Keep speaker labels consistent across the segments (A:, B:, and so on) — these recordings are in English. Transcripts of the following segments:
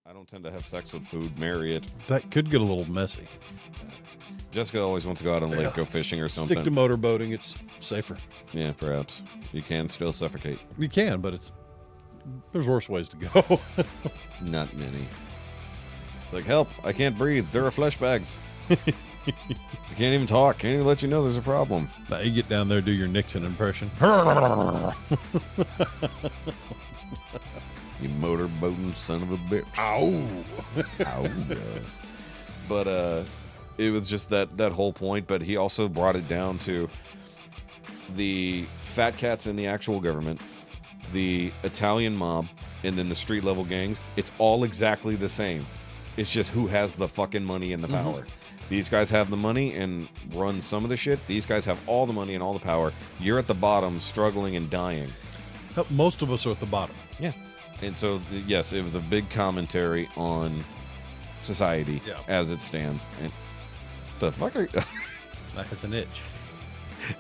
A: I don't tend to have sex with food. Marry it.
B: That could get a little messy.
A: Jessica always wants to go out on the lake, go fishing or something.
B: Stick to motorboating. It's safer.
A: Yeah, perhaps. You can still suffocate.
B: You can, but there's worse ways to go.
A: Not many. It's like, help, I can't breathe. There are flesh bags. I can't even talk. Can't even let you know there's a problem.
B: Now you get down there, do your Nixon impression.
A: You motorboating son of a bitch.
B: Ow.
A: Ow. But it was just that whole point. But he also brought it down to the fat cats in the actual government, the Italian mob, and then the street level gangs. It's all exactly the same. It's just who has the fucking money and the power. These guys have the money and run some of the shit. These guys have all the money and all the power. You're at the bottom, struggling and dying.
B: Most of us are at the bottom.
A: Yeah. And so, yes, it was a big commentary on society as it stands. And the fuck are you?
B: That has an itch.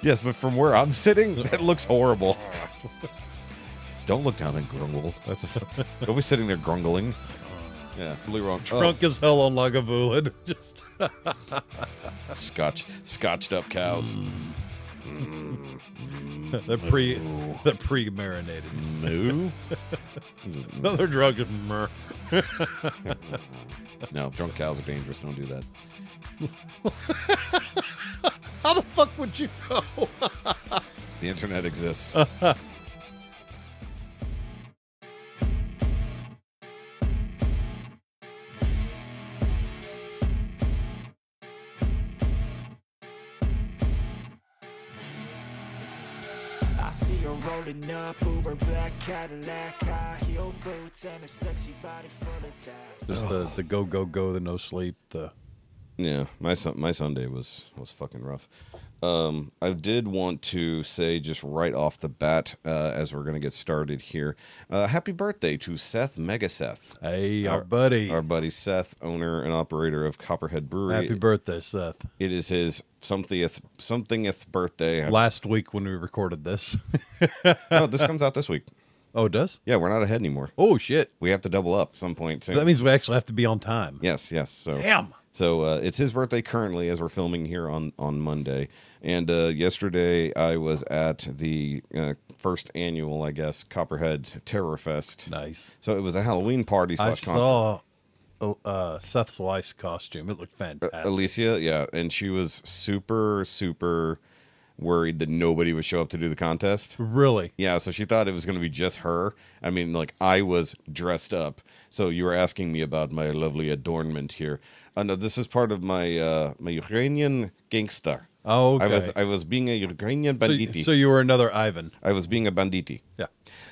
A: Yes, but from where I'm sitting, that looks horrible. Don't look down and grumble. Don't be sitting there grungling. Yeah, really wrong.
B: Drunk as hell on Lagavulin. Just
A: scotched up cows.
B: They're pre-marinated.
A: Moo?
B: No, they're drunk and myrrh.
A: No, drunk cows are dangerous. Don't do that.
B: How the fuck would you know?
A: The internet exists.
C: Rolling up over black Cadillac, high heel boots and a sexy body full of tats.
B: Just the go, the no sleep.
A: Yeah, my Sunday was fucking rough. I did want to say just right off the bat, as we're gonna get started here, happy birthday to Seth Megaseth.
B: Hey, our buddy
A: Seth, owner and operator of Copperhead Brewery.
B: Happy birthday, Seth.
A: It is his somethingth birthday.
B: Last week when we recorded this.
A: No, this comes out this week.
B: Oh, it does?
A: Yeah, we're not ahead anymore.
B: Oh shit!
A: We have to double up at some point soon.
B: That means we actually have to be on time.
A: Yes. So
B: damn.
A: So it's his birthday currently as we're filming here on Monday. And yesterday I was at the first annual, I guess, Copperhead Terror Fest.
B: Nice.
A: So it was a Halloween party / concert.
B: I saw Seth's wife's costume. It looked fantastic.
A: Alicia, yeah. And she was super, super worried that nobody would show up to do the contest.
B: Really?
A: Yeah, so she thought it was going to be just her. I mean, like, I was dressed up. So you were asking me about my lovely adornment here. No, this is part of my my Ukrainian gangster.
B: Oh, okay.
A: I was being a Ukrainian banditi.
B: So you were another Ivan.
A: I was being a banditi.
B: Yeah.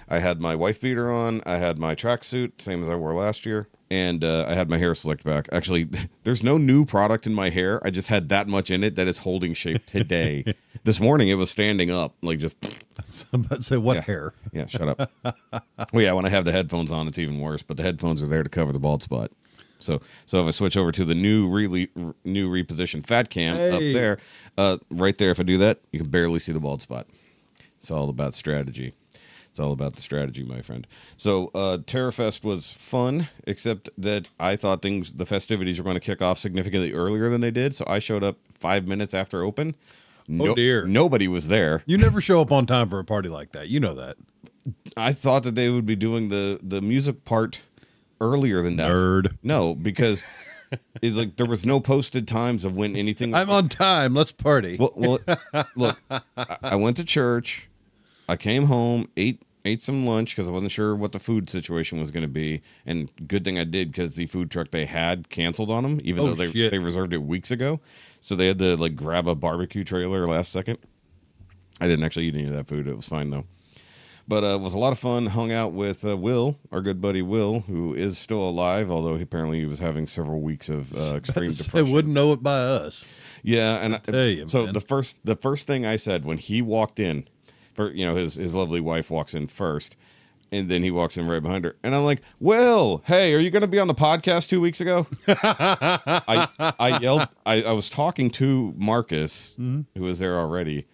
A: I had my wife beater on. I had my tracksuit, same as I wore last year. And I had my hair slicked back. Actually, there's no new product in my hair. I just had that much in it that it's holding shape today. This morning, it was standing up, like just...
B: I'm about to say, what hair?
A: Yeah, shut up. Well, yeah, when I have the headphones on, it's even worse. But the headphones are there to cover the bald spot. So if I switch over to the new repositioned fat cam up there, right there, if I do that, you can barely see the bald spot. It's all about strategy. It's all about the strategy, my friend. So Terrorfest was fun, except that I thought the festivities were going to kick off significantly earlier than they did. So I showed up 5 minutes after open.
B: Oh, dear.
A: Nobody was there.
B: You never show up on time for a party like that. You know that.
A: I thought that they would be doing the music part earlier than that.
B: Nerd.
A: No, because it's like there was no posted times of when anything.
B: I'm on time. Let's party.
A: Well look, I went to church. I came home, ate some lunch because I wasn't sure what the food situation was going to be. And good thing I did because the food truck they had canceled on them, even though they reserved it weeks ago. So they had to like grab a barbecue trailer last second. I didn't actually eat any of that food. It was fine though. But it was a lot of fun. Hung out with Will, our good buddy Will, who is still alive, although apparently he was having several weeks of extreme depression.
B: They wouldn't know it by us.
A: Yeah, and so
B: man.
A: the first thing I said when he walked in, his lovely wife walks in first, and then he walks in right behind her, and I'm like, Will, hey, are you going to be on the podcast 2 weeks ago? I yelled. I was talking to Marcus, who was there already.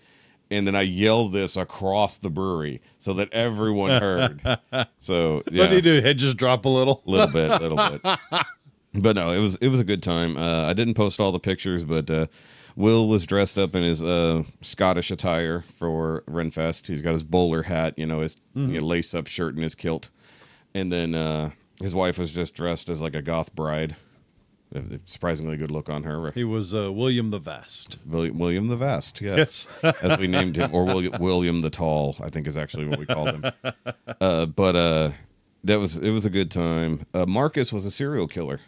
A: And then I yelled this across the brewery so that everyone heard. So yeah,
B: What did he do? Head just drop a little?
A: little bit. But no, it was a good time. I didn't post all the pictures, but Will was dressed up in his Scottish attire for Renfest. He's got his bowler hat, his lace-up shirt and his kilt. And then his wife was just dressed as like a goth bride. A surprisingly good look on her.
B: He was William the Vast.
A: William the Vast, yes. As we named him. Or William the Tall, I think is actually what we called him. But it was a good time. Marcus was a serial killer.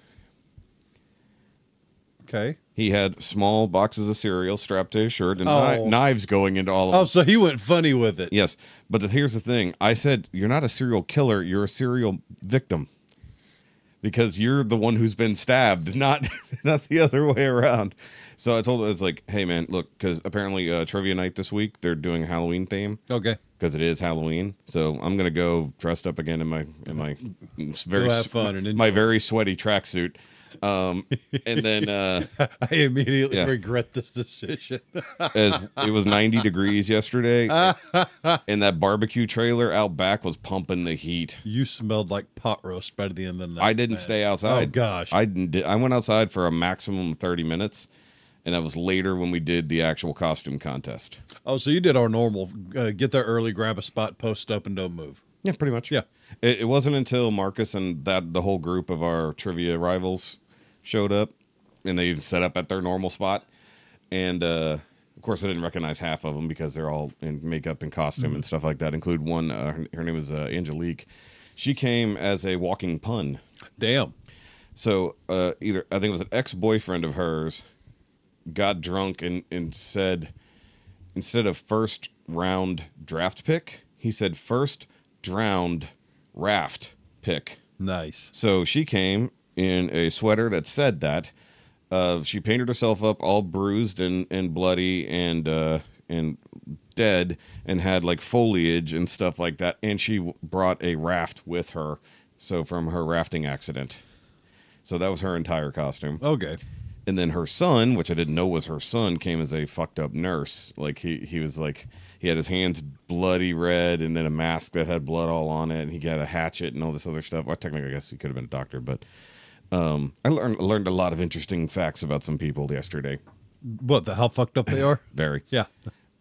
B: Okay.
A: He had small boxes of cereal strapped to his shirt and knives going into all of them.
B: Oh, so he went funny with it.
A: Yes, but here's the thing. I said, you're not a serial killer, you're a serial victim. Because you're the one who's been stabbed, not the other way around. So I told him, it's like, hey, man, look, because apparently trivia night this week, they're doing a Halloween theme.
B: Okay.
A: Because it is Halloween. So I'm going to go dressed up again in my very sweaty tracksuit. And then
B: I immediately regret this decision.
A: As it was 90 degrees yesterday, and that barbecue trailer out back was pumping the heat.
B: You smelled like pot roast by the end of the night.
A: I didn't stay outside.
B: Oh gosh,
A: I went outside for a maximum of 30 minutes, and that was later when we did the actual costume contest.
B: Oh, so you did our normal get there early, grab a spot, post up, and don't move.
A: Yeah, pretty much.
B: Yeah,
A: it wasn't until Marcus and the whole group of our trivia rivals showed up, and they set up at their normal spot, and of course I didn't recognize half of them because they're all in makeup and costume and stuff like that. Include one, her name was Angelique. She came as a walking pun.
B: Damn.
A: So I think it was an ex-boyfriend of hers got drunk and said, instead of first round draft pick, he said first drowned raft pick.
B: Nice.
A: So she came in a sweater that said that. She painted herself up all bruised and bloody and dead, and had like foliage and stuff like that. And she brought a raft with her, so from her rafting accident. So that was her entire costume.
B: Okay.
A: And then her son, which I didn't know was her son, came as a fucked up nurse. Like he was like, he had his hands bloody red, and then a mask that had blood all on it, and he got a hatchet and all this other stuff. Well, technically, I guess he could have been a doctor, but I learned a lot of interesting facts about some people yesterday.
B: What, how fucked up they are?
A: Very.
B: Yeah.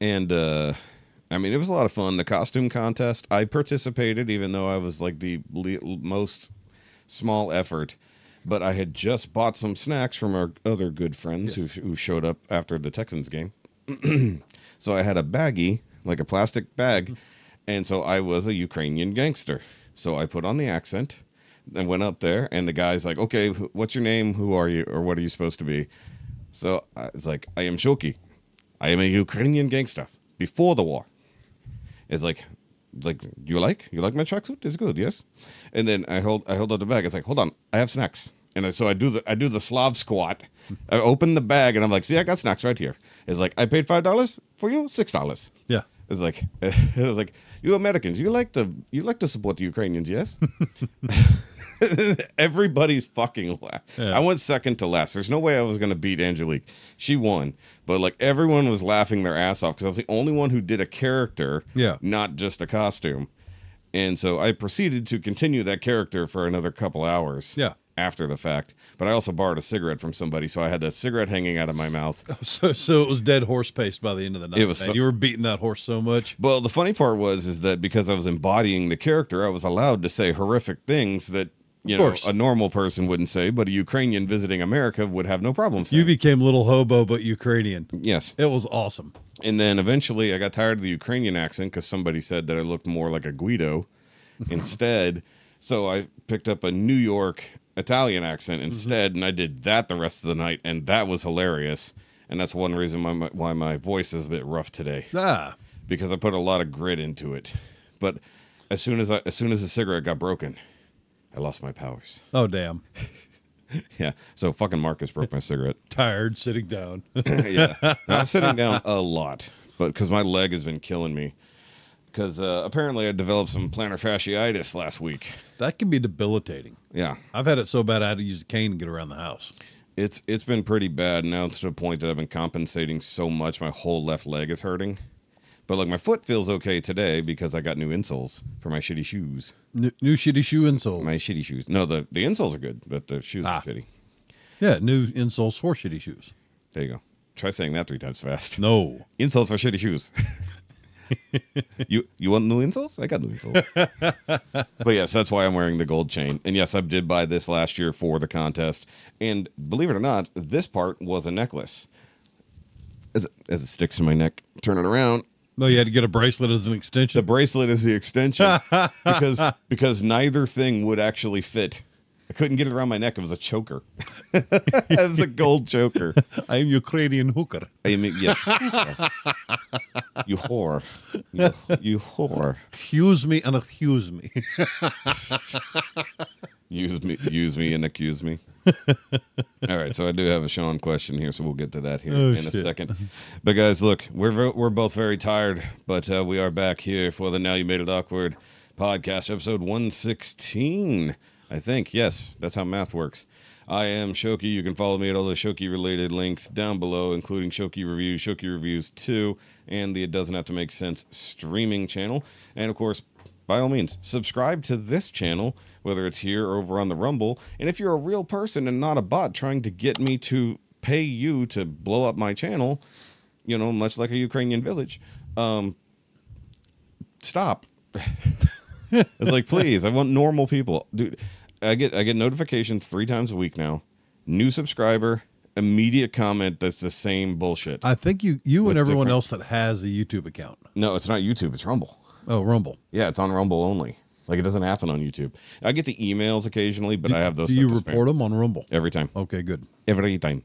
A: And I mean, it was a lot of fun. The costume contest, I participated, even though I was like the most small effort. But I had just bought some snacks from our other good friends who showed up after the Texans game. So I had a baggie, like a plastic bag, and so I was a Ukrainian gangster. So I put on the accent and went up there, and the guy's like, okay, what's your name? Who are you? Or what are you supposed to be? So I was like, I am SHOKY. I am a Ukrainian gangster before the war. It's like, you like my tracksuit? It's good, yes. And then I hold out the bag. It's like, hold on, I have snacks. And so I do the Slav squat. I open the bag and I'm like, see, I got snacks right here. It's like, I paid $5 for you, $6.
B: Yeah.
A: It's like, it was like, you Americans, you like to support the Ukrainians, yes? Everybody's fucking laugh. Yeah. I went second to last. There's no way I was going to beat Angelique. She won. But like everyone was laughing their ass off because I was the only one who did a character, not just a costume. And so I proceeded to continue that character for another couple hours after the fact. But I also borrowed a cigarette from somebody, so I had a cigarette hanging out of my mouth.
B: So it was dead horse pace by the end of the night. It was you were beating that horse so much.
A: Well, the funny part is that because I was embodying the character, I was allowed to say horrific things that a normal person wouldn't say, but a Ukrainian visiting America would have no problem saying.
B: You became little hobo, but Ukrainian.
A: Yes.
B: It was awesome.
A: And then eventually I got tired of the Ukrainian accent because somebody said that I looked more like a Guido instead. So I picked up a New York Italian accent instead, and I did that the rest of the night, and that was hilarious. And that's one reason why my voice is a bit rough today. Because I put a lot of grit into it. But as soon as the cigarette got broken, I lost my powers.
B: Oh, damn.
A: Yeah. So fucking Marcus broke my cigarette.
B: Tired, sitting down.
A: Yeah. I'm sitting down a lot, but because my leg has been killing me. Because apparently I developed some plantar fasciitis last week.
B: That can be debilitating.
A: Yeah.
B: I've had it so bad I had to use a cane to get around the house.
A: It's been pretty bad now to the point that I've been compensating so much my whole left leg is hurting. But like my foot feels okay today because I got new insoles for my shitty shoes.
B: New shitty shoe insole.
A: My shitty shoes. No, the insoles are good, but the shoes are shitty.
B: Yeah, new insoles for shitty shoes.
A: There you go. Try saying that 3 times fast.
B: No.
A: Insoles for shitty shoes. You want new insoles? I got new insoles. But yes, that's why I'm wearing the gold chain. And yes, I did buy this last year for the contest. And believe it or not, this part was a necklace. As it sticks to my neck, turn it around.
B: No, you had to get a bracelet as an extension.
A: The bracelet is the extension because neither thing would actually fit. I couldn't get it around my neck. It was a choker. It was a gold choker.
B: I am Ukrainian hooker.
A: I mean, yes. You whore. You whore.
B: Accuse me and accuse me.
A: Use me and accuse me. All right, so I do have a Shaun question here, so we'll get to that here in a second. But guys, look, we're both very tired, but we are back here for the Now You Made It Awkward podcast, episode 116. I think, yes, that's how math works. I am Shoky. You can follow me at all the Shoky-related links down below, including Shoky Reviews, Shoky Reviews 2, and the It Doesn't Have to Make Sense streaming channel. And, of course, by all means, subscribe to this channel, whether it's here or over on the Rumble. And if you're a real person and not a bot trying to get me to pay you to blow up my channel, you know, much like a Ukrainian village, stop. It's like, please, I want normal people. Dude, I get notifications 3 times a week now. New subscriber, immediate comment that's the same bullshit.
B: I think you and everyone else that has a YouTube account.
A: No, it's not YouTube, it's Rumble.
B: Oh, Rumble.
A: Yeah, it's on Rumble only. Like, it doesn't happen on YouTube. I get the emails occasionally, but I have those.
B: Do you report them on Rumble?
A: Every time.
B: Okay, good.
A: Every time.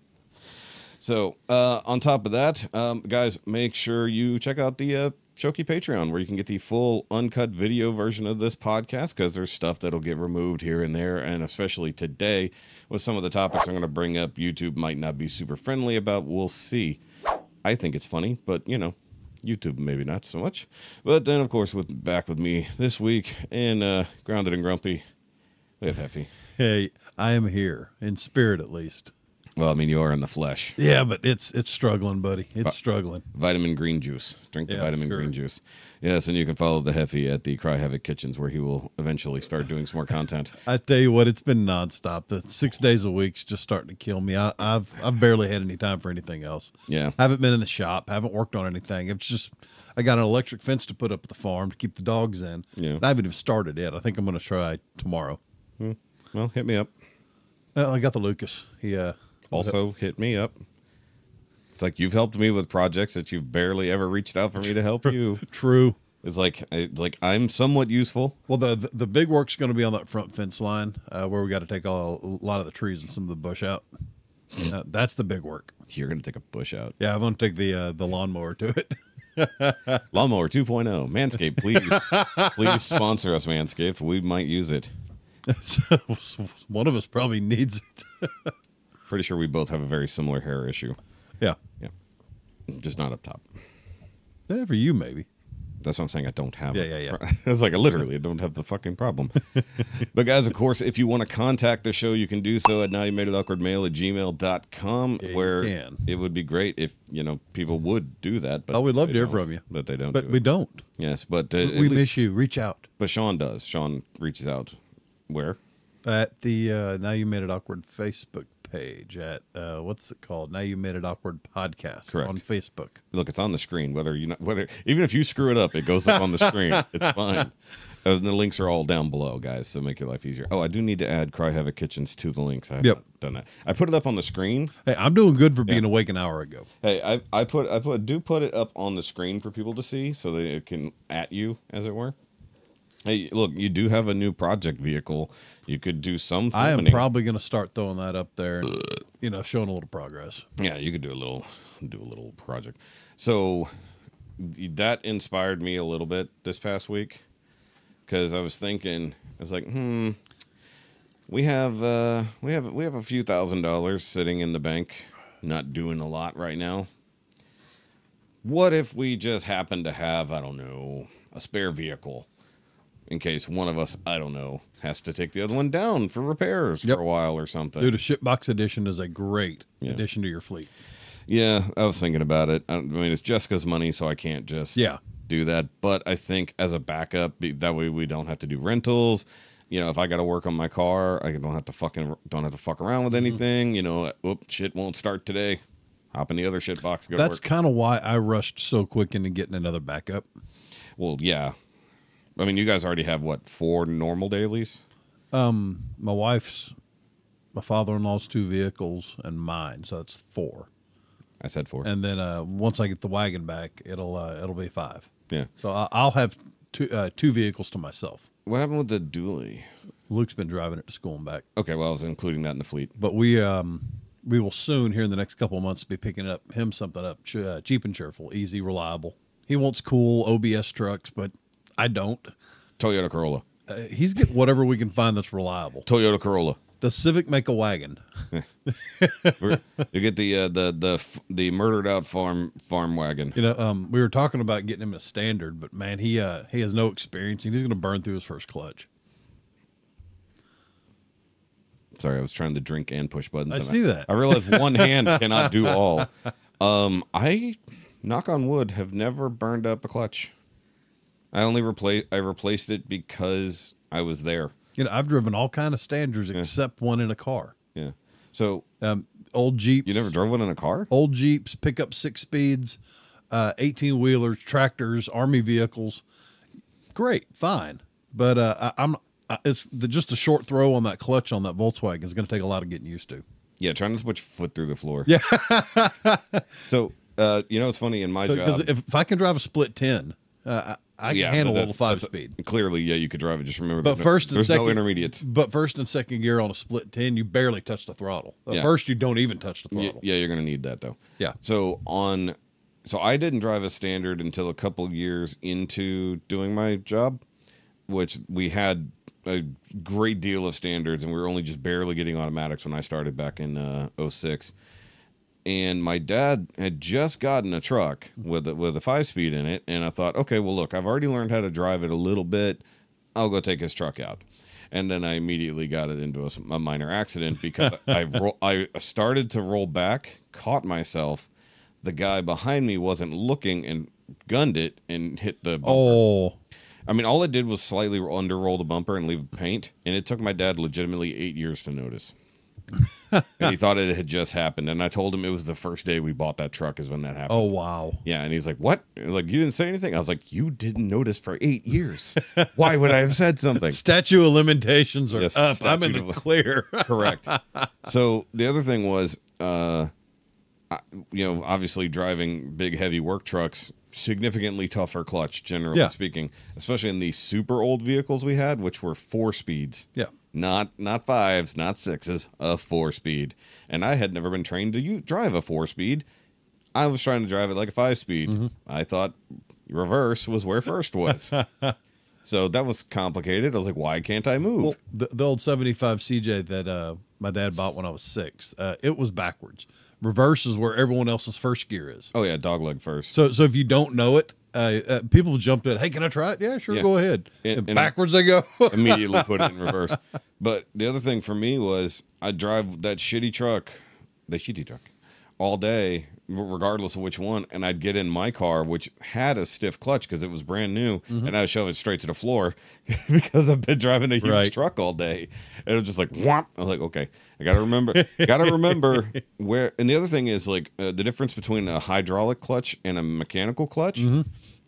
A: So, on top of that, guys, make sure you check out the Shoky Patreon, where you can get the full uncut video version of this podcast, because there's stuff that'll get removed here and there, and especially today, with some of the topics I'm going to bring up, YouTube might not be super friendly about. We'll see. I think it's funny, but, you know, YouTube maybe not so much. But then, of course, back with me this week, and Grounded and Grumpy, we have Heffy.
B: Hey, I am here, in spirit at least.
A: Well, I mean, you are in the flesh.
B: Yeah, but it's struggling, buddy. It's struggling.
A: Vitamin green juice. Drink the vitamin green juice. Yes, and you can follow the Heffy at the Cry Havoc Kitchens, where he will eventually start doing some more content.
B: I tell you what, it's been nonstop. The 6 days a week's just starting to kill me. I've barely had any time for anything else.
A: Yeah.
B: Haven't been in the shop. Haven't worked on anything. It's just, I got an electric fence to put up at the farm to keep the dogs in.
A: Yeah.
B: And I haven't even started yet. I think I'm going to try tomorrow.
A: Well, hit me up.
B: I got the Lucas. He
A: also hit me up. It's like you've helped me with projects that you've barely ever reached out for me to help you.
B: True.
A: It's like I'm somewhat useful.
B: Well, the big work's going to be on that front fence line where we got to take a lot of the trees and some of the bush out. That's the big work.
A: You're going to take a bush out.
B: Yeah, I'm going to take the lawnmower to it.
A: Lawnmower 2.0. Manscaped, please sponsor us, Manscaped. We might use it.
B: One of us probably needs it.
A: Pretty sure we both have a very similar hair issue.
B: Yeah.
A: Yeah. Just not up top.
B: Yeah, for you, maybe.
A: That's what I'm saying. I don't have it.
B: Yeah.
A: It's like, literally, I don't have the fucking problem. But guys, of course, if you want to contact the show, you can do so at NowYouMadeItAwkwardMail@gmail.com, where it would be great if, you know, people would do that. But
B: we'd love to hear from you.
A: But they don't.
B: But we don't.
A: Yes, but
B: we miss you. Reach out.
A: But Shaun does. Shaun reaches out. Where?
B: At the Now You Made It Awkward Facebook page at what's it called? Now You Made It Awkward Podcast.
A: Correct.
B: On Facebook.
A: Look, it's on the screen. Whether even if you screw it up, it goes up on the screen. It's fine. The links are all down below, guys, so make your life easier. Oh, I do need to add Cry Havoc Kitchens to the links. I have not done that. I put it up on the screen.
B: Hey, I'm doing good for being awake an hour ago.
A: Hey, I put it up on the screen for people to see, so that it can at you, as it were. Hey, look, you do have a new project vehicle. You could do some filming.
B: I am probably going to start throwing that up there, and, you know, showing a little progress.
A: Yeah, you could do a little project. So that inspired me a little bit this past week, because I was thinking, I was like, we have a few $1,000s sitting in the bank, not doing a lot right now. What if we just happen to have, I don't know, a spare vehicle? In case one of us, I don't know, has to take the other one down for repairs for a while or something.
B: Dude, a shipbox edition is a great addition to your fleet.
A: Yeah, I was thinking about it. I mean, it's Jessica's money, so I can't just do that. But I think as a backup, that way we don't have to do rentals. You know, if I got to work on my car, I don't have to fuck around with anything. You know, shit won't start today. Hop in the other shit box. Go to work.
B: That's kind of why I rushed so quick into getting another backup.
A: Well, yeah. I mean, you guys already have, what, 4 normal dailies?
B: My father-in-law's 2 vehicles and mine, so that's 4.
A: I said 4.
B: And then once I get the wagon back, it'll be 5.
A: Yeah.
B: So I'll have 2 vehicles to myself.
A: What happened with the dually?
B: Luke's been driving it to school and back.
A: Okay, well, I was including that in the fleet.
B: But we will soon, here in the next couple of months, be picking something up cheap and cheerful, easy, reliable. He wants cool OBS trucks, but I don't.
A: Toyota Corolla.
B: He's getting whatever we can find that's reliable.
A: Toyota Corolla.
B: Does Civic make a wagon?
A: You get the murdered out farm wagon.
B: You know, we were talking about getting him a standard, but man, he has no experience, and he's going to burn through his first clutch.
A: Sorry, I was trying to drink and push buttons.
B: I see that.
A: I realized one hand cannot do all. I, knock on wood, have never burned up a clutch. I replaced it because I was there.
B: You know, I've driven all kind of standards except one in a car.
A: Yeah. So
B: old Jeeps.
A: You never drove one in a car?
B: Old Jeeps, pickup 6 speeds, 18-wheelers, tractors, army vehicles. Great, fine. But it's just a short throw on that clutch on that Volkswagen is going to take a lot of getting used to.
A: Yeah, trying to put your foot through the floor.
B: Yeah.
A: So, you know, it's funny in my job.
B: Because if I can drive a split 10, I can handle a little 5-speed.
A: Clearly, yeah, you could drive it. Just remember,
B: but there's
A: no intermediates.
B: But first and second gear on a split 10, you barely touch the throttle. First, you don't even touch the throttle.
A: Yeah, you're going to need that though.
B: Yeah.
A: So I didn't drive a standard until a couple years into doing my job, which we had a great deal of standards, and we were only just barely getting automatics when I started back in 06. And my dad had just gotten a truck with a 5-speed in it, and I thought, okay, well, look, I've already learned how to drive it a little bit. I'll go take his truck out. And then I immediately got it into a minor accident because I started to roll back, caught myself. The guy behind me wasn't looking and gunned it and hit the bumper.
B: Oh.
A: I mean, all it did was slightly under-roll the bumper and leave paint, and it took my dad legitimately 8 years to notice. And he thought it had just happened, and I told him it was the first day we bought that truck is when that happened.
B: Oh, wow.
A: Yeah, and he's like, what? Like, you didn't say anything? I was like, you didn't notice for 8 years. Why would I have said something?
B: Statute of limitations are up. I'm in the clear.
A: Correct. So the other thing was, you know, obviously driving big, heavy work trucks, significantly tougher clutch, generally speaking, especially in these super old vehicles we had, which were 4 speeds.
B: Yeah.
A: Not 5s, not 6s, a 4-speed. And I had never been trained to drive a 4-speed. I was trying to drive it like a 5-speed. Mm-hmm. I thought reverse was where first was. So that was complicated. I was like, why can't I move?
B: Well, the old 75 CJ that my dad bought when I was 6, it was backwards. Reverse is where everyone else's first gear is.
A: Oh, yeah, dogleg first.
B: So if you don't know it, people jump in, hey, can I try it? Yeah, sure, go ahead. And backwards they go.
A: Immediately put it in reverse. But the other thing for me was I drive that shitty truck, all day, regardless of which one, and I'd get in my car, which had a stiff clutch because it was brand new, and I'd shove it straight to the floor because I've been driving a huge truck all day. And it was just like, whomp. I was like, okay, I got to remember where. And the other thing is like the difference between a hydraulic clutch and a mechanical clutch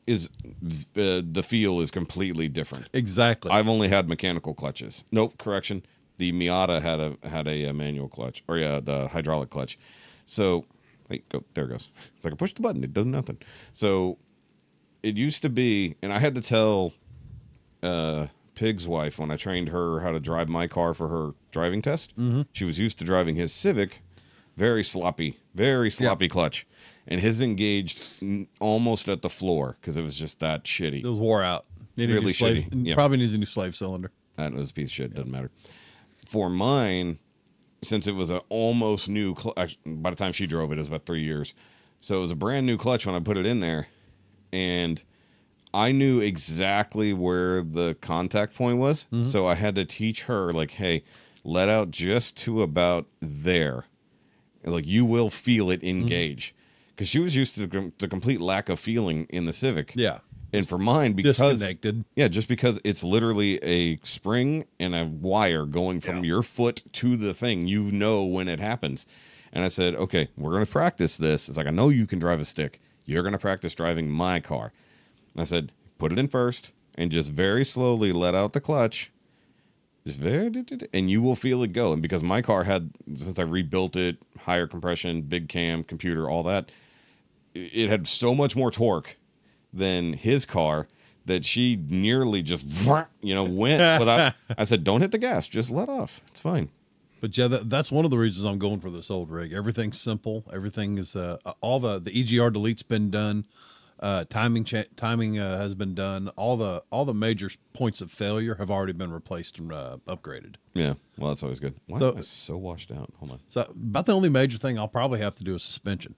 A: is the feel is completely different.
B: Exactly.
A: I've only had mechanical clutches. Nope, correction. The Miata had a manual clutch, or the hydraulic clutch. So, hey, go, there it goes. It's like I push the button, it does nothing. So, it used to be, and I had to tell Pig's wife when I trained her how to drive my car for her driving test. She was used to driving his Civic, very sloppy clutch, and his engaged almost at the floor because it was just that shitty.
B: It was wore out.
A: Really shitty. Yeah.
B: Probably needs a new slave cylinder.
A: That was a piece of shit. Doesn't matter. For mine, since it was an almost new clutch, by the time she drove it, it was about 3 years. So it was a brand new clutch when I put it in there. And I knew exactly where the contact point was. So I had to teach her, like, hey, let out just to about there. And, like, you will feel it engage. Because she was used to the complete lack of feeling in the Civic.
B: Yeah.
A: And for mine, because
B: Disconnected.
A: Yeah, just because it's literally a spring and a wire going from your foot to the thing, you know when it happens. And I said, okay, we're going to practice this. It's like, I know you can drive a stick. You're going to practice driving my car. I said, put it in first and just very slowly let out the clutch. Just and you will feel it go. And because my car had, since I rebuilt it, higher compression, big cam, computer, all that, it had so much more torque than his car that she nearly just, went without. I said, don't hit the gas, just let off. It's fine.
B: But yeah, that's one of the reasons I'm going for this old rig. Everything's simple. Everything is all the EGR delete's been done. Timing has been done. All the major points of failure have already been replaced and upgraded.
A: Yeah, well, that's always good. Why am I so washed out? Hold on.
B: So about the only major thing I'll probably have to do is suspension.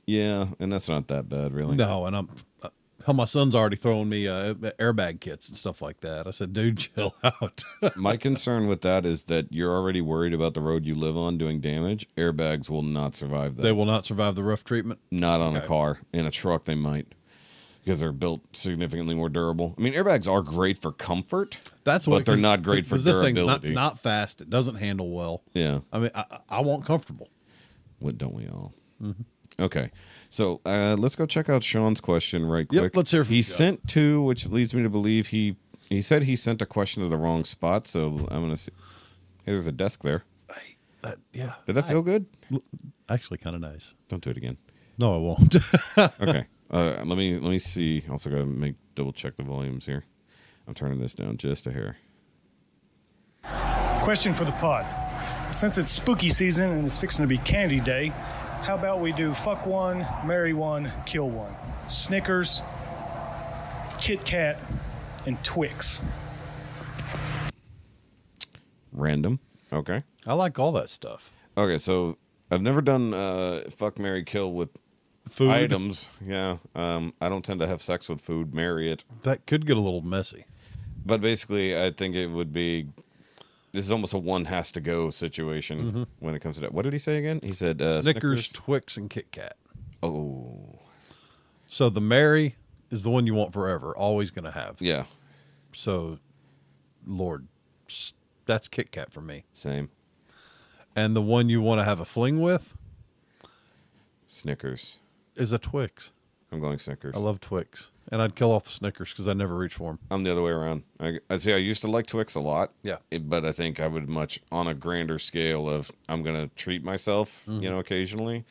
A: Yeah, and that's not that bad, really.
B: No, and my son's already throwing me airbag kits and stuff like that. I said, dude, chill out.
A: My concern with that is that you're already worried about the road you live on doing damage. Airbags will not survive that.
B: They will not survive the rough treatment?
A: Not on a car. In a truck, they might. Because they're built significantly more durable. I mean, airbags are great for comfort, but they're not great for durability.
B: This thing's not fast. It doesn't handle well.
A: Yeah.
B: I mean, I want comfortable.
A: What don't we all? Mm-hmm. Okay, so let's go check out Shaun's question right quick.
B: Yep, let's hear from
A: He
B: you.
A: sent two, which leads me to believe he said he sent a question to the wrong spot, so I'm going to see. Hey, there's a desk there.
B: Yeah.
A: Did that feel good?
B: Actually, kind of nice.
A: Don't do it again.
B: No, I won't.
A: Okay, let me see. Also got to double check the volumes here. I'm turning this down just a hair.
D: Question for the pod. Since it's spooky season and it's fixing to be candy day, how about we do fuck one, marry one, kill one? Snickers, Kit Kat, and Twix.
A: Random. Okay.
B: I like all that stuff.
A: Okay, so I've never done fuck, marry, kill with
B: Food.
A: items. Yeah. I don't tend to have sex with food, marry it.
B: That could get a little messy.
A: But basically, I think it would be. This is almost a one has to go situation when it comes to that. What did he say again? He said
B: Snickers, Twix, and Kit Kat.
A: Oh.
B: So the Mary is the one you want forever, always going to have.
A: Yeah.
B: So, Lord, that's Kit Kat for me.
A: Same.
B: And the one you want to have a fling with
A: Snickers.
B: is a Twix.
A: I'm going Snickers.
B: I love Twix. And I'd kill off the Snickers because I never reach for them.
A: I'm the other way around. I see. I used to like Twix a lot.
B: Yeah.
A: But I think I would much on a grander scale of I'm gonna treat myself, occasionally,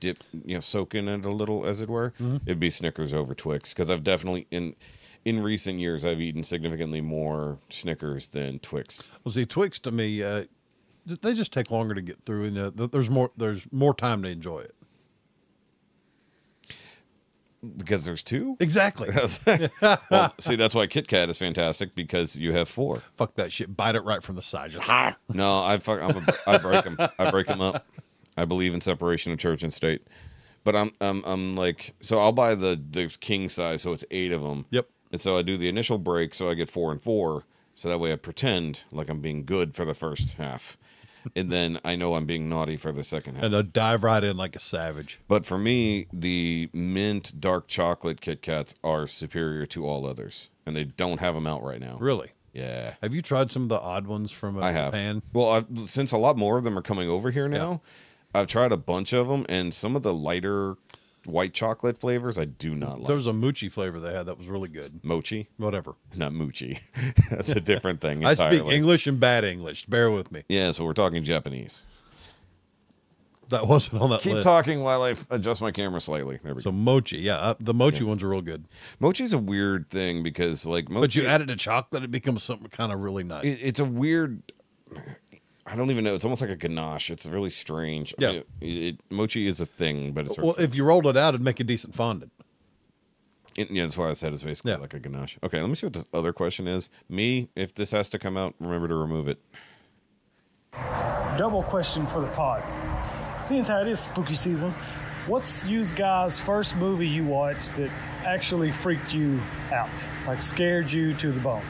A: dip, soak in it a little, as it were. It'd be Snickers over Twix because I've definitely in recent years I've eaten significantly more Snickers than Twix.
B: Well, see, Twix to me, they just take longer to get through, and there's more time to enjoy it.
A: Because there's two?
B: Exactly.
A: Well, see, that's why Kit Kat is fantastic because you have four.
B: Fuck that shit. Bite it right from the side. Just,
A: No, I break them. I break them up. I believe in separation of church and state. But I'm like, so I'll buy the king size, so it's 8 of them.
B: Yep.
A: And so I do the initial break, so I get 4 and 4. So that way I pretend like I'm being good for the first half. And then I know I'm being naughty for the second half.
B: And I dive right in like a savage.
A: But for me, the mint dark chocolate Kit Kats are superior to all others. And they don't have them out right now.
B: Really?
A: Yeah.
B: Have you tried some of the odd ones from
A: I have.
B: Japan?
A: Well, since a lot more of them are coming over here now, I've tried a bunch of them. And some of the lighter white chocolate flavors I do not like.
B: There was a mochi flavor they had that was really good.
A: Mochi?
B: Whatever.
A: Not moochie. That's a different thing
B: I
A: entirely.
B: speak English and bad English. Bear with me.
A: Yeah, so we're talking Japanese.
B: That wasn't on that
A: Keep
B: list.
A: talking while I adjust my camera slightly. There we
B: So
A: go.
B: mochi, yeah, the mochi
A: Yes.
B: ones are real good.
A: Mochi's a weird thing because, like, mochi,
B: But you add it to chocolate, it becomes something kind of really nice.
A: it's a weird. I don't even know. It's almost like a ganache. It's really strange.
B: Yeah.
A: Mochi is a thing, but it's
B: Well, if you rolled it out, it'd make a decent fondant.
A: that's why I said it's basically
B: Yeah.
A: like a ganache. Okay, let me see what this other question is. Me, if this has to come out, remember to remove it.
D: Double question for the pod. Seeing as how it is spooky season, what's you guys' first movie you watched that actually freaked you out? Like scared you to the bone?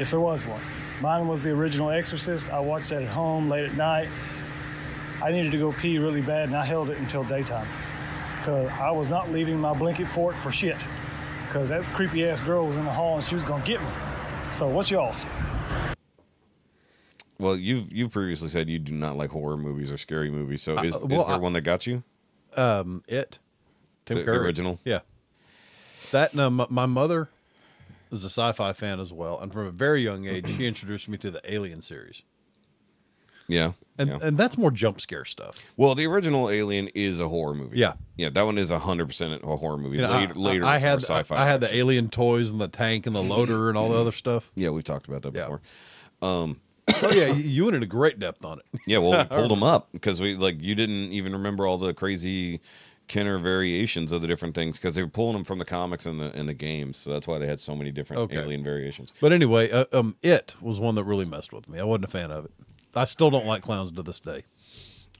D: If there was one. Mine was the original Exorcist. I watched that at home late at night. I needed to go pee really bad, and I held it until daytime. Because I was not leaving my blanket fort for shit. Because that creepy-ass girl was in the hall, and she was going to get me. So what's y'all's?
A: Well, you've previously said you do not like horror movies or scary movies. So is there one that got you?
B: Tim Curry.
A: The original?
B: Yeah. That, my mother is a sci-fi fan as well. And from a very young age, she introduced me to the Alien series.
A: Yeah.
B: And that's more jump scare stuff.
A: Well, the original Alien is a horror movie.
B: Yeah.
A: Yeah, that one is 100% a horror movie.
B: You know,
A: Later,
B: I
A: it's more
B: had
A: sci-fi.
B: I had the Alien toys and the tank and the loader and all the other stuff.
A: Yeah, we've talked about that before.
B: Oh yeah, you went into great depth on it.
A: Yeah, well, we pulled them up because you didn't even remember all the crazy Kenner variations of the different things because they were pulling them from the comics and the games. So that's why they had so many different Alien variations.
B: But anyway, It was one that really messed with me. I wasn't a fan of it. I still don't like clowns to this day.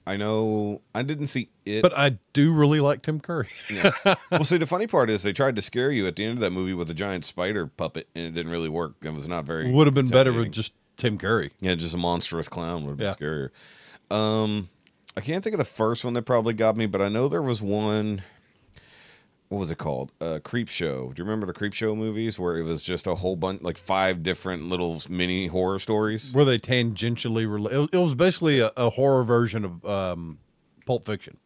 A: I know I didn't see it,
B: but I do really like Tim Curry.
A: Yeah. Well, see, the funny part is they tried to scare you at the end of that movie with a giant spider puppet, and it didn't really work. It was not very.
B: Would have been better with just Tim Curry.
A: Yeah, just a monstrous clown would have been scarier. I can't think of the first one that probably got me, but I know there was one. What was it called? Creep Show. Do you remember the Creep Show movies where it was just a whole bunch, like 5 different little mini horror stories?
B: Were they tangentially related? It was basically a horror version of Pulp Fiction.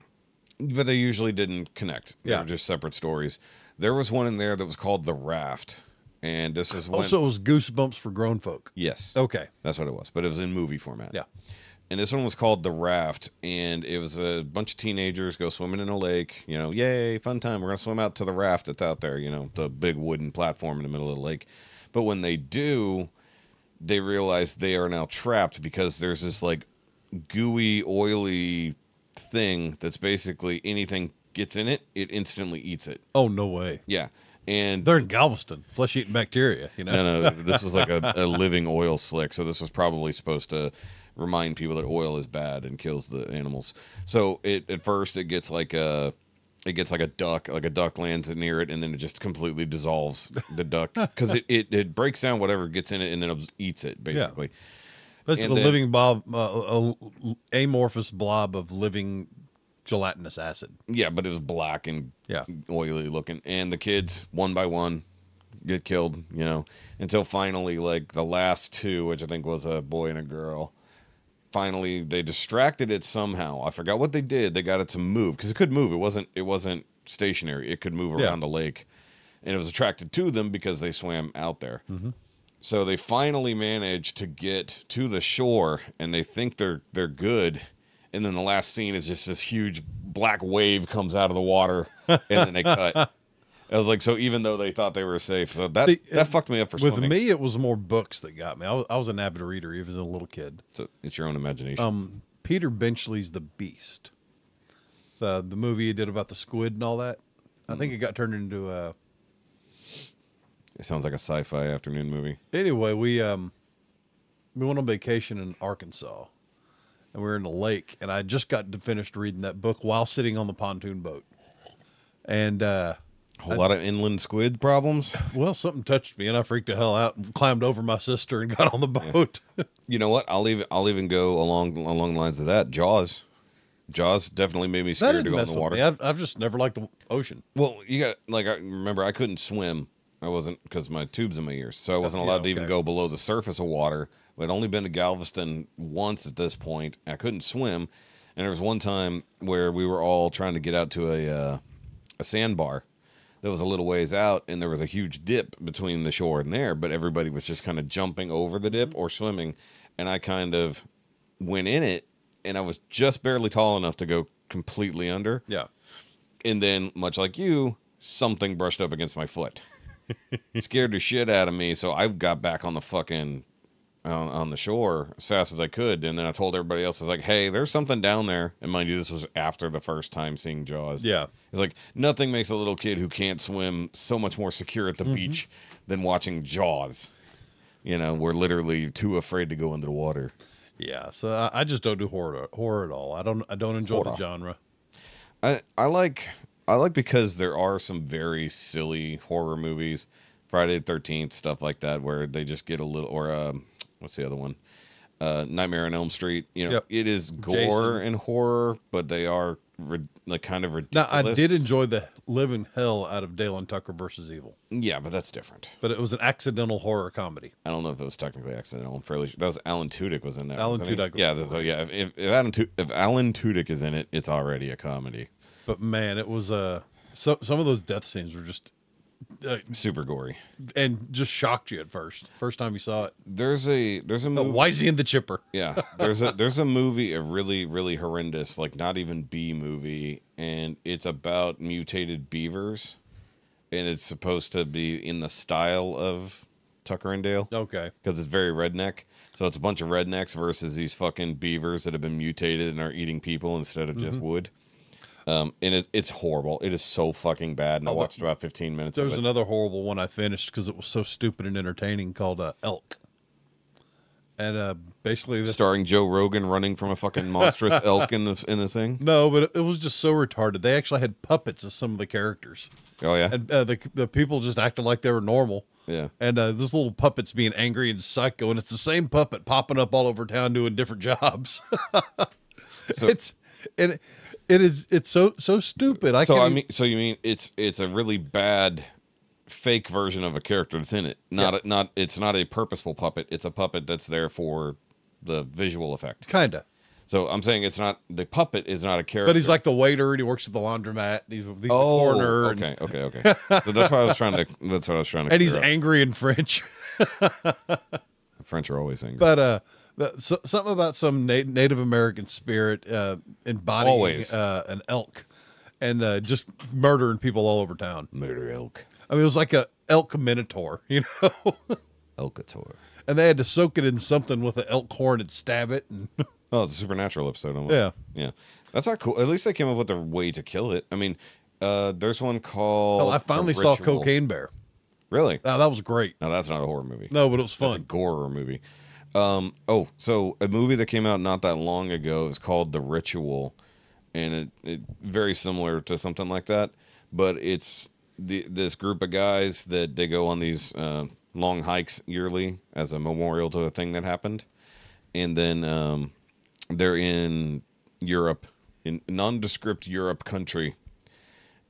A: But they usually didn't connect. They
B: Yeah.
A: were just separate stories. There was one in there that was called The Raft. And this is when...
B: so it was Goosebumps for grown folk.
A: Yes.
B: Okay.
A: That's what it was. But it was in movie format.
B: Yeah.
A: And this one was called The Raft, and it was a bunch of teenagers go swimming in a lake. You know, yay, fun time. We're going to swim out to the raft that's out there, you know, the big wooden platform in the middle of the lake. But when they do, they realize they are now trapped because there's this, like, gooey, oily thing that's basically anything gets in it, it instantly eats it.
B: Oh, no way.
A: Yeah. And
B: they're in Galveston, flesh-eating bacteria, you know?
A: No, this was like a living oil slick, so this was probably supposed to remind people that oil is bad and kills the animals. So at first it gets like a duck, like a duck lands near it, and then it just completely dissolves the duck because it breaks down whatever gets in it and then it eats it basically.
B: Yeah. That's the living blob, amorphous blob of living gelatinous acid.
A: Yeah, but it was black and oily looking, and the kids one by one get killed, you know, until finally like the last 2, which I think was a boy and a girl. Finally, they distracted it somehow. I forgot what they did. They got it to move because it could move. It wasn't stationary. It could move around the lake, and it was attracted to them because they swam out there. Mm-hmm. So they finally managed to get to the shore, and they think they're good. And then the last scene is just this huge black wave comes out of the water, and then they cut. I was like, so even though they thought they were safe, so that fucked me up for swimming.
B: With me, it was more books that got me. I was an avid reader, even as a little kid.
A: So it's your own imagination.
B: Peter Benchley's The Beast, the movie he did about the squid and all that. I think it got turned into a.
A: It sounds like a sci-fi afternoon movie.
B: Anyway, we went on vacation in Arkansas, and we were in the lake, and I just got finished reading that book while sitting on the pontoon boat, and.
A: A whole lot of inland squid problems.
B: Well, something touched me, and I freaked the hell out and climbed over my sister and got on the boat. Yeah.
A: You know what? I'll even go along the lines of that. Jaws definitely made me scared to go in the water.
B: I've just never liked the ocean.
A: Well, you got I remember I couldn't swim. I wasn't because my tubes in my ears, so I wasn't allowed to even go below the surface of water. I'd only been to Galveston once at this point. I couldn't swim, and there was one time where we were all trying to get out to a sandbar. That was a little ways out, and there was a huge dip between the shore and there, but everybody was just kind of jumping over the dip or swimming, and I kind of went in it, and I was just barely tall enough to go completely under.
B: Yeah.
A: And then, much like you, something brushed up against my foot. It scared the shit out of me, so I got back on the fucking... on the shore as fast as I could, and then I told everybody else, I was like, hey, there's something down there. And mind you, this was after the first time seeing Jaws.
B: Yeah.
A: It's like, nothing makes a little kid who can't swim so much more secure at the beach than watching Jaws. You know, we're literally too afraid to go into the water.
B: Yeah, so I just don't do horror at all. I don't enjoy the genre.
A: I like because there are some very silly horror movies, Friday the 13th, stuff like that, where they just get a little, or what's the other one? Nightmare on Elm Street. You know,
B: Yep.
A: it is gore
B: Jason.
A: and horror, but they are like kind of
B: Now,
A: ridiculous.
B: I did enjoy the living hell out of Dale and Tucker versus Evil,
A: Yeah, but that's different.
B: but it was an accidental horror comedy.
A: I don't know if it was technically accidental. I'm fairly sure that was Alan Tudyk was in that.
B: Alan
A: wasn't he?
B: Tudyk was
A: Yeah. So yeah, if Alan Tudyk is in it, it's already a comedy.
B: But man, it was some of those death scenes were just
A: Super gory.
B: and just shocked you at first. First time you saw it.
A: There's a movie.
B: Why is he in the chipper?
A: Yeah, there's a movie, a really horrendous, like not even B movie, and it's about mutated beavers, and it's supposed to be in the style of Tucker and Dale
B: Okay.
A: because it's very redneck. So it's a bunch of rednecks versus these fucking beavers that have been mutated and are eating people instead of just wood. And it's horrible. It is so fucking bad. And I watched about 15 minutes
B: There
A: of
B: was
A: it.
B: another horrible one I finished because it was so stupid and entertaining called Elk. And basically this
A: Starring Joe Rogan running from a fucking monstrous elk in the thing.
B: No, but it was just so retarded. They actually had puppets of some of the characters.
A: Oh yeah,
B: And the people just acted like they were normal.
A: yeah.
B: And this little puppet's being angry and psycho, and it's the same puppet popping up all over town doing different jobs.
A: So
B: It's so stupid.
A: So you mean it's a really bad fake version of a character that's in it. It's not a purposeful puppet. It's a puppet that's there for the visual effect.
B: kinda.
A: So I'm saying it's not the puppet is not a character.
B: But he's like the waiter, and he works at the laundromat. And he's the
A: oh,
B: corner.
A: okay. So that's what I was trying to. That's what I was trying to.
B: And he's
A: clear up.
B: angry in French.
A: French are always angry.
B: But something about some Native American spirit embodying
A: Always.
B: an elk and just murdering people all over town.
A: Murder elk.
B: I mean, it was like a elk minotaur, you know.
A: Elkator.
B: And they had to soak it in something with an elk horn and stab it. And
A: Oh, it's a supernatural episode. Almost.
B: Yeah.
A: Yeah. That's not cool. At least they came up with a way to kill it. I mean, there's one called.
B: hell, I finally
A: The
B: saw
A: Ritual.
B: Cocaine Bear.
A: Really?
B: Oh, that was great.
A: No, that's not a horror movie.
B: No, but it was
A: That's a
B: fun.
A: gore movie. So a movie that came out not that long ago is called The Ritual, and it very similar to something like that, but it's this group of guys that they go on these long hikes yearly as a memorial to a thing that happened, and then they're in Europe, in nondescript Europe country,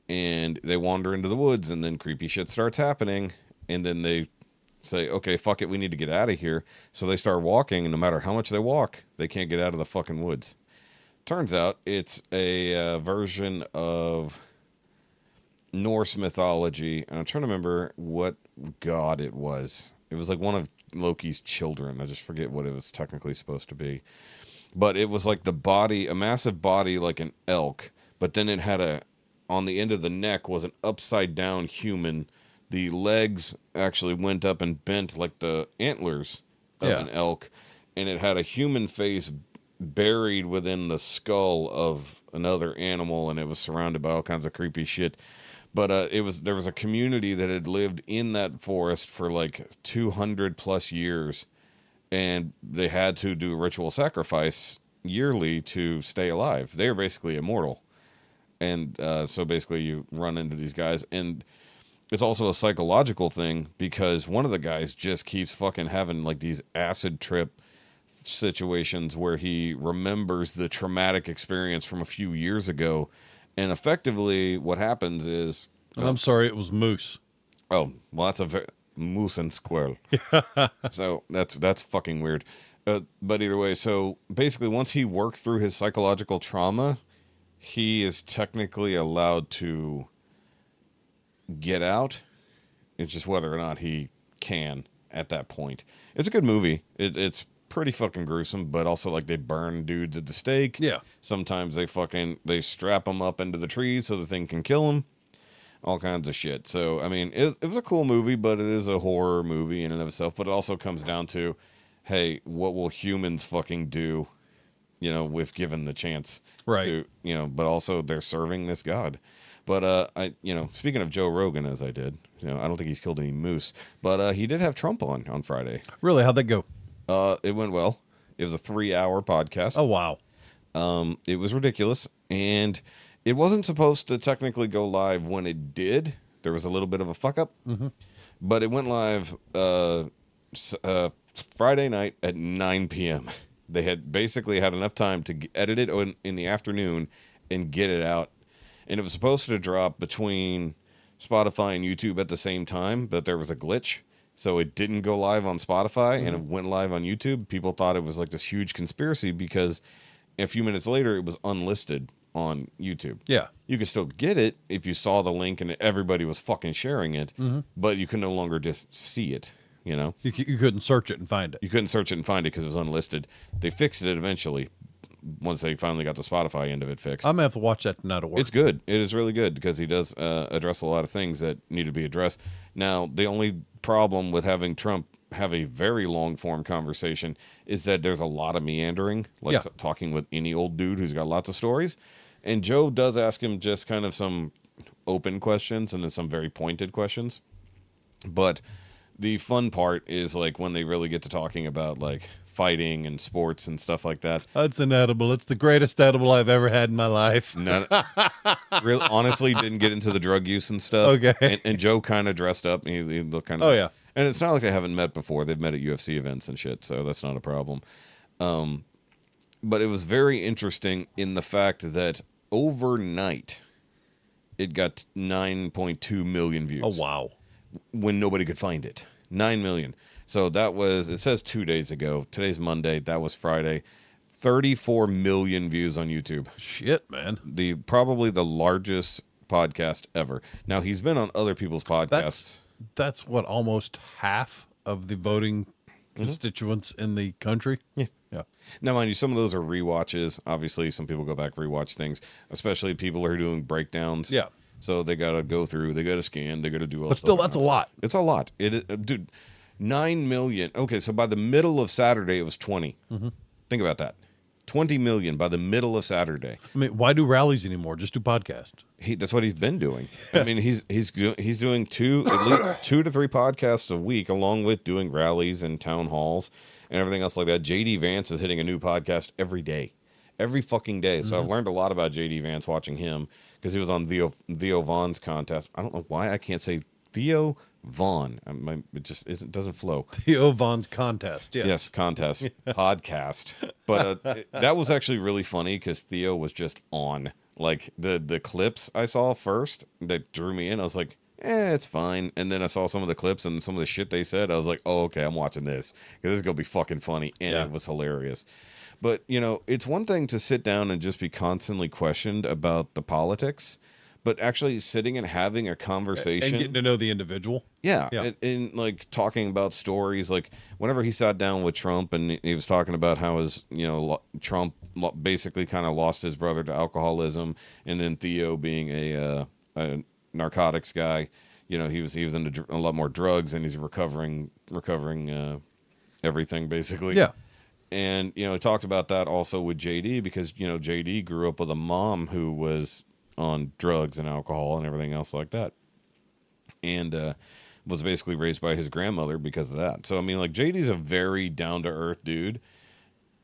A: and they wander into the woods, and then creepy shit starts happening, and then they say, okay, fuck it, we need to get out of here. So they start walking, and no matter how much they walk, they can't get out of the fucking woods. Turns out it's a version of Norse mythology, and I'm trying to remember what god it was. It was like one of Loki's children. I just forget what it was technically supposed to be. But it was like the body, a massive body like an elk, but then it had on the end of the neck was an upside down human. The legs actually went up and bent like the antlers of an elk, and it had a human face buried within the skull of another animal, and it was surrounded by all kinds of creepy shit. But there was a community that had lived in that forest for like 200 plus years, and they had to do a ritual sacrifice yearly to stay alive. They are basically immortal. And so basically you run into these guys, and it's also a psychological thing because one of the guys just keeps fucking having like these acid trip situations where he remembers the traumatic experience from a few years ago. And effectively what happens is...
B: I'm sorry, it was moose.
A: Oh, well, that's moose and squirrel. So that's fucking weird. But either way, so basically once he works through his psychological trauma, he is technically allowed to get out. It's just whether or not he can at that point. It's a good movie. It's pretty fucking gruesome, but also like they burn dudes at the stake.
B: Yeah.
A: Sometimes they strap them up into the trees so the thing can kill them. All kinds of shit. So, I mean, it was a cool movie, but it is a horror movie in and of itself. But it also comes down to, hey, what will humans fucking do, if given the chance.
B: Right.
A: To, but also they're serving this god. But, speaking of Joe Rogan, as I did, I don't think he's killed any moose. But he did have Trump on Friday.
B: Really? How'd that go?
A: It went well. It was a 3-hour podcast.
B: Oh, wow.
A: It was ridiculous, and it wasn't supposed to technically go live when it did. There was a little bit of a fuck up, but it went live Friday night at 9 p.m. They had basically had enough time to edit it in the afternoon and get it out. And it was supposed to drop between Spotify and YouTube at the same time, but there was a glitch. So it didn't go live on Spotify and it went live on YouTube. People thought it was like this huge conspiracy because a few minutes later it was unlisted on YouTube.
B: Yeah.
A: You could still get it if you saw the link and everybody was fucking sharing it, but you could no longer just see it, you know?
B: You couldn't search it and find it.
A: You couldn't search it and find it because it was unlisted. They fixed it eventually once they finally got the Spotify end of it fixed.
B: I'm going to have to watch that tonight at work.
A: It's good. It is really good because he does address a lot of things that need to be addressed. Now, the only problem with having Trump have a very long form conversation is that there's a lot of meandering, like talking with any old dude who's got lots of stories. And Joe does ask him just kind of some open questions and then some very pointed questions. But the fun part is like when they really get to talking about like fighting and sports and stuff like that.
B: That's an edible. It's the greatest edible I've ever had in my life.
A: Really, honestly, didn't get into the drug use and stuff.
B: Okay.
A: And Joe kind of dressed up. And he looked kind of.
B: Oh, yeah.
A: And it's not like they haven't met before. They've met at UFC events and shit, so that's not a problem. But it was very interesting in the fact that overnight it got 9.2 million views.
B: Oh, wow.
A: When nobody could find it. 9 million. So that was, it says 2 days ago. Today's Monday. That was Friday. 34 million views on YouTube.
B: Shit, man.
A: Probably the largest podcast ever. Now, he's been on other people's podcasts.
B: That's what, almost half of the voting constituents in the country?
A: Yeah.
B: Yeah.
A: Now, mind you, some of those are rewatches. Obviously, some people go back rewatch things, especially people who are doing breakdowns.
B: Yeah.
A: So they got to go through, they got to scan, they got to do all
B: But still, that's a lot.
A: It's a lot. Dude, 9 million. Okay, so by the middle of Saturday, it was 20. Think about that. 20 million by the middle of Saturday.
B: I mean, why do rallies anymore? Just do podcasts.
A: That's what he's been doing. I mean, he's doing at least 2 to 3 podcasts a week, along with doing rallies and town halls and everything else like that. JD Vance is hitting a new podcast every day, every fucking day. So I've learned a lot about JD Vance watching him because he was on Theo Vaughn's contest. I don't know why I can't say Theo Vaughn. It just doesn't flow.
B: Theo Vaughn's contest.
A: Yes, contest podcast. But that was actually really funny because Theo was just on. Like the clips I saw first that drew me in, I was like, it's fine. And then I saw some of the clips and some of the shit they said. I was like, oh, okay, I'm watching this because this is gonna be fucking funny, and it was hilarious. But you know, it's one thing to sit down and just be constantly questioned about the politics, but actually sitting and having a conversation
B: And getting to know the individual.
A: Yeah. And like talking about stories, like whenever he sat down with Trump and he was talking about how Trump basically kind of lost his brother to alcoholism, and then Theo being a narcotics guy, you know, he was into a lot more drugs, and he's recovering everything basically.
B: Yeah.
A: And, you know, he talked about that also with JD because, you know, JD grew up with a mom who was on drugs and alcohol and everything else like that. And was basically raised by his grandmother because of that. So, I mean, like, JD's a very down-to-earth dude.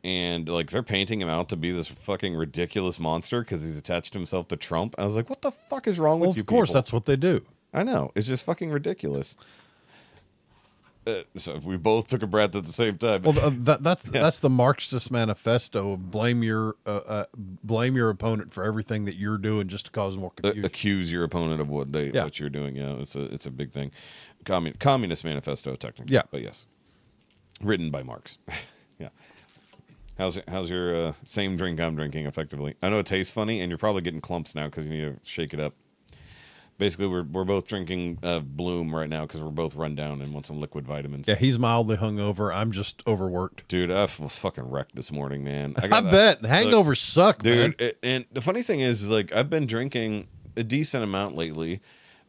A: And, like, they're painting him out to be this fucking ridiculous monster because he's attached himself to Trump. I was like, what the fuck is wrong with you people?
B: Of course, that's what they do.
A: I know. It's just fucking ridiculous. So we both took a breath at the same time.
B: Well, that's the Marxist manifesto of blame your opponent for everything that you're doing just to cause more confusion.
A: Accuse your opponent of what you're doing. Yeah, it's a big thing. Communist manifesto, technically.
B: Yeah,
A: but yes, written by Marx. Yeah. How's your same drink I'm drinking? Effectively, I know it tastes funny, and you're probably getting clumps now because you need to shake it up. Basically, we're both drinking Bloom right now because we're both run down and want some liquid vitamins.
B: Yeah, he's mildly hungover. I'm just overworked.
A: Dude, I was fucking wrecked this morning, man.
B: I bet. Hangovers suck,
A: dude,
B: man.
A: And the funny thing is, like, I've been drinking a decent amount lately,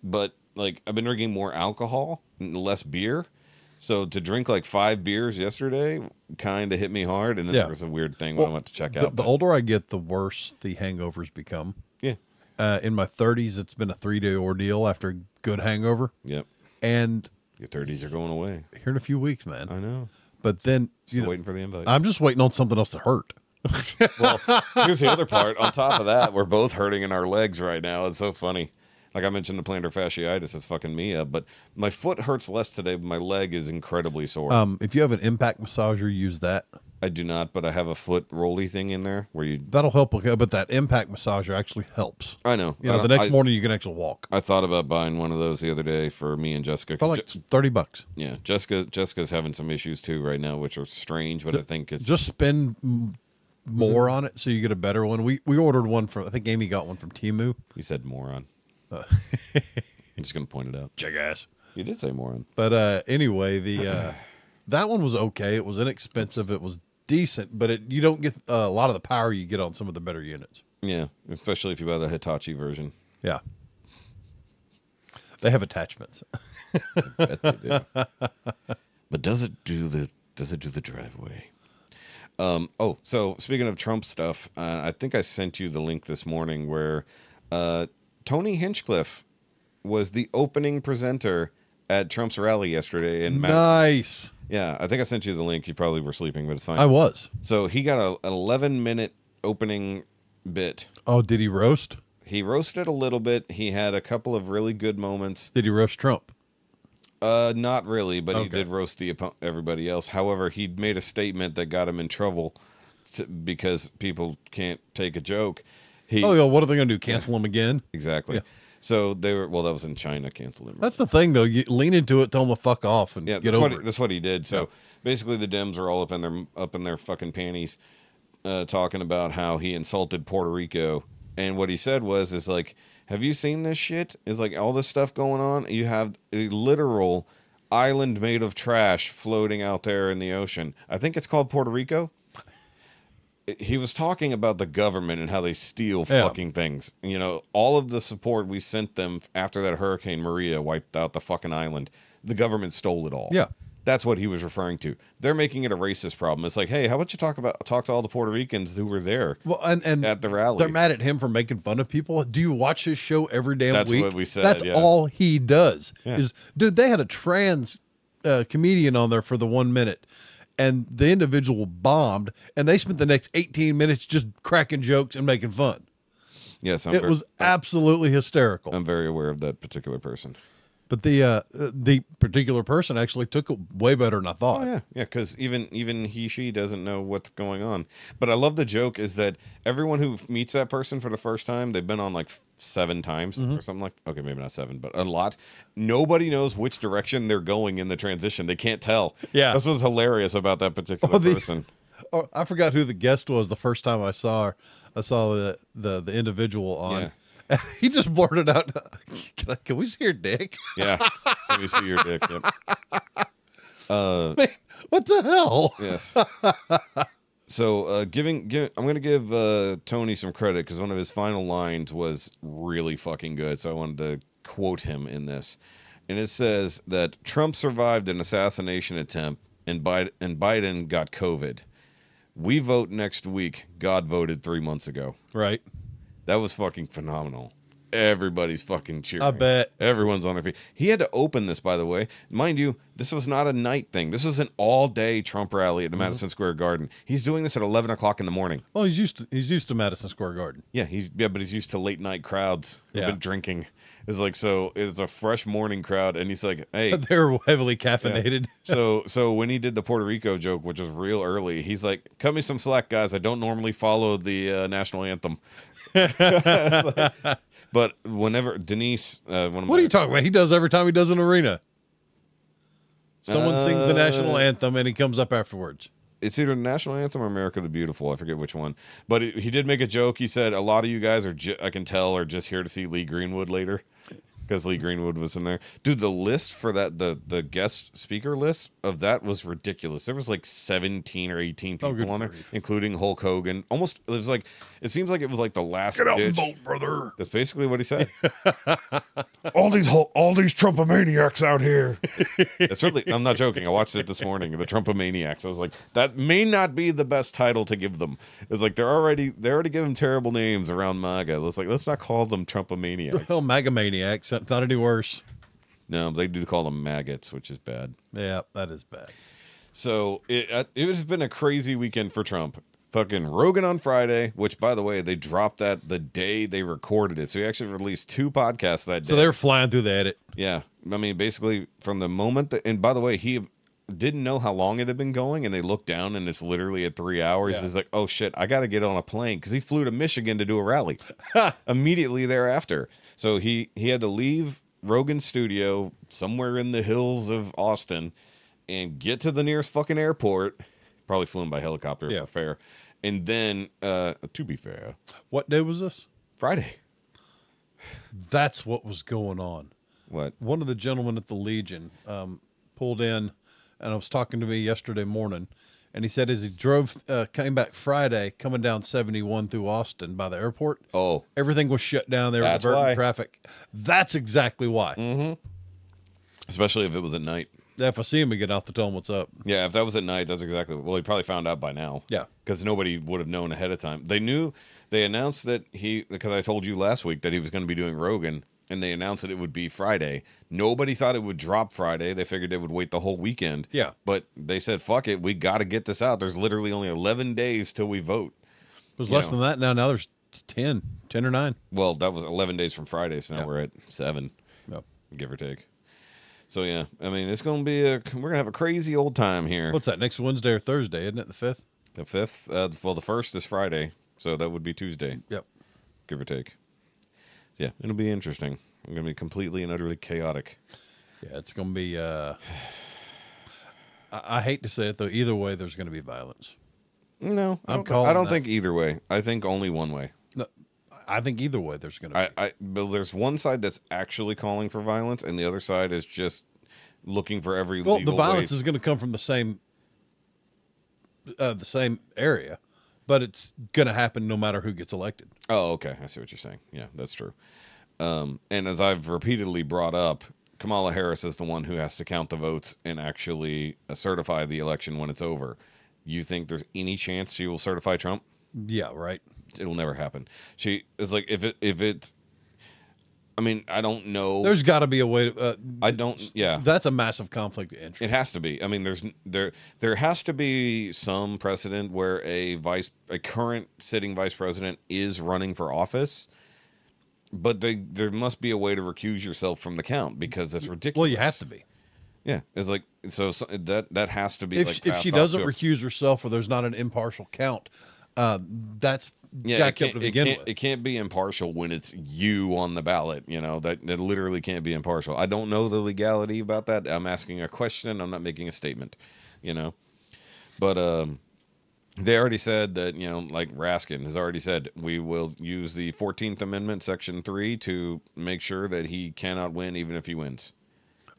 A: but, like, I've been drinking more alcohol and less beer. So to drink, like, 5 beers yesterday kind of hit me hard. And then there was a weird thing when I went to check out.
B: The older I get, the worse the hangovers become.
A: Yeah.
B: In my 30s, it's been a 3-day ordeal after a good hangover.
A: Yep.
B: And
A: your 30s are going away
B: here in a few weeks, man.
A: I know.
B: But then,
A: still waiting for the invite.
B: I'm just waiting on something else to hurt.
A: Well, here's the other part. On top of that, we're both hurting in our legs right now. It's so funny. Like I mentioned, the plantar fasciitis is fucking me up. But my foot hurts less today, but my leg is incredibly sore.
B: If you have an impact massager, use that.
A: I do not, but I have a foot rolly thing in there where you...
B: That'll help, okay, but that impact massager actually helps.
A: I know.
B: You know, the next morning you can actually walk.
A: I thought about buying one of those the other day for me and Jessica.
B: For like $30.
A: Yeah, Jessica's having some issues too right now, which are strange, but I think it's...
B: Just spend more on it so you get a better one. We ordered one from, I think Amy got one from Temu.
A: You said moron. I'm just going to point it out.
B: Jackass.
A: You did say moron.
B: But anyway, that one was okay. It was inexpensive. It was decent, but you don't get a lot of the power you get on some of the better units.
A: Yeah, especially if you buy the Hitachi version.
B: Yeah. They have attachments.
A: I bet they do. But does it do the driveway? So speaking of Trump stuff, I think I sent you the link this morning where Tony Hinchcliffe was the opening presenter at Trump's rally yesterday in
B: Nice.
A: Yeah, I think I sent you the link. You probably were sleeping, but it's fine.
B: I was.
A: So he got an 11-minute opening bit.
B: Oh, did he roast?
A: He roasted a little bit. He had a couple of really good moments.
B: Did he roast Trump?
A: Not really, but
B: Okay.
A: he did roast everybody else. However, he made a statement that got him in trouble because people can't take a joke.
B: What are they going to do? Cancel him again?
A: Exactly.
B: Yeah.
A: So they were, that was in China, canceled him.
B: That's the thing, though. You lean into it, tell them to fuck off, and get over it.
A: That's what he did. So basically, the Dems are all up in their fucking panties, talking about how he insulted Puerto Rico. And what he said is like, have you seen this shit? Is like all this stuff going on. You have a literal island made of trash floating out there in the ocean. I think it's called Puerto Rico. He was talking about the government and how they steal fucking things. You know, all of the support we sent them after that Hurricane Maria wiped out the fucking island, the government stole it all.
B: Yeah.
A: That's what he was referring to. They're making it a racist problem. It's like, hey, how about you talk to all the Puerto Ricans who were there at the rally?
B: They're mad at him for making fun of people. Do you watch his show every damn week?
A: That's what we said.
B: That's all he does.
A: Yeah.
B: Dude, they had a trans comedian on there for the 1 minute. And the individual bombed, and they spent the next 18 minutes just cracking jokes and making fun.
A: Yes,
B: it was absolutely hysterical.
A: I'm very aware of that particular person.
B: But the particular person actually took it way better than I thought.
A: Oh yeah, because even she doesn't know what's going on. But I love the joke is that everyone who meets that person for the first time, they've been on like 7 times or something like. Okay, maybe not 7, but a lot. Nobody knows which direction they're going in the transition. They can't tell.
B: Yeah,
A: this was hilarious about that particular person.
B: Oh, I forgot who the guest was the first time I saw her. I saw the individual on. Yeah. He just blurted out, can we see your dick?
A: Yeah. Can we see your dick? Yep.
B: Man, what the hell?
A: Yes. So I'm going to give Tony some credit because one of his final lines was really fucking good. So I wanted to quote him in this. And it says that Trump survived an assassination attempt and Biden got COVID. We vote next week. God voted 3 months ago.
B: Right.
A: That was fucking phenomenal. Everybody's fucking cheering.
B: I bet.
A: Everyone's on their feet. He had to open this, by the way. Mind you, this was not a night thing. This was an all-day Trump rally at the Madison Square Garden. He's doing this at 11 o'clock in the morning.
B: Well, he's used to Madison Square Garden.
A: Yeah, but he's used to late-night crowds who've been drinking. It's like, so it's a fresh morning crowd, and he's like, hey.
B: They're heavily caffeinated.
A: Yeah. So when he did the Puerto Rico joke, which was real early, he's like, cut me some slack, guys. I don't normally follow the national anthem. But whenever Denise, what
B: are you talking about? He does every time he does an arena. Someone sings the national anthem and he comes up afterwards.
A: It's either the national anthem or America the Beautiful. I forget which one. But he did make a joke. He said a lot of you guys I can tell are just here to see Lee Greenwood later. Because Lee Greenwood was in there. Dude, the list for that, the guest speaker list of that was ridiculous. There was like 17 or 18 people on there, including Hulk Hogan. It seems like it was like the last
B: ditch.
A: Get out
B: and vote, brother.
A: That's basically what he said.
E: all these Trumpomaniacs out here.
A: It's really, I'm not joking. I watched it this morning, the Trumpomaniacs. I was like, that may not be the best title to give them. It's like they're already giving terrible names around MAGA. It's like, let's not call them Trumpomaniacs.
B: Well, MAGA maniacs. Not any worse.
A: No, they do call them maggots, which is bad.
B: Yeah, that is bad.
A: So it has been a crazy weekend for Trump. Fucking Rogan on Friday, which, by the way, they dropped that the day they recorded it. So he actually released 2 podcasts that day.
B: So they're flying through the edit.
A: Yeah. I mean, basically, from the moment that, and by the way, he didn't know how long it had been going, and they looked down, and it's literally at 3 hours.
B: Yeah.
A: He's like, oh, shit, I got to get on a plane, because he flew to Michigan to do a rally immediately thereafter. So he had to leave Rogan's studio somewhere in the hills of Austin and get to the nearest fucking airport. Probably flew him by helicopter for fair. And then, to be fair,
B: What day was this?
A: Friday.
B: That's what was going on.
A: What?
B: One of the gentlemen at the Legion pulled in, and I was talking to me yesterday morning, and he said as he came back Friday, coming down 71 through Austin by the airport, everything was shut down. They were
A: That's
B: diverting
A: why.
B: traffic. That's exactly why.
A: Mm-hmm. Especially if it was at night.
B: Yeah, if I see him again, I'll have to tell him what's up.
A: Yeah, if that was at night, that's exactly. Well, he probably found out by now.
B: Yeah,
A: because nobody would have known ahead of time. They knew. They announced that because I told you last week that he was going to be doing Rogan, and they announced that it would be Friday. Nobody thought it would drop Friday. They figured they would wait the whole weekend.
B: Yeah,
A: but they said, "Fuck it, we got to get this out." There's literally only 11 days till we vote.
B: It was less than that now. Now there's 10 or 9.
A: Well, that was 11 days from Friday, so now we're at 7, give or take. So yeah, I mean, it's gonna be we're gonna have a crazy old time here.
B: What's that? Next Wednesday or Thursday, isn't it? The 5th.
A: The 5th. Well, the 1st is Friday, so that would be Tuesday.
B: Yep,
A: give or take. Yeah, it'll be interesting. It's gonna be completely and utterly chaotic.
B: Yeah, it's gonna be. I hate to say it though. Either way, there's gonna be violence.
A: No, I don't think either way. I think only one way.
B: No, I think either way there's going to be.
A: But there's one side that's actually calling for violence, and the other side is just looking for every legal
B: the violence
A: way.
B: is going to come from the same area, but it's going to happen no matter who gets elected.
A: Oh, okay. I see what you're saying. Yeah, that's true. And as I've repeatedly brought up, Kamala Harris is the one who has to count the votes and actually certify the election when it's over. You think there's any chance she will certify Trump?
B: Yeah, right.
A: It'll never happen. She is like, if it's, I mean, I don't know.
B: There's got to be a way to.
A: I don't. Yeah,
B: that's a massive conflict of interest.
A: It has to be. I mean, there has to be some precedent where a current sitting vice president is running for office, but there must be a way to recuse yourself from the count because that's ridiculous.
B: Well, you have to be.
A: Yeah, it's like so that has to be.
B: If she doesn't recuse herself or there's not an impartial count, that's jacked up to begin with.
A: It can't be impartial when it's you on the ballot. You know that literally can't be impartial. I don't know the legality about that. I'm asking a question. I'm not making a statement. You know, but they already said that, you know, like Raskin has already said, we will use the 14th Amendment, Section 3, to make sure that he cannot win even if he wins.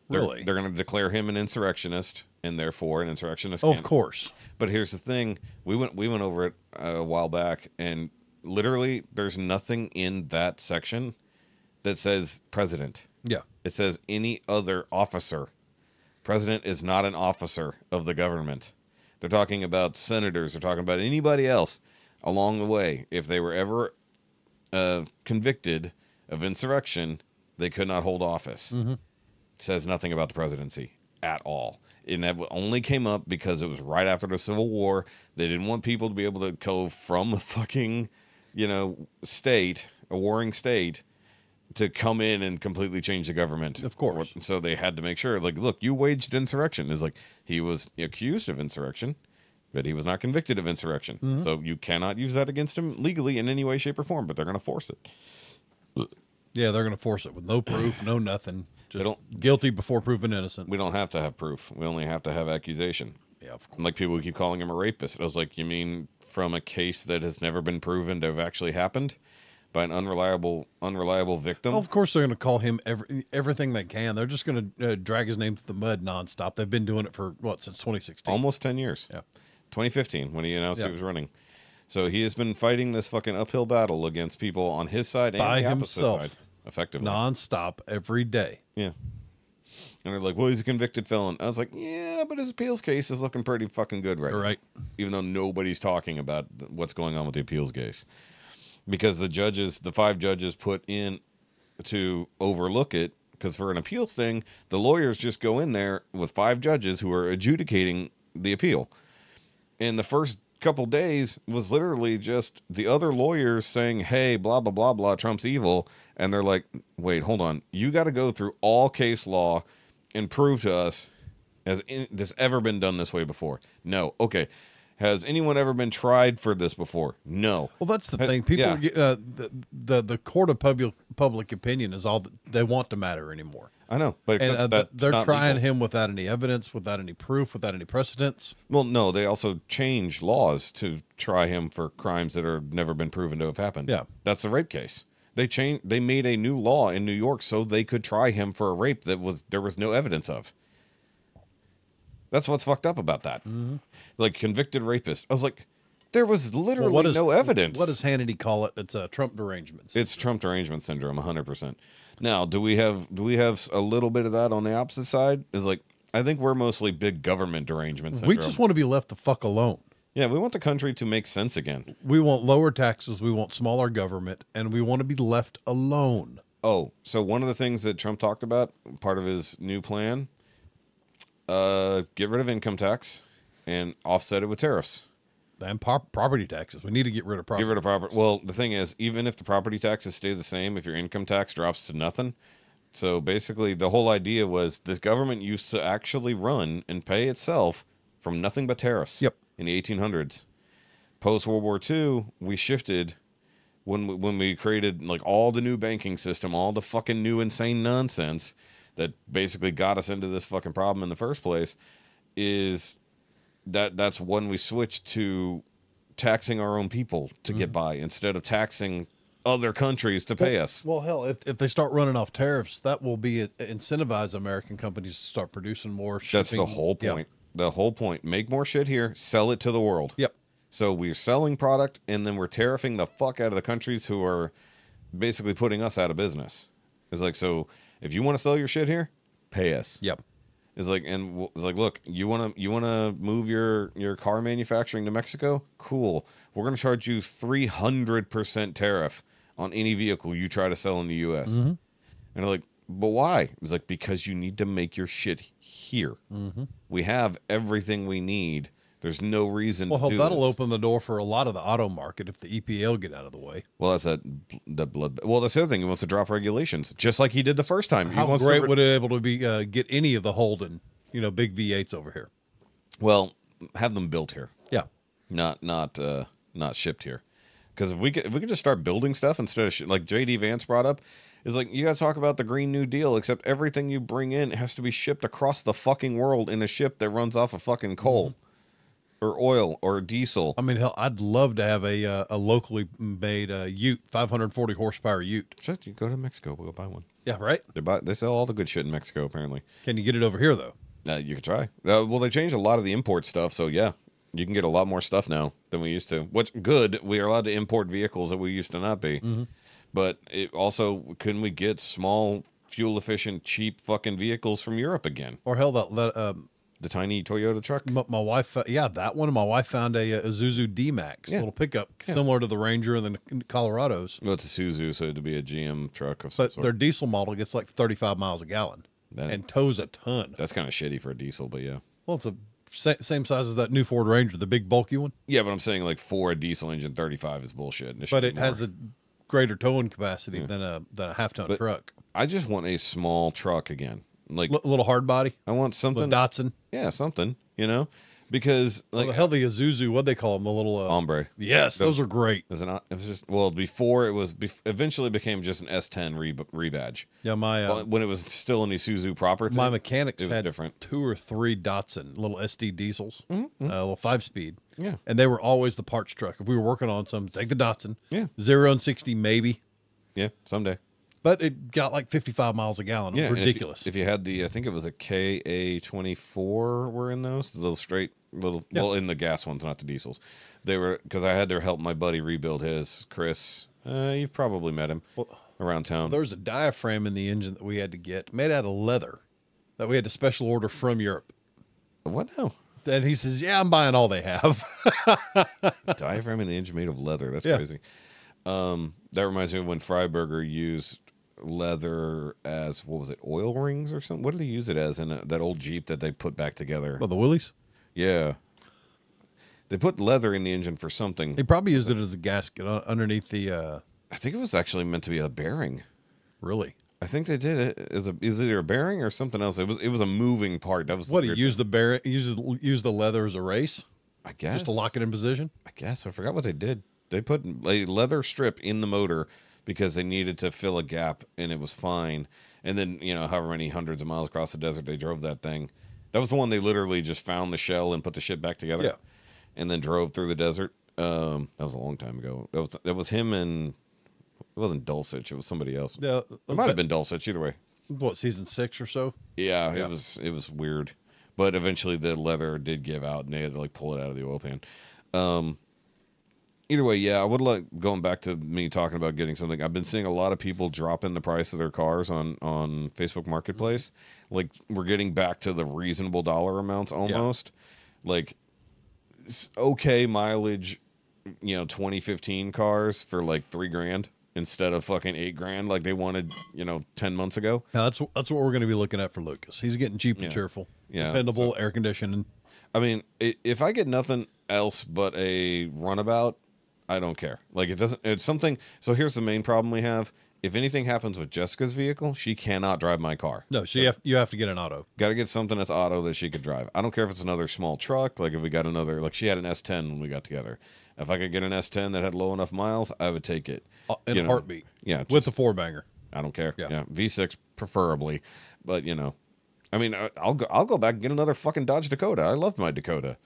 B: Really?
A: They're going to declare him an insurrectionist, and therefore an insurrectionist.
B: Oh, of course.
A: But here's the thing: we went over it a while back, and literally, there's nothing in that section that says president.
B: Yeah,
A: it says any other officer. President is not an officer of the government. They're talking about senators. They're talking about anybody else along the way. If they were ever convicted of insurrection, they could not hold office.
B: Mm-hmm.
A: Says nothing about the presidency at all. And that only came up because it was right after the Civil War. They didn't want people to be able to go from a fucking, you know, state, a warring state, to come in and completely change the government.
B: Of course.
A: So they had to make sure, like, look, you waged insurrection. It's like he was accused of insurrection, but he was not convicted of insurrection. Mm-hmm. So you cannot use that against him legally in any way, shape, or form, but they're going to force it.
B: Yeah, they're going to force it with no proof, no nothing. Just guilty before proven innocent.
A: We don't have to have proof. We only have to have accusation.
B: Yeah, of course.
A: Like people who keep calling him a rapist. I was like, you mean from a case that has never been proven to have actually happened by an unreliable victim?
B: Oh, of course they're going to call him everything they can. They're just going to drag his name through the mud nonstop. They've been doing it for, since 2016?
A: Almost 10 years.
B: Yeah.
A: 2015 when he announced he was running. So he has been fighting this fucking uphill battle against people on his side and
B: by
A: the opposite
B: himself,
A: side. Effectively.
B: Nonstop every day.
A: Yeah. And they're like, well, he's a convicted felon. I was like, yeah, but his appeals case is looking pretty fucking good right now. Even though nobody's talking about what's going on with the appeals case. Because the 5 judges put in to overlook it, because for an appeals thing, the lawyers just go in there with 5 judges who are adjudicating the appeal. And the first couple days was literally just the other lawyers saying, hey, blah, blah, blah, blah, Trump's evil. And they're like, wait, hold on. You got to go through all case law and prove to us, has this ever been done this way before? No. Okay. Has anyone ever been tried for this before? No.
B: Well, that's the thing. People get, the court of public opinion is all that they want to matter anymore.
A: I know, but
B: and they're trying him without any evidence, without any proof, without any precedents.
A: Well, no, they also change laws to try him for crimes that have never been proven to have happened.
B: Yeah,
A: that's the rape case. They made a new law in New York so they could try him for a rape that there was no evidence of. That's what's fucked up about that. Mm-hmm. Like convicted rapist. I was like, there was literally no evidence.
B: What does Hannity call it? It's Trump derangement syndrome.
A: It's Trump derangement syndrome, 100%. Now, do we have a little bit of that on the opposite side? Is like, I think we're mostly big government derangement syndrome.
B: We just want to be left the fuck alone.
A: Yeah, we want the country to make sense again.
B: We want lower taxes. We want smaller government, and we want to be left alone.
A: Oh, so one of the things that Trump talked about, part of his new plan, get rid of income tax and offset it with tariffs.
B: And property taxes. We need to get rid of property.
A: Get rid of property. Well, the thing is, even if the property taxes stay the same, if your income tax drops to nothing. So basically, the whole idea was this government used to actually run and pay itself from nothing but tariffs.
B: Yep.
A: In the 1800s. Post World War II, we shifted when we created like all the new banking system, all the fucking new insane nonsense that basically got us into this fucking problem in the first place. Is that's when we switched to taxing our own people to get by instead of taxing other countries to pay us.
B: Well, hell, if they start running off tariffs, that will be incentivize American companies to start producing more shipping.
A: That's the whole point. Yep. The whole point. Make more shit here, sell it to the world.
B: Yep.
A: So we're selling product, and then we're tariffing the fuck out of the countries who are basically putting us out of business. It's like, so if you want to sell your shit here, pay us.
B: Yep.
A: It's like, look, you wanna move your car manufacturing to Mexico? Cool. We're gonna charge you 300% tariff on any vehicle you try to sell in the U.S. Mm-hmm. And they're like, but why? It's like, because you need to make your shit here. Mm-hmm. We have everything we need. There's no reason to do
B: that'll
A: this.
B: open the door for a lot of the auto market if the EPA get out of the way.
A: Well, that's the blood. Well, that's the other thing. He wants to drop regulations, just like he did the first time.
B: How great would it able to be get any of the Holden, big V8s over here?
A: Well, have them built here.
B: Yeah,
A: not shipped here. Because if we could just start building stuff instead of like JD Vance brought up, is like, you guys talk about the Green New Deal, except everything you bring in has to be shipped across the fucking world in a ship that runs off of fucking coal or oil or diesel.
B: I mean, hell, I'd love to have a locally made Ute, 540 horsepower Ute.
A: Shit, you go to Mexico, we'll go buy one.
B: Yeah, right.
A: They sell all the good shit in Mexico, apparently.
B: Can you get it over here though?
A: You could try. Well, they changed a lot of the import stuff, so yeah. You can get a lot more stuff now than we used to. What's good, we are allowed to import vehicles that we used to not be. Mm-hmm. But it also, couldn't we get small, fuel-efficient, cheap fucking vehicles from Europe again?
B: Or hell, the
A: tiny Toyota truck?
B: My wife, that one. My wife found a Isuzu D-Max, little pickup, similar to the Ranger and the Colorados.
A: Well, it's a Suzu, so it'd be a GM truck of some sort.
B: Their diesel model gets like 35 miles a gallon and tows a ton.
A: That's kind of shitty for a diesel, but yeah.
B: Well, it's same size as that new Ford Ranger, the big bulky one.
A: Yeah, but I'm saying like for a diesel engine, 35 is bullshit.
B: But it has a greater towing capacity than a half-ton truck.
A: I just want a small truck again, like
B: a little hard body.
A: I want something
B: Datsun.
A: Yeah, something, because like
B: the hell, the Isuzu, what they call them, the little
A: Ombre.
B: Yes, those are great.
A: It was just before it was eventually became just an S10 rebadge.
B: Yeah,
A: when it was still an Isuzu proper.
B: My mechanics had
A: different.
B: 2 or 3 Datsun little SD diesels, a little 5-speed.
A: Yeah,
B: and they were always the parts truck. If we were working on some, take the Datsun.
A: Yeah,
B: 0 and 60 maybe.
A: Yeah, someday.
B: But it got like 55 miles a gallon. It was ridiculous.
A: If you had the, I think it was a KA24 were in those, the little straight little, well, in the gas ones, not the diesels. They were, because I had to help my buddy rebuild his, Chris. You've probably met him around town.
B: There was a diaphragm in the engine that we had to get made out of leather that we had to special order from Europe.
A: What now?
B: And he says, yeah, I'm buying all they have.
A: Diaphragm in the engine made of leather. That's crazy. That reminds me of when Freiberger used leather as, what was it, oil rings or something? What did he use it as in that old Jeep that they put back together?
B: Oh, the Willys?
A: Yeah. They put leather in the engine for something.
B: He probably used it as a gasket underneath the.
A: I think it was actually meant to be a bearing.
B: Really?
A: I think they did it as is either a bearing or something else. It was a moving part. That was
B: What, he used the bearing, used the leather as a race?
A: I guess.
B: Just to lock it in position?
A: I guess. I forgot what they did. They put a leather strip in the motor because they needed to fill a gap, and it was fine. And then, however many hundreds of miles across the desert they drove that thing. That was the one they literally just found the shell and put the shit back together.
B: Yeah.
A: And then drove through the desert. That was a long time ago. That was him and it wasn't Dulcich. It was somebody else.
B: Yeah.
A: It might have been Dulcich either way.
B: What, season 6 or so?
A: Yeah, it was weird. But eventually the leather did give out and they had to pull it out of the oil pan. Either way, yeah, I would like going back to me talking about getting something. I've been seeing a lot of people dropping the price of their cars on Facebook Marketplace. Like we're getting back to the reasonable dollar amounts almost. Yeah. Like okay mileage, 2015 cars for like $3,000 instead of fucking $8,000 like they wanted, 10 months ago.
B: Now that's what we're going to be looking at for Lucas. He's getting cheap and cheerful.
A: Yeah,
B: dependable, air conditioning.
A: I mean, if I get nothing else but a runabout, I don't care. Like it's something. So here's the main problem we have. If anything happens with Jessica's vehicle, she cannot drive my car.
B: No, you have to get an auto.
A: Got to get something that's auto that she could drive. I don't care if it's another small truck. Like if we got another, like she had an S10 when we got together. If I could get an S10 that had low enough miles, I would take it.
B: In a heartbeat.
A: Yeah.
B: With the 4-banger.
A: I don't care. Yeah. V6 preferably. But, I mean, I'll go back and get another fucking Dodge Dakota. I loved my Dakota.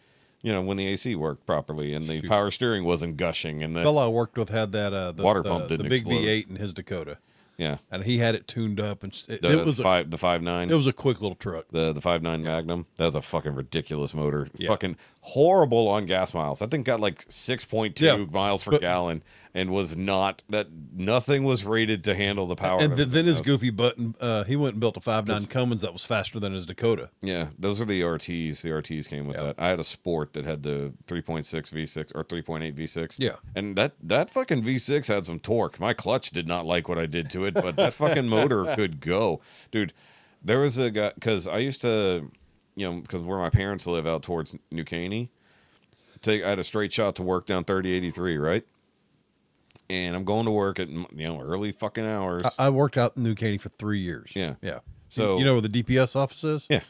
A: When the AC worked properly and the power steering wasn't gushing and the
B: fellow I worked with had that
A: water pump didn't
B: the big
A: explode.
B: V8 in his Dakota.
A: Yeah,
B: and he had it tuned up, and it was
A: the 5.9.
B: It was a quick little truck.
A: The 5.9 Magnum. That was a fucking ridiculous motor. Yeah. Fucking horrible on gas miles. That thing got like 6.2 miles per gallon, and was not that. Nothing was rated to handle the power.
B: And then his goofy button. He went and built a 5.9 Cummins that was faster than his Dakota.
A: Yeah, those are the RTs. The RTs came with that. I had a Sport that had the 3.6 V6 or 3.8 V6.
B: Yeah,
A: and that fucking V6 had some torque. My clutch did not like what I did to it, but that fucking motor could go, dude. There was a guy because I used to, because where my parents live out towards New Caney, I had a straight shot to work down 3083, right? And I'm going to work at early fucking hours.
B: I worked out in New Caney for 3 years.
A: Yeah.
B: So you know where the DPS office is?
A: Yeah.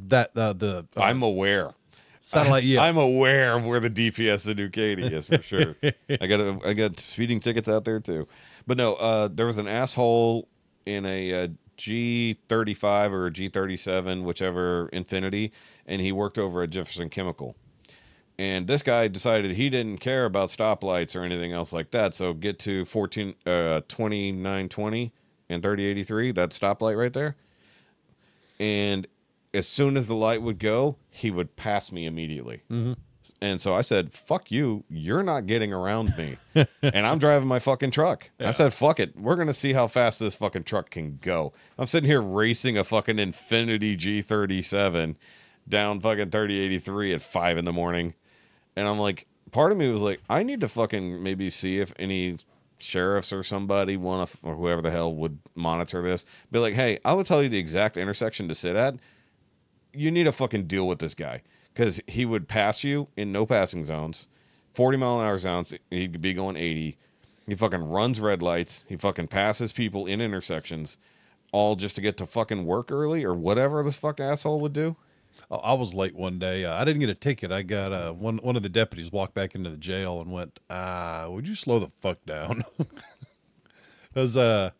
B: That
A: I'm aware.
B: Satellite. Yeah,
A: I'm aware of where the DPS in New Caney is for sure. I got speeding tickets out there too. But no, there was an asshole in a G35 or a G37, whichever Infinity, and he worked over at Jefferson Chemical. And this guy decided he didn't care about stoplights or anything else like that. So get to 2920 and 3083, that stoplight right there. And as soon as the light would go, he would pass me immediately. Mm-hmm. And so I said, fuck you. You're not getting around me. And I'm driving my fucking truck. Yeah. I said, fuck it. We're going to see how fast this fucking truck can go. I'm sitting here racing a fucking Infinity G37 down fucking 3083 at 5 in the morning. And I'm like, part of me was like, I need to fucking maybe see if any sheriffs or somebody or whoever the hell would monitor this. Be like, hey, I will tell you the exact intersection to sit at. You need to fucking deal with this guy. Because he would pass you in no passing zones, 40-mile-an-hour zones. He'd be going 80. He fucking runs red lights. He fucking passes people in intersections, all just to get to fucking work early or whatever this fucking asshole would do.
B: I was late one day. I didn't get a ticket. I got one of the deputies walked back into the jail and went, would you slow the fuck down? Because I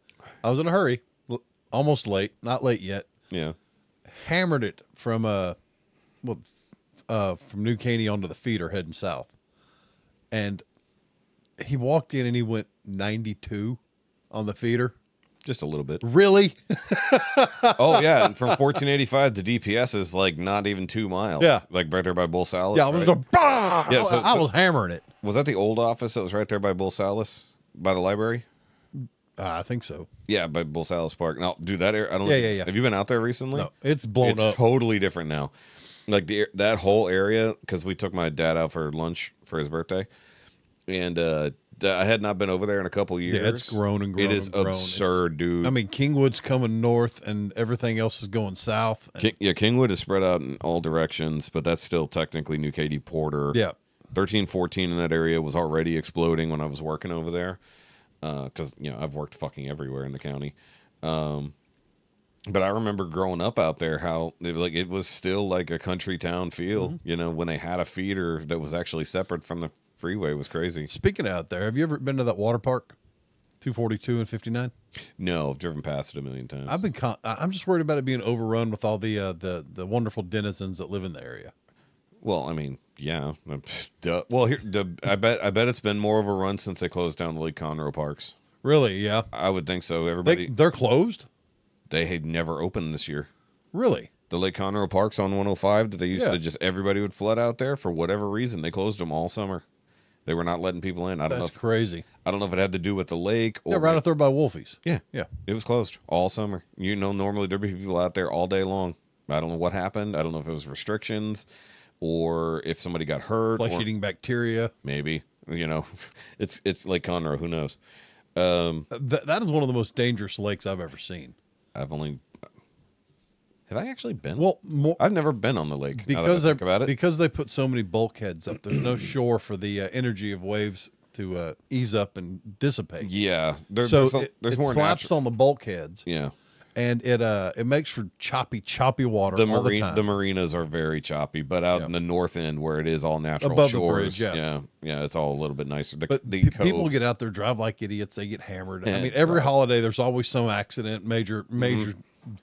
B: was in a hurry, almost late, not late yet.
A: Yeah.
B: Hammered it from New Caney onto the feeder heading south. And he walked in and he went 92 on the feeder.
A: Just a little bit.
B: Really?
A: Oh, yeah. And from 1485 to DPS is like not even 2 miles.
B: Yeah.
A: Like right there by Bull Salas.
B: Yeah, I was going, bah!
A: Yeah,
B: I was hammering it.
A: Was that the old office that was right there by Bull Salas? By the library?
B: I think so.
A: Yeah, by Bull Salas Park. Now, dude, that area, I don't know.
B: Yeah.
A: Have you been out there recently?
B: No, it's blown up.
A: It's totally different now. Like that whole area, because we took my dad out for lunch for his birthday, and I had not been over there in a couple years.
B: Yeah, it's grown and grown.
A: It is
B: and grown.
A: absurd, dude.
B: I mean, Kingwood's coming north, and everything else is going south.
A: Kingwood is spread out in all directions, but that's still technically New Katy Porter.
B: Yeah.
A: 13, 14 in that area was already exploding when I was working over there. Because, I've worked fucking everywhere in the county. But I remember growing up out there how it was still like a country town feel, when they had a feeder that was actually separate from the freeway. It was crazy.
B: Speaking of out there, have you ever been to that water park, 242 and 59?
A: No, I've driven past it a million times.
B: I'm just worried about it being overrun with all the wonderful denizens that live in the area.
A: Well, I mean, yeah. Duh. Well, I bet it's been more of a run since they closed down the Lake Conroe parks.
B: Really? Yeah.
A: I would think so.
B: They're closed?
A: They had never opened this year.
B: Really?
A: The Lake Conroe parks on 105 that they used to just everybody would flood out there for whatever reason. They closed them all summer. They were not letting people in.
B: That's crazy.
A: I don't know if it had to do with the lake or
B: right out there by Wolfie's.
A: Yeah.
B: Yeah.
A: It was closed all summer. Normally there'd be people out there all day long. I don't know what happened. I don't know if it was restrictions or if somebody got hurt.
B: Flesh-eating bacteria.
A: Maybe. It's Lake Conroe. Who knows?
B: That is one of the most dangerous lakes I've ever seen.
A: Have I actually been?
B: Well,
A: I've never been on the lake.
B: Because
A: think about it.
B: Because they put so many bulkheads up. There's no shore for the energy of waves to ease up and dissipate.
A: Yeah, there's
B: it
A: more
B: slaps on the bulkheads.
A: Yeah,
B: and it makes for choppy water.
A: The
B: the
A: marinas are very choppy, but out in the north end where it is all natural
B: above
A: shores,
B: the bridge,
A: yeah, it's all a little bit nicer.
B: People get out there, drive like idiots. They get hammered. I mean, every holiday there's always some accident, major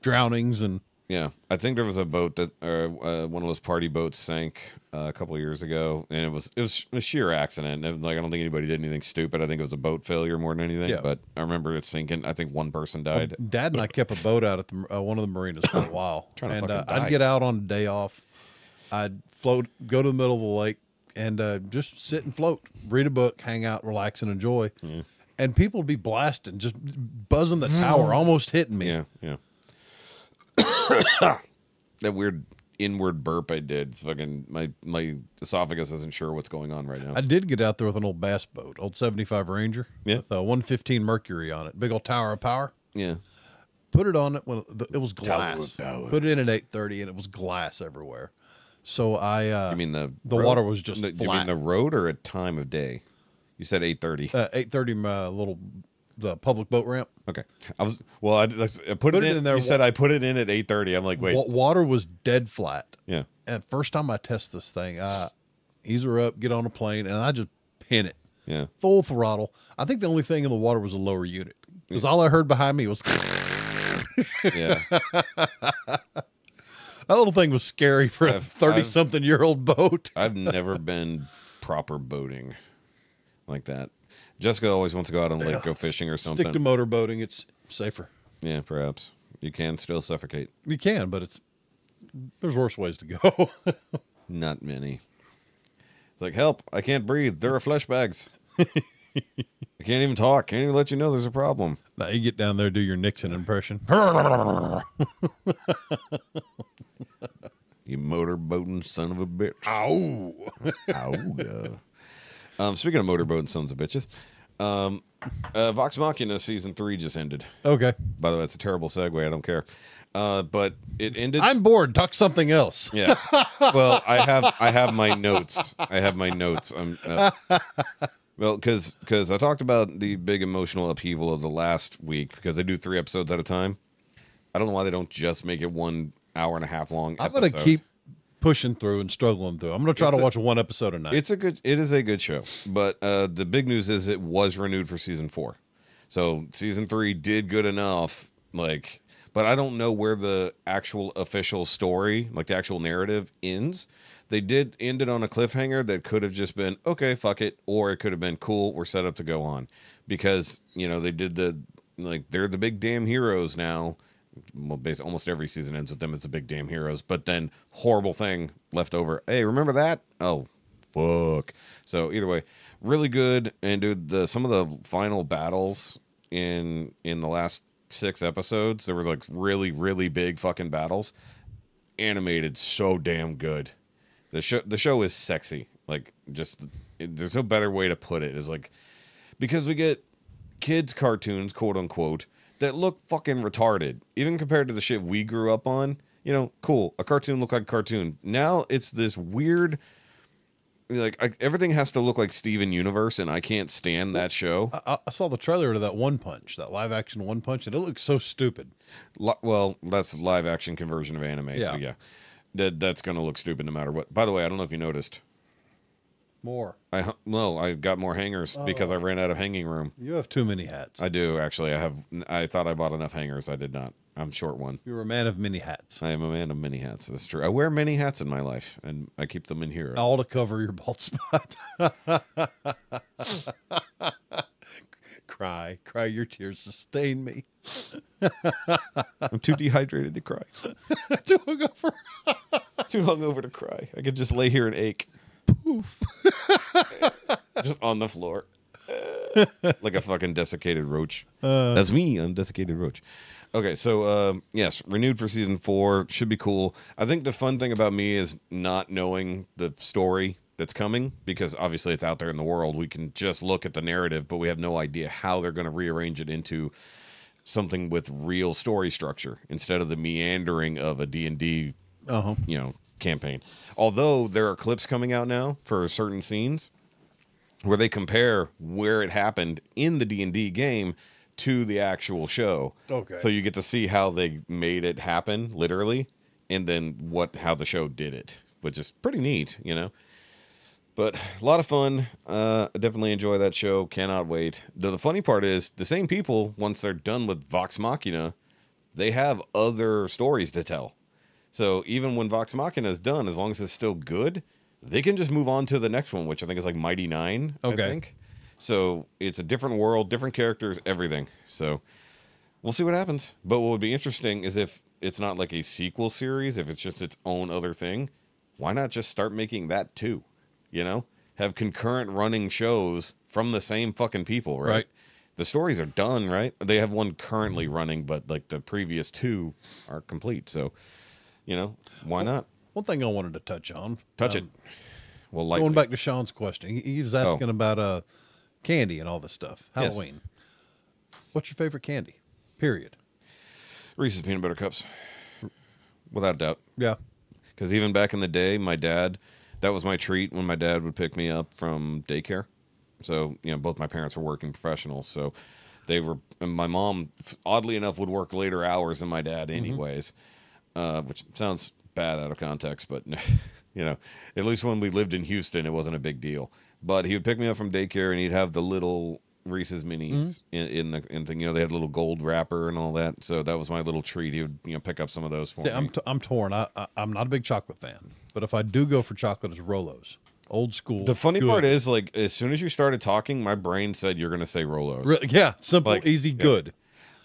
B: drownings, and
A: yeah. I think there was a boat that one of those party boats sank a couple of years ago, and it was a sheer accident. I don't think anybody did anything stupid. I think it was a boat failure more than anything. Yeah. But I remember it sinking. I think one person died.
B: Dad and I kept a boat out at one of the marinas for a while, and I'd get out on a day off. I'd float, go to the middle of the lake, and just sit and float, read a book, hang out, relax, and enjoy. Yeah. And people would be blasting, just buzzing the tower, almost hitting me.
A: Yeah. That weird inward burp I did. It's fucking my esophagus isn't sure what's going on right now.
B: I did get out there with an old bass boat, old 75 Ranger, with a 115 Mercury on it, big old tower of power.
A: Yeah.
B: Put it on it when it was glass. Put it in at 8:30 and it was glass everywhere. So you mean the water was just flat.
A: You mean the road or at time of day? You said 8:30.
B: 8:30. The public boat ramp.
A: Okay. I put it in there. You said I put it in at 8:30. I'm like, wait.
B: Water was dead flat.
A: Yeah.
B: And first time I test this thing, ease her up, get on a plane, and I just pin it.
A: Yeah.
B: Full throttle. I think the only thing in the water was a lower unit. Because all I heard behind me was
A: yeah.
B: That little thing was scary for a 30-something-year-old boat.
A: I've never been proper boating like that. Jessica always wants to go out on the lake, go fishing or something.
B: Stick to motor boating. It's safer.
A: Yeah, perhaps. You can still suffocate.
B: You can, but there's worse ways to go.
A: Not many. It's like, help, I can't breathe. There are flesh bags. I can't even talk. Can't even let you know there's a problem.
B: Now you get down there, do your Nixon impression.
A: You motorboating son of a bitch.
B: Ow.
A: Ow. Speaking of motorboating sons of bitches, Vox Machina season 3 just ended.
B: Okay.
A: By the way, it's a terrible segue. I don't care. But it ended.
B: I'm bored. Talk something else.
A: Yeah. Well, I have my notes. Well, because I talked about the big emotional upheaval of the last week because they do 3 episodes at a time. I don't know why they don't just make it 1 hour and a half long.
B: I'm going to keep pushing through and struggling through. I'm going to try to watch 1 episode a night.
A: It is a good show, but the big news is it was renewed for season 4. So season 3 did good enough, but I don't know where the actual official story, like the actual narrative, ends. They did end it on a cliffhanger that could have just been, okay, fuck it, or it could have been, cool, we're set up to go on. Because, they did they're the big damn heroes now. Well, basically, almost every season ends with them as the big damn heroes. But then, horrible thing left over. Hey, remember that? Oh, fuck. So, either way, really good. And, dude, some of the final battles in the last 6 episodes, there was, really, really big fucking battles. Animated so damn good. The show is sexy. There's no better way to put it. Is because we get kids' cartoons, quote unquote, that look fucking retarded, even compared to the shit we grew up on. Cool. A cartoon looked like a cartoon. Now it's this weird like everything has to look like Steven Universe, and I can't stand that show.
B: I saw the trailer to that One Punch, that live action One Punch, and it looks so stupid.
A: Well, that's live action conversion of anime, so yeah, that's gonna look stupid no matter what. By the way, I don't know if you noticed.
B: More.
A: I got more hangers because I ran out of hanging room.
B: You have too many hats.
A: I do actually. I thought I bought enough hangers. I did not. I'm short one.
B: You're a man of many hats.
A: I am a man of many hats. That's true. I wear many hats in my life, and I keep them in here.
B: All to cover your bald spot. Cry. Your tears sustain me.
A: I'm too dehydrated to cry.
B: Too hungover.
A: Too hungover to cry. I could just lay here and ache. Poof. Just on the floor. Like a fucking desiccated roach. That's me. I'm desiccated roach. Okay, so yes, renewed for season 4. Should be cool. I think the fun thing about me is not knowing the story that's coming, because obviously it's out there in the world. We can just look at the narrative, but we have no idea how they're going to rearrange it into something with real story structure instead of the meandering of a D&D, campaign. Although there are clips coming out now for certain scenes where they compare where it happened in the D&D game to the actual show.
B: Okay.
A: So you get to see how they made it happen, literally, and then how the show did it, which is pretty neat, But a lot of fun. I definitely enjoy that show. Cannot wait. The funny part is, the same people, once they're done with Vox Machina, they have other stories to tell. So even when Vox Machina is done, as long as it's still good, they can just move on to the next one, which I think is like Mighty 9, I think. So it's a different world, different characters, everything. So we'll see what happens. But what would be interesting is if it's not like a sequel series, if it's just its own other thing, why not just start making that too? Have concurrent running shows from the same fucking people, right? The stories are done, right? They have one currently running, but like the previous 2 are complete. So, why not?
B: One thing I wanted to touch on.
A: Touch it. Well,
B: going back to Shaun's question, he was asking about candy and all this stuff. Halloween. Yes. What's your favorite candy? Period.
A: Reese's Peanut Butter Cups. Without a doubt.
B: Yeah.
A: Because even back in the day, my dad, that was my treat when my dad would pick me up from daycare. So, both my parents were working professionals. So and my mom, oddly enough, would work later hours than my dad anyways, which sounds bad out of context, but, at least when we lived in Houston, it wasn't a big deal. But he would pick me up from daycare, and he'd have the little Reese's Minis in the thing. They had a little gold wrapper and all that. So that was my little treat. He would pick up some of those for me.
B: I'm torn. I'm not a big chocolate fan, but if I do go for chocolate, it's Rolos. Old school.
A: The funny part is, like, as soon as you started talking, my brain said you're going to say Rolos.
B: Really? Yeah, simple, easy, good.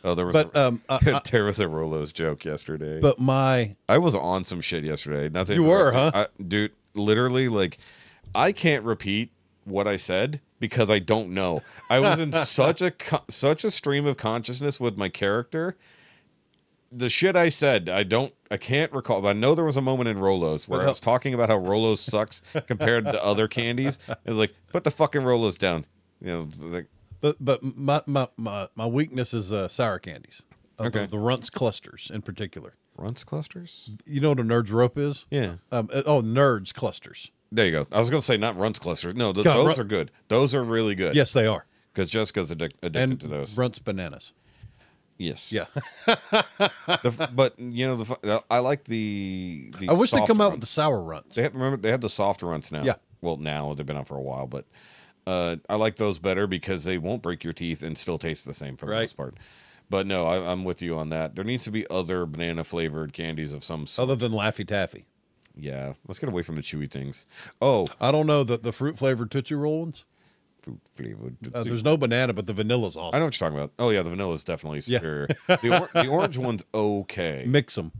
A: Oh, there was there was a Rolos joke yesterday.
B: But
A: I was on some shit yesterday.
B: You were, huh?
A: Dude, literally, like, I can't repeat what I said because I don't know. I was in such a stream of consciousness with my character. The shit I said, I can't recall, but I know there was a moment in Rolos where I was talking about how Rolos sucks compared to other candies. It was like, put the fucking Rolos down. Like.
B: But my weakness is sour candies. The Runts clusters in particular.
A: Runts clusters?
B: You know what a Nerd's rope is?
A: Yeah.
B: Nerds clusters.
A: There you go. I was going to say not Runts clusters. No, those are good. Those are really good.
B: Yes, they are.
A: Because Jessica's addicted to those.
B: Runts bananas.
A: Yes.
B: Yeah.
A: But I like the
B: I wish they'd come
A: Runts.
B: out with the sour Runts.
A: They have the soft Runts now.
B: Yeah.
A: Well, now they've been out for a while, but I like those better because they won't break your teeth and still taste the same for the most part. But no, I'm with you on that. There needs to be other banana flavored candies of some sort.
B: Other than Laffy Taffy.
A: Yeah. Let's get away from the chewy things. Oh.
B: I don't know the fruit flavored Tootsie Roll ones.
A: Fruit flavored.
B: There's no banana, but the vanilla's awesome.
A: I know what you're talking about. Oh yeah, the vanilla is definitely superior. Yeah. The orange one's okay.
B: Mix them.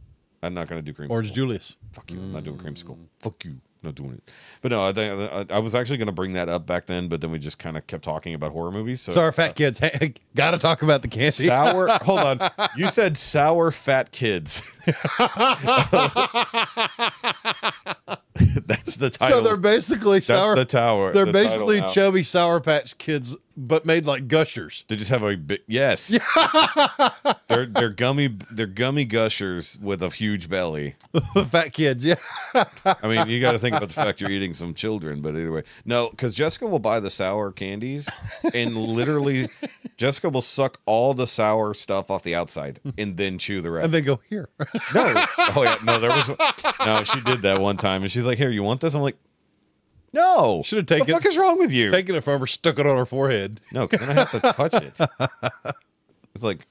A: I'm not gonna do creamsicle.
B: Orange Julius.
A: Fuck you. I'm not doing creamsicle. Fuck you. Not doing it. But no, I was actually gonna bring that up back then, but then we just kind of kept talking about horror movies. So
B: sour fat kids. Hey, gotta talk about the candy.
A: Sour. Hold on. You said sour fat kids. That's the title.
B: So they're basically sour.
A: That's the tower.
B: They're basically Chubby Sour Patch Kids but made like gushers.
A: They just have a big yes. they're gummy gushers with a huge belly.
B: Fat kids, yeah.
A: I mean, you got to think about the fact you're eating some children, but anyway, no, because Jessica will buy the sour candies, and literally, Jessica will suck all the sour stuff off the outside and then chew the rest.
B: And then go, here.
A: No, oh yeah, no, she did that one time, and she's like, "Here, you want this?" I'm like, "No."
B: Should have taken
A: the fuck is wrong with you?
B: Taken it from her, stuck it on her forehead.
A: No, because then I have to touch it. It's like,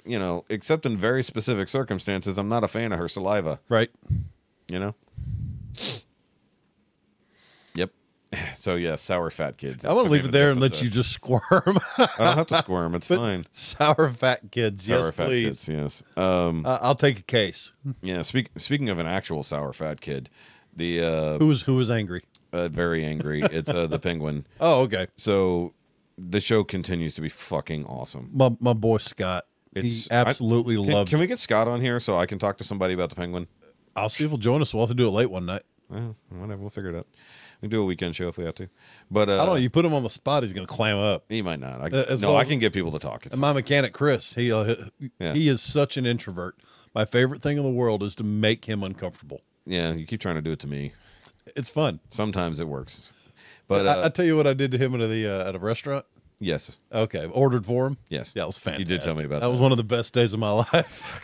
A: except in very specific circumstances, I'm not a fan of her saliva.
B: Right.
A: Yep. So yeah, sour fat kids.
B: I want to leave it there and let you just squirm.
A: I don't have to squirm. It's fine.
B: Sour fat kids.
A: Sour
B: yes,
A: fat
B: please.
A: kids. Yes.
B: I'll take a case.
A: Yeah. Speaking of an actual sour fat kid, the
B: who was angry?
A: Very angry. It's the penguin.
B: Oh, okay.
A: So the show continues to be fucking awesome.
B: My boy Scott. He absolutely loves.
A: Can we get Scott on here so I can talk to somebody about the penguin?
B: I'll see if he'll join us. We'll have to do it late one night.
A: Whatever. We'll figure it out. We can do a weekend show if we have to. But
B: I don't know. You put him on the spot, he's going to clam up.
A: He might not.
B: I
A: can get people to talk.
B: And my mechanic Chris, he is such an introvert. My favorite thing in the world is to make him uncomfortable.
A: Yeah, you keep trying to do it to me.
B: It's fun.
A: Sometimes it works. But
B: I tell you what I did to him at a restaurant.
A: Yes.
B: Okay. Ordered for him.
A: Yes.
B: Yeah, it was fantastic.
A: You did tell me about that.
B: That was one of the best days of my life.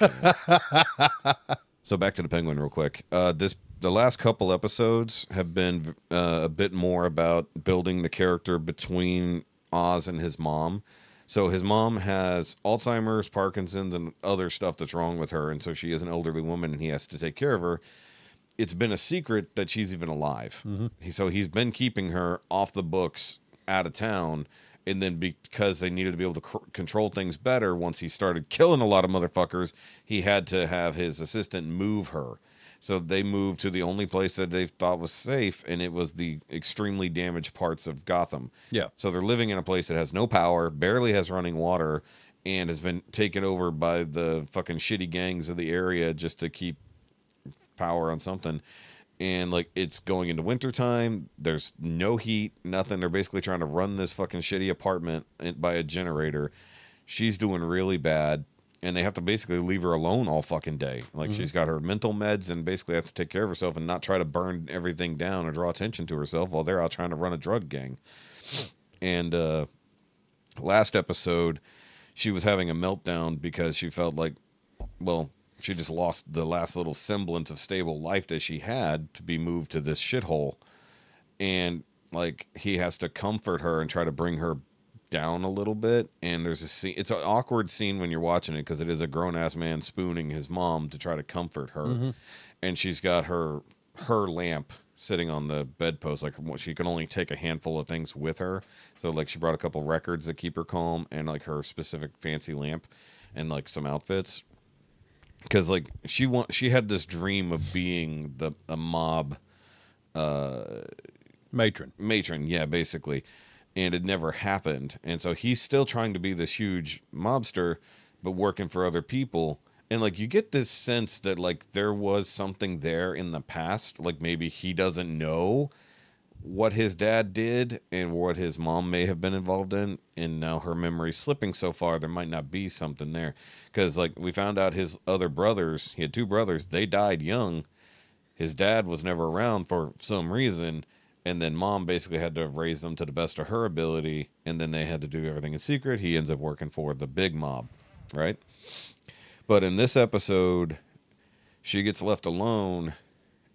A: So back to the penguin real quick. The last couple episodes have been a bit more about building the character between Oz and his mom. So his mom has Alzheimer's, Parkinson's, and other stuff that's wrong with her, and so she is an elderly woman, and he has to take care of her. It's been a secret that she's even alive. Mm-hmm. So he's been keeping her off the books, out of town, and then because they needed to be able to control things better, once he started killing a lot of motherfuckers, he had to have his assistant move her. So they moved to the only place that they thought was safe, and it was the extremely damaged parts of Gotham.
B: Yeah.
A: So they're living in a place that has no power, barely has running water, and has been taken over by the fucking shitty gangs of the area just to keep power on something. And like, it's going into wintertime, there's no heat, nothing. They're basically trying to run this fucking shitty apartment by a generator. She's doing really bad, and they have to basically leave her alone all fucking day. Like, she's got her mental meds and basically have to take care of herself and not try to burn everything down or draw attention to herself while they're out trying to run a drug gang. And last episode, she was having a meltdown because she felt like, well, she just lost the last little semblance of stable life that she had to be moved to this shithole. And like, he has to comfort her and try to bring her down a little bit. And there's a scene, it's an awkward scene when you're watching it, because it is a grown-ass man spooning his mom to try to comfort her. And she's got her lamp sitting on the bedpost. Like, she can only take a handful of things with her. So like, she brought a couple records that keep her calm, and like her specific fancy lamp, and like some outfits. Because like, she had this dream of being a mob
B: matron,
A: yeah, basically, and it never happened. And so he's still trying to be this huge mobster, but working for other people. And like, you get this sense that like there was something there in the past, like maybe he doesn't know what his dad did and what his mom may have been involved in, and now her memory's slipping so far, there might not be something there. Because like, we found out his other brothers, he had two brothers, they died young. His dad was never around for some reason, and then mom basically had to have raised them to the best of her ability, and then they had to do everything in secret. He ends up working for the big mob, right? But in this episode, she gets left alone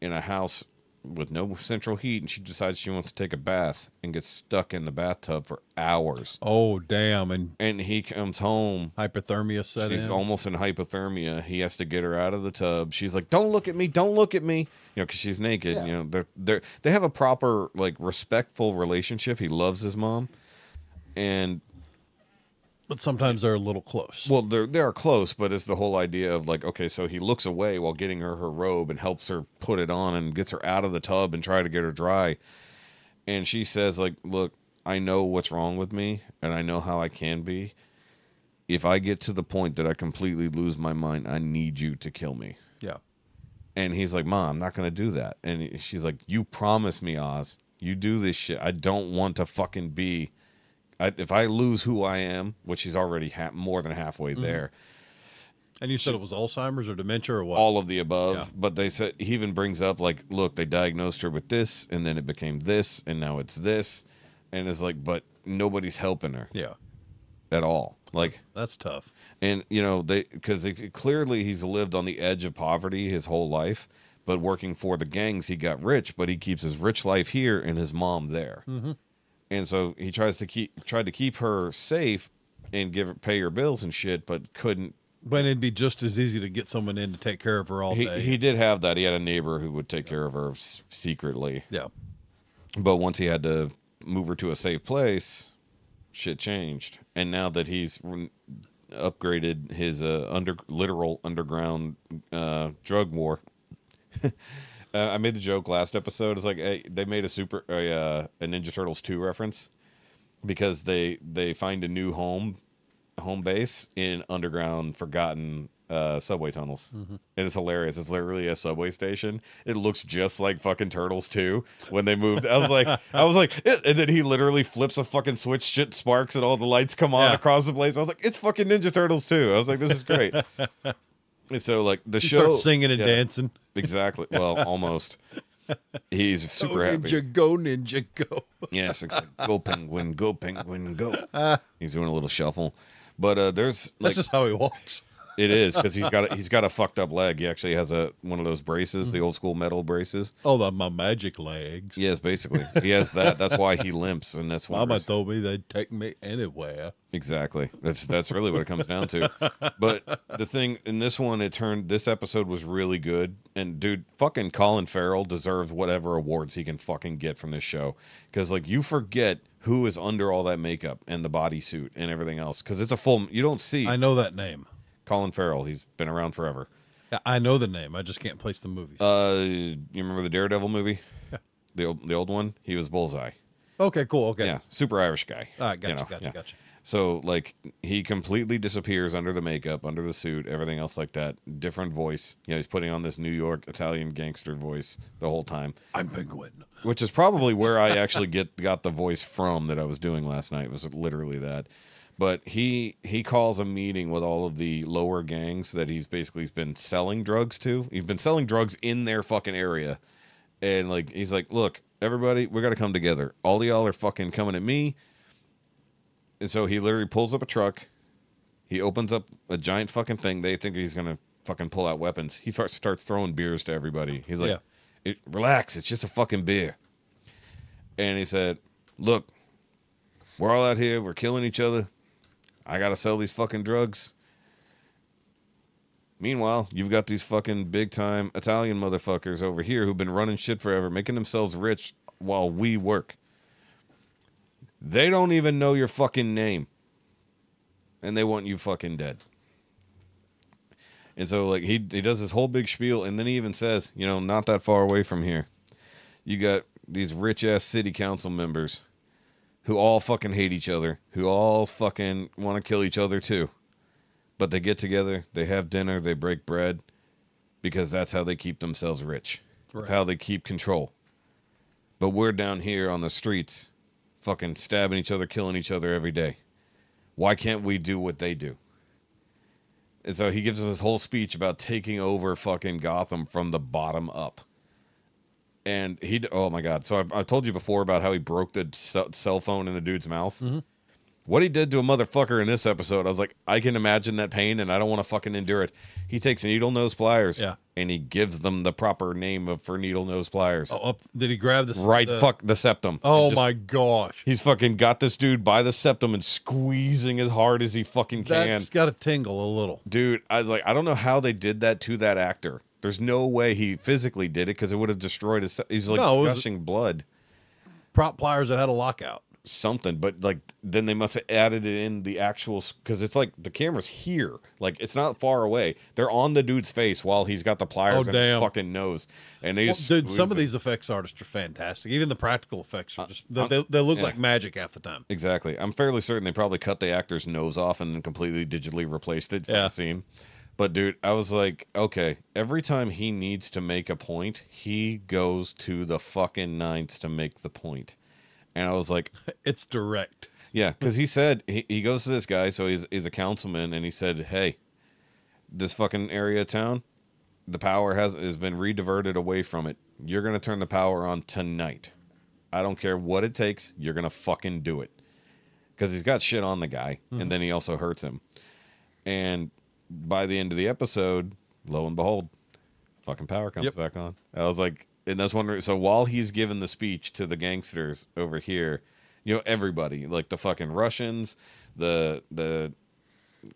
A: in a house with no central heat, and she decides she wants to take a bath and gets stuck in the bathtub for hours.
B: Oh, damn.
A: And he comes home.
B: Hypothermia set in.
A: She's almost in hypothermia. He has to get her out of the tub. She's like, "Don't look at me. Don't look at me." You know, because she's naked. Yeah. You know, they have a proper, like, respectful relationship. He loves his mom.
B: But sometimes they're a little close.
A: Well, they're close, but it's the whole idea of like, okay, so he looks away while getting her robe and helps her put it on and gets her out of the tub and try to get her dry. And she says like, "Look, I know what's wrong with me, and I know how I can be. If I get to the point that I completely lose my mind, I need you to kill me."
B: Yeah.
A: And he's like, "Mom, I'm not going to do that." And she's like, "You promise me, Oz, you do this shit. I don't want to fucking be if I lose who I am, which he's already more than halfway there.
B: And you said it was Alzheimer's or dementia or what?
A: All of the above.
B: Yeah.
A: But they said, he even brings up, like, look, they diagnosed her with this, and then it became this, and now it's this. And it's like, but nobody's helping her.
B: Yeah.
A: At all. Like,
B: that's tough.
A: And, you know, because clearly he's lived on the edge of poverty his whole life, but working for the gangs, he got rich, but he keeps his rich life here and his mom there. And so he tried to keep her safe and pay her bills and shit, but couldn't.
B: But it'd be just as easy to get someone in to take care of her all day.
A: He did have that. He had a neighbor who would take care of her secretly.
B: Yeah.
A: But once he had to move her to a safe place, shit changed. And now that he's upgraded his literal underground drug war. I made the joke last episode. It's like, hey, they made a Ninja Turtles 2 reference because they find a new home base in underground forgotten subway tunnels. And it's hilarious. It's literally a subway station. It looks just like fucking Turtles 2 when they moved. I was like, and then he literally flips a fucking switch, shit sparks, and all the lights come on across the place. I was like, it's fucking Ninja Turtles 2. I was like, this is great. And so, like, the show
B: starts singing and dancing.
A: Exactly. Well, almost. He's super happy.
B: Go ninja, go.
A: Yes, exactly. Go penguin, go penguin, go. He's doing a little shuffle, but there's
B: That's just how he walks.
A: It is because he's got a fucked up leg. He actually has one of those braces, the old school metal braces.
B: Oh, my magic legs.
A: Yes, basically he has that. That's why he limps, and that's why
B: Mama told me they'd take me anywhere.
A: Exactly. That's really what it comes down to. But the thing in this one, this episode was really good. And dude, fucking Colin Farrell deserves whatever awards he can fucking get from this show. Because like you forget who is under all that makeup and the bodysuit and everything else. Because it's you don't see.
B: I know that name.
A: Colin Farrell. He's been around forever.
B: I know the name. I just can't place the movie.
A: You remember the Daredevil movie? Yeah. The old one? He was Bullseye.
B: Okay, cool. Okay.
A: Yeah, super Irish guy.
B: All right, gotcha.
A: So, like, he completely disappears under the makeup, under the suit, everything else like that. Different voice. You know, he's putting on this New York Italian gangster voice the whole time.
B: I'm Penguin.
A: Which is probably where I actually got the voice from that I was doing last night. It was literally that. But he calls a meeting with all of the lower gangs that he's been selling drugs to. He's been selling drugs in their fucking area. And, like, he's like, look, everybody, we got to come together. All of y'all are fucking coming at me. And so he literally pulls up a truck. He opens up a giant fucking thing. They think he's going to fucking pull out weapons. He starts throwing beers to everybody. He's like, relax, it's just a fucking beer. And he said, look, we're all out here. We're killing each other. I got to sell these fucking drugs. Meanwhile, you've got these fucking big-time Italian motherfuckers over here who've been running shit forever, making themselves rich while we work. They don't even know your fucking name. And they want you fucking dead. And so, like, he does this whole big spiel, and then he even says, you know, not that far away from here, you got these rich-ass city council members who all fucking hate each other, who all fucking want to kill each other too. But they get together, they have dinner, they break bread, because that's how they keep themselves rich. Right. That's how they keep control. But we're down here on the streets fucking stabbing each other, killing each other every day. Why can't we do what they do? And so he gives us this whole speech about taking over fucking Gotham from the bottom up. And oh my God. So I told you before about how he broke the cell phone in the dude's mouth. Mm-hmm. What he did to a motherfucker in this episode, I was like, I can imagine that pain and I don't want to fucking endure it. He takes needle nose pliers and he gives them the proper name for needle nose pliers.
B: Oh, did he grab
A: the septum?
B: Oh my gosh.
A: He's fucking got this dude by the septum and squeezing as hard as he fucking can.
B: That's got to tingle a little.
A: Dude, I was like, I don't know how they did that to that actor. There's no way he physically did it because it would have destroyed his... He's like gushing blood.
B: Prop pliers that had a lockout.
A: Something, but like then they must have added it in the actual, because it's like the camera's here, like it's not far away. They're on the dude's face while he's got the pliers in his fucking nose. And dude,
B: some of these effects artists are fantastic. Even the practical effects are just they look like magic half the time.
A: Exactly. I'm fairly certain they probably cut the actor's nose off and then completely digitally replaced it for the scene. But dude, I was like, okay, every time he needs to make a point, he goes to the fucking nines to make the point. And I was like,
B: it's direct.
A: Yeah, because he said he goes to this guy, so he's a councilman, and he said, "Hey, this fucking area of town, the power has been rediverted away from it. You're gonna turn the power on tonight. I don't care what it takes. You're gonna fucking do it." Because he's got shit on the guy, and then he also hurts him. And by the end of the episode, lo and behold, fucking power comes back on. I was like, and that's wondering. So while he's giving the speech to the gangsters over here, you know, everybody, like the fucking Russians, the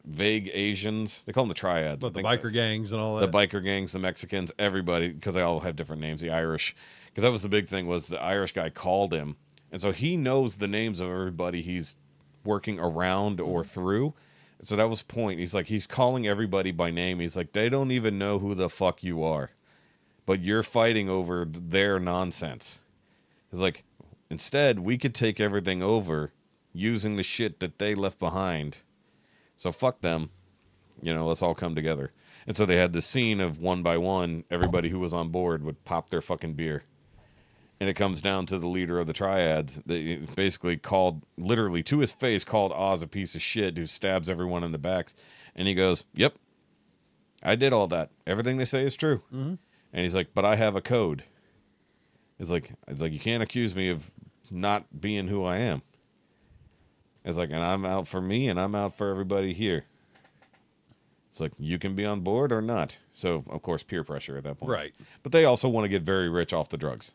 A: vague Asians, they call them the triads.
B: But the biker gangs and all
A: the
B: that.
A: biker gangs, the Mexicans, everybody, because they all have different names. The Irish, because that was the big thing, was the Irish guy called him, and so he knows the names of everybody he's working around or through. So that was the point. He's like, he's calling everybody by name. He's like, they don't even know who the fuck you are, but you're fighting over their nonsense. He's like, instead, we could take everything over using the shit that they left behind. So fuck them. You know, let's all come together. And so they had this scene of one by one, everybody who was on board would pop their fucking beer. And it comes down to the leader of the triads that basically called, literally to his face, called Oz a piece of shit who stabs everyone in the backs. And he goes, "Yep, I did all that. Everything they say is true." And he's like, "But I have a code." It's like, you can't accuse me of not being who I am. It's like, and I'm out for me and I'm out for everybody here. It's like, you can be on board or not. So, of course, peer pressure at that point.
B: Right.
A: But they also want to get very rich off the drugs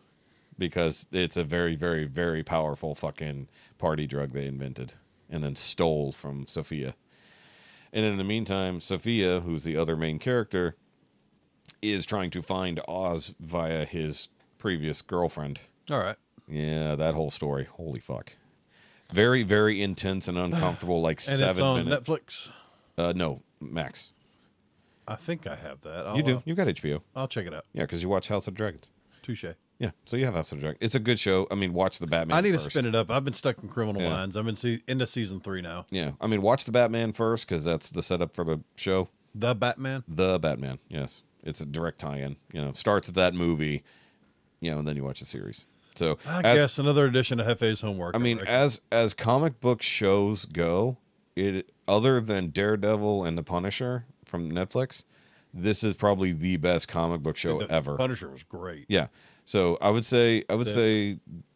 A: because it's a very, very, very powerful fucking party drug they invented and then stole from Sophia. And in the meantime, Sophia, who's the other main character, is trying to find Oz via his previous girlfriend.
B: All right.
A: Yeah, that whole story. Holy fuck. Very, very intense and uncomfortable, like
B: And
A: 7
B: it's on
A: minutes.
B: Netflix.
A: No, Max.
B: I think I have that.
A: You do. You've got HBO.
B: I'll check it out.
A: Yeah, because you watch House of Dragons.
B: Touche.
A: Yeah, so you have House of Dragons. It's a good show. I mean, watch the Batman
B: I need
A: first.
B: to spin it up. I've been stuck in Criminal Minds. I'm into season 3 now.
A: Yeah, I mean, watch the Batman first because that's the setup for the show.
B: The Batman?
A: The Batman, yes. It's a direct tie-in. You know, starts at that movie, you know, and then you watch the series. So
B: I guess another edition of Hefe's homework.
A: I mean, as comic book shows go, it other than Daredevil and The Punisher from Netflix, this is probably the best comic book show ever.
B: Punisher was great.
A: Yeah. So I would say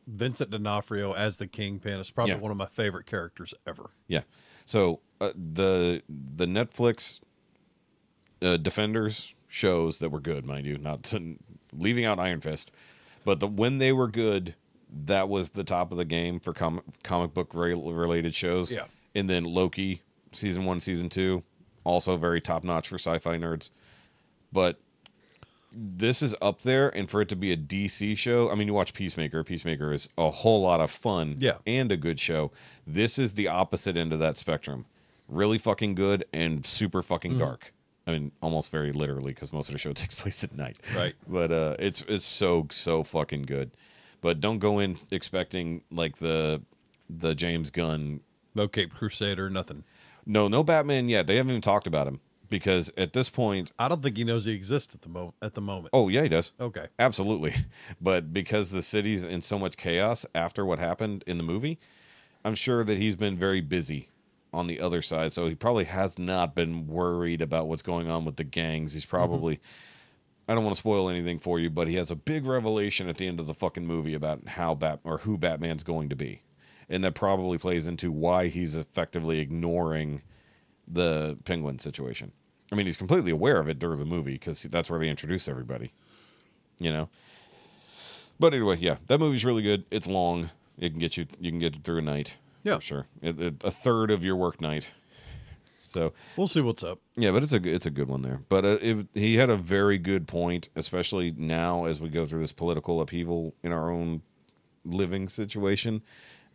B: Vincent D'Onofrio as the Kingpin is probably one of my favorite characters ever.
A: yeah. So the Netflix Defenders shows that were good, mind you, not leaving out Iron Fist, but when they were good, that was the top of the game for comic book related shows.
B: Yeah.
A: And then Loki, season 1, season 2, also very top notch for sci-fi nerds. But this is up there, and for it to be a DC show, I mean, you watch Peacemaker. Peacemaker is a whole lot of fun and a good show. This is the opposite end of that spectrum. Really fucking good and super fucking dark. I mean, almost very literally, because most of the show takes place at night.
B: Right.
A: But it's so fucking good. But don't go in expecting like the James Gunn.
B: No Cape Crusader, nothing.
A: No Batman yet. They haven't even talked about him because at this point,
B: I don't think he knows he exists at the moment.
A: oh yeah, he does.
B: Okay.
A: Absolutely. But because the city's in so much chaos after what happened in the movie, I'm sure that he's been very busy on the other side. So he probably has not been worried about what's going on with the gangs. He's probably, I don't want to spoil anything for you, but he has a big revelation at the end of the fucking movie about who Batman's going to be. And that probably plays into why he's effectively ignoring the Penguin situation. I mean, he's completely aware of it during the movie because that's where they introduce everybody, you know. But anyway, yeah, that movie's really good. It's long. You can get it through a night.
B: Yeah,
A: for sure. A third of your work night. So
B: we'll see what's up.
A: Yeah, but it's a good one there. But he had a very good point, especially now as we go through this political upheaval in our own living situation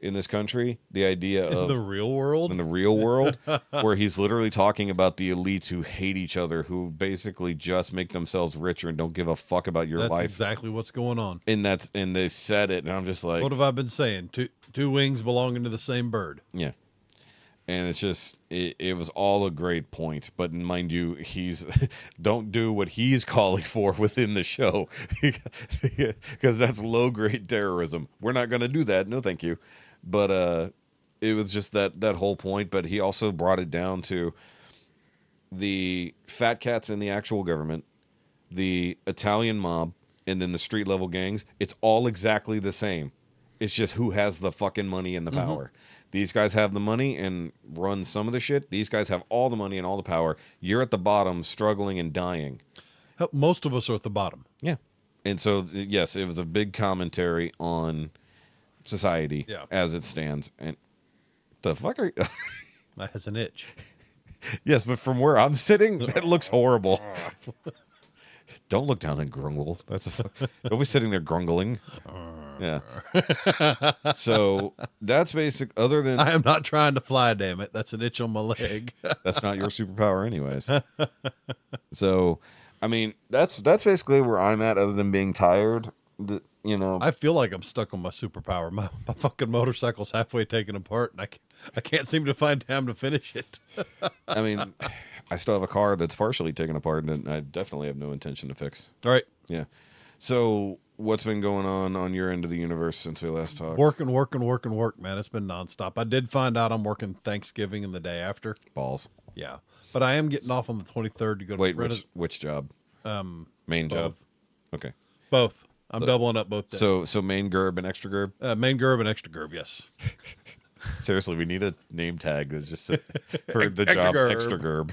A: in this country. The idea of
B: the real world,
A: in the real world, where he's literally talking about the elites who hate each other, who basically just make themselves richer and don't give a fuck about your
B: That's
A: life.
B: exactly what's going on.
A: And they said it, and I'm just like,
B: what have I been saying? Two wings belonging to the same bird.
A: Yeah. And it's just, it was all a great point. But mind you, don't do what he's calling for within the show. Because that's low-grade terrorism. We're not going to do that. No, thank you. But it was just that whole point. But he also brought it down to the fat cats in the actual government, the Italian mob, and then the street level gangs. It's all exactly the same. It's just who has the fucking money and the power. These guys have the money and run some of the shit. These guys have all the money and all the power. You're at the bottom struggling and dying.
B: Most of us are at the bottom.
A: Yeah. And so, yes, it was a big commentary on society as it stands. And the fuck are you?
B: That has an itch.
A: Yes, but from where I'm sitting, that looks horrible. Don't look down and grungle. Don't be sitting there grungling. Yeah. So that's basic. Other than
B: I am not trying to fly, damn it. That's an itch on my leg.
A: that's not your superpower, anyways. So, I mean, that's basically where I'm at. Other than being tired, you know,
B: I feel like I'm stuck on my superpower. My fucking motorcycle's halfway taken apart, and I can't seem to find time to finish it.
A: I mean, I still have a car that's partially taken apart, and I definitely have no intention to fix.
B: All right.
A: Yeah. So, what's been going on your end of the universe since we last talked?
B: Work, man. It's been nonstop. I did find out I'm working Thanksgiving and the day after.
A: Balls.
B: Yeah. But I am getting off on the 23rd to go to
A: Wait, which job? Main
B: both.
A: job? Okay.
B: Both. I'm doubling up both days.
A: So main gerb and extra gerb?
B: Main gerb and extra gerb, yes.
A: Seriously, we need a name tag that's just for the
B: Extra
A: job
B: gerb.
A: extra gerb.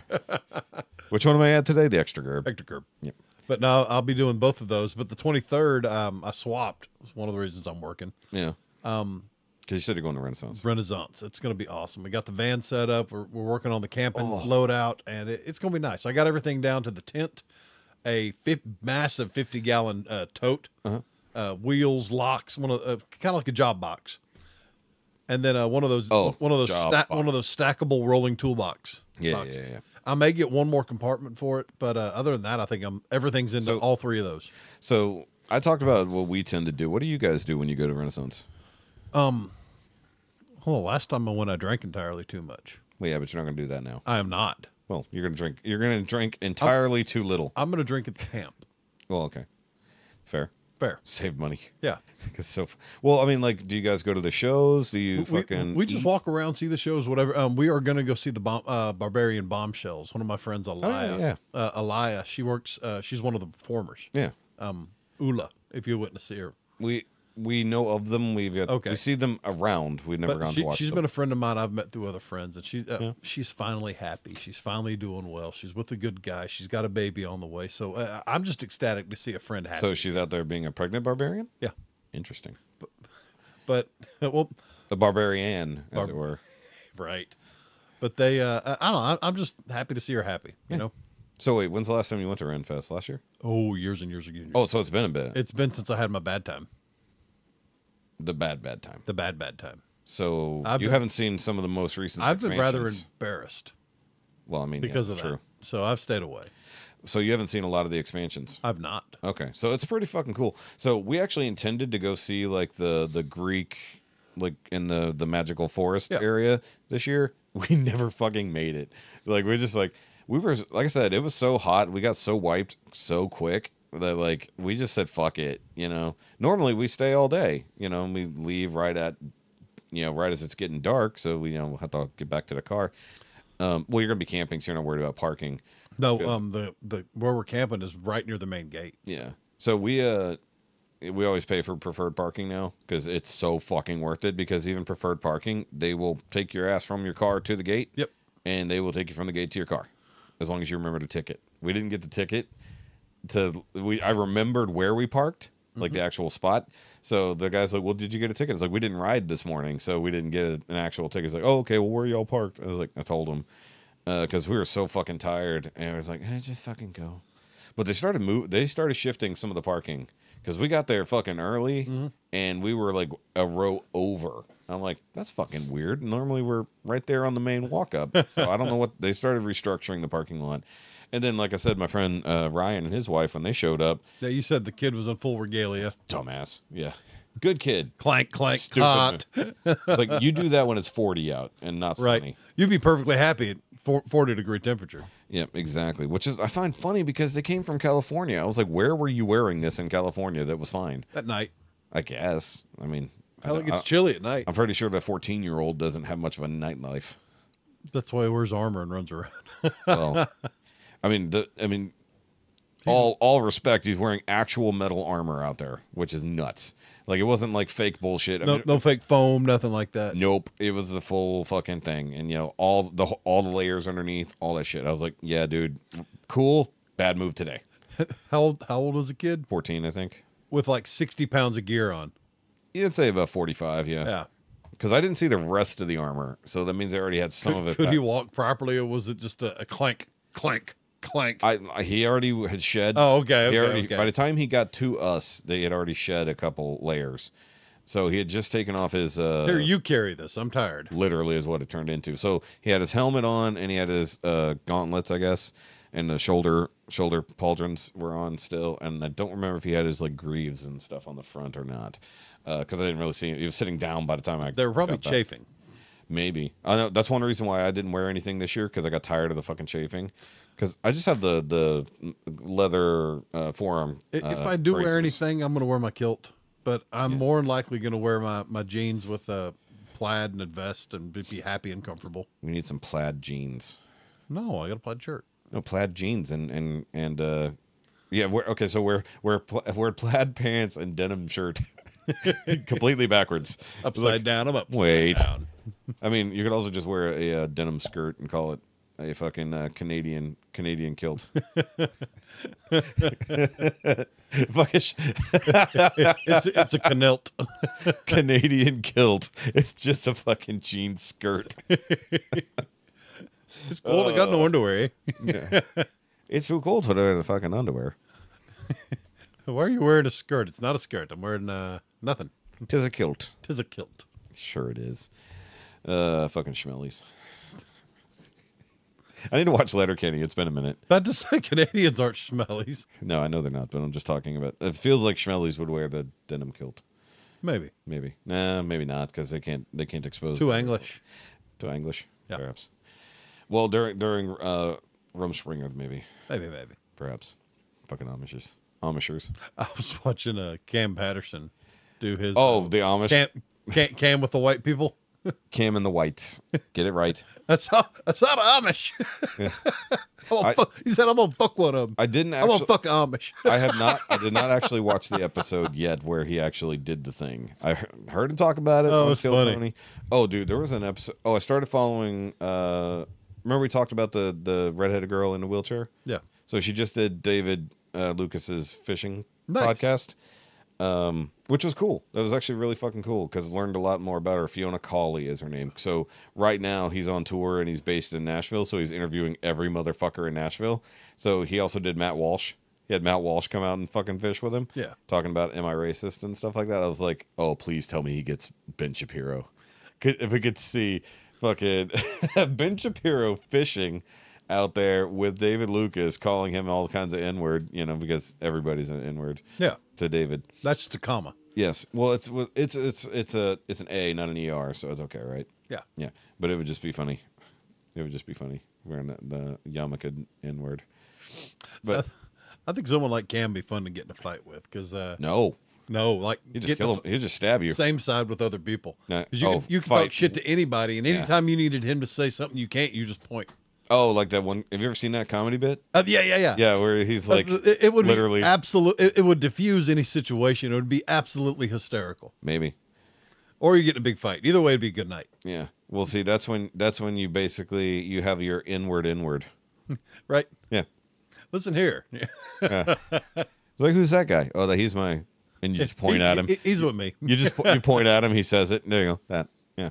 A: Which one am I at today? The extra gerb.
B: Extra gerb.
A: Yep.
B: But no, I'll be doing both of those. But the 23rd, I swapped. It's one of the reasons I'm working.
A: Yeah. Because you said you're going to Renaissance.
B: Renaissance. It's going to be awesome. We got the van set up. We're working on the camping load out, and it's going to be nice. I got everything down to the tent, a massive 50-gallon tote, wheels, locks, kind of like a job box, and then one of those stackable rolling toolbox. Boxes.
A: Yeah.
B: I may get one more compartment for it, but other than that, I think everything's into all three of those.
A: So I talked about what we tend to do. What do you guys do when you go to Renaissance?
B: Well, last time I went, I drank entirely too much.
A: Well, yeah, but you're not going to do that now.
B: I am not.
A: Well, you're going to drink. You're going to drink entirely too little.
B: I'm going to drink at the camp.
A: Well, okay, fair. Save money.
B: Yeah.
A: Well, I mean, like, do you guys go to the shows? Do you
B: we just walk around, see the shows, whatever. We are going to go see the Barbarian Bombshells. One of my friends, Alaya. Alaya, she works. She's one of the performers.
A: Yeah.
B: Ula, if you wouldn't see her.
A: We know of them. We see them around. We've never gone to watch them.
B: She's been a friend of mine I've met through other friends, and she's finally happy. She's finally doing well. She's with a good guy. She's got a baby on the way. So I'm just ecstatic to see a friend happy.
A: So she's out there being a pregnant barbarian?
B: Yeah.
A: Interesting.
B: But well,
A: a barbarian, as it were.
B: Right. But they, I don't know. I'm just happy to see her happy, you know?
A: So wait, when's the last time you went to Renfest? Last year?
B: Oh, years and years ago.
A: Oh, so it's been a bit.
B: It's been since I had my bad time.
A: The bad time.
B: The bad time.
A: So you haven't seen some of the most recent
B: I've been rather
A: expansions.
B: Embarrassed.
A: Well, I mean,
B: because of
A: true.
B: that. So I've stayed away.
A: So you haven't seen a lot of the expansions?
B: I've not.
A: Okay. So it's pretty fucking cool. So we actually intended to go see like the Greek, like in the magical forest area this year. We never fucking made it. Like we were, like I said, it was so hot. We got so wiped so quick that like we just said fuck it, you know. Normally we stay all day, you know, and we leave right as it's getting dark, so we we'll have to get back to the car. Well, you're gonna be camping, so you're not worried about parking.
B: No, the where we're camping is right near the main gate.
A: Yeah. So we always pay for preferred parking now because it's so fucking worth it, because even preferred parking, they will take your ass from your car to the gate.
B: Yep.
A: And they will take you from the gate to your car as long as you remember the ticket. We didn't get the ticket. I remembered where we parked, like the actual spot. So the guy's like, well, did you get a ticket? It's like, we didn't ride this morning, so we didn't get an actual ticket. He's like, oh, okay, well, where y'all parked? I was like, I told him, because we were so fucking tired, and I was like, just fucking go. But they started shifting some of the parking, because we got there fucking early, and we were like a row over. I'm like, that's fucking weird. Normally we're right there on the main walk up. So I don't know what they started restructuring the parking lot. And then, like I said, my friend Ryan and his wife, when they showed up.
B: Yeah, you said the kid was in full regalia.
A: Dumbass. Yeah. Good kid.
B: Clank, clank, hot.
A: It's like, you do that when it's 40 out and not sunny.
B: Right. You'd be perfectly happy at 40-degree temperature.
A: Yeah, exactly. Which is, I find funny because they came from California. I was like, where were you wearing this in California that was fine?
B: At night.
A: I guess. I mean,
B: Hell, it gets chilly at night.
A: I'm pretty sure that 14-year-old doesn't have much of a nightlife.
B: That's why he wears armor and runs around.
A: Well, I mean, all respect, he's wearing actual metal armor out there, which is nuts. Like, it wasn't like fake bullshit.
B: No fake foam, nothing like that.
A: Nope, it was the full fucking thing, and all the layers underneath, all that shit. I was like, yeah, dude, cool. Bad move today.
B: How old was the kid?
A: 14, I think.
B: With like 60 pounds of gear on.
A: You'd say about 45, yeah.
B: Yeah.
A: Because I didn't see the rest of the armor, so that means they already had some of it.
B: Could he walk properly, or was it just a clank, clank, clank?
A: He already had shed.
B: Oh, okay.
A: By the time he got to us, they had already shed a couple layers. So he had just taken off his.
B: Here, you carry this. I'm tired.
A: Literally is what it turned into. So he had his helmet on, and he had his gauntlets, I guess, and the shoulder pauldrons were on still. And I don't remember if he had his like greaves and stuff on the front or not, because I didn't really see him. He was sitting down by the time I.
B: They were probably chafing.
A: Maybe. I know that's one reason why I didn't wear anything this year, because I got tired of the fucking chafing. Because I just have the leather forearm.
B: If I do
A: braces.
B: wear anything, I'm going to wear my kilt. But I'm more than likely going to wear my jeans with a plaid and a vest and be happy and comfortable.
A: We need some plaid jeans.
B: No, I got a plaid shirt.
A: No, plaid jeans and yeah. Wear plaid pants and denim shirt. Completely backwards.
B: Upside down. I'm upside
A: Wait.
B: down.
A: I mean, you could also just wear a denim skirt and call it a fucking Canadian kilt.
B: It's a knilt.
A: Canadian kilt. It's just a fucking jean skirt.
B: It's cold. I got no underwear. Eh?
A: Yeah. It's too cold for the fucking underwear.
B: Why are you wearing a skirt? It's not a skirt. I'm wearing nothing.
A: Tis a kilt.
B: Tis a kilt.
A: Sure it is. Fucking schmellies. I need to watch Letterkenny. It's been a minute.
B: Not to say Canadians aren't schmellies.
A: No, I know they're not, but I'm just talking about. It feels like schmellies would wear the denim kilt.
B: Maybe.
A: Nah, maybe not, because they can't expose.
B: Too English.
A: Too English.
B: Yeah.
A: Perhaps. Well, during Rumspringa, maybe.
B: Maybe.
A: Perhaps. Fucking Amishers.
B: I was watching Cam Patterson do his.
A: Oh, the Amish.
B: Cam with the white people.
A: Cam and the whites. Get it right.
B: That's not Amish.
A: Yeah.
B: He said, "I'm gonna fuck one of them."
A: I didn't
B: I'm
A: actually.
B: gonna fuck Amish.
A: I did not actually watch the episode yet where he actually did the thing. I heard him talk about it.
B: Oh,
A: on
B: it's
A: Kill
B: funny.
A: Tony. Oh, dude, there was an episode. Oh, I started following. Remember we talked about the redheaded girl in the wheelchair?
B: Yeah.
A: So she just did David Lucas's fishing
B: Nice.
A: podcast, which was cool. That was actually really fucking cool because I learned a lot more about her. Fiona Cawley is her name. So right now he's on tour and he's based in Nashville. So he's interviewing every motherfucker in Nashville. So he also did Matt Walsh. He had Matt Walsh come out and fucking fish with him.
B: Yeah.
A: Talking about am I racist and stuff like that. I was like, oh, please tell me he gets Ben Shapiro. If we could see fucking Ben Shapiro fishing out there with David Lucas, calling him all kinds of N-word, because everybody's an N-word.
B: Yeah.
A: To David.
B: That's the comma.
A: Yes. Well, it's an A, not an ER, so it's okay, right?
B: Yeah.
A: Yeah. But it would just be funny. Wearing the yarmulke N-word. But
B: I think someone like Cam be fun to get in a fight with because
A: no,
B: like
A: he just kill him. He'll just stab you.
B: Same side with other people.
A: No.
B: 'Cause you can
A: Fight.
B: talk shit to anybody, and anytime you needed him to say something you can't, you just point.
A: Oh, like that one. Have you ever seen that comedy bit?
B: Yeah.
A: Yeah, where he's like,
B: it would
A: literally
B: be absolute. It would diffuse any situation. It would be absolutely hysterical.
A: maybe.
B: Or you get in a big fight. Either way, it'd be a good night,
A: Yeah. Well, see, that's when you basically you have your inward.
B: right?
A: Yeah.
B: Listen here.
A: It's like, who's that guy? Oh, he's my. And you just point at him.
B: He's with me.
A: You just you point at him. He says it. There you go. That. Yeah.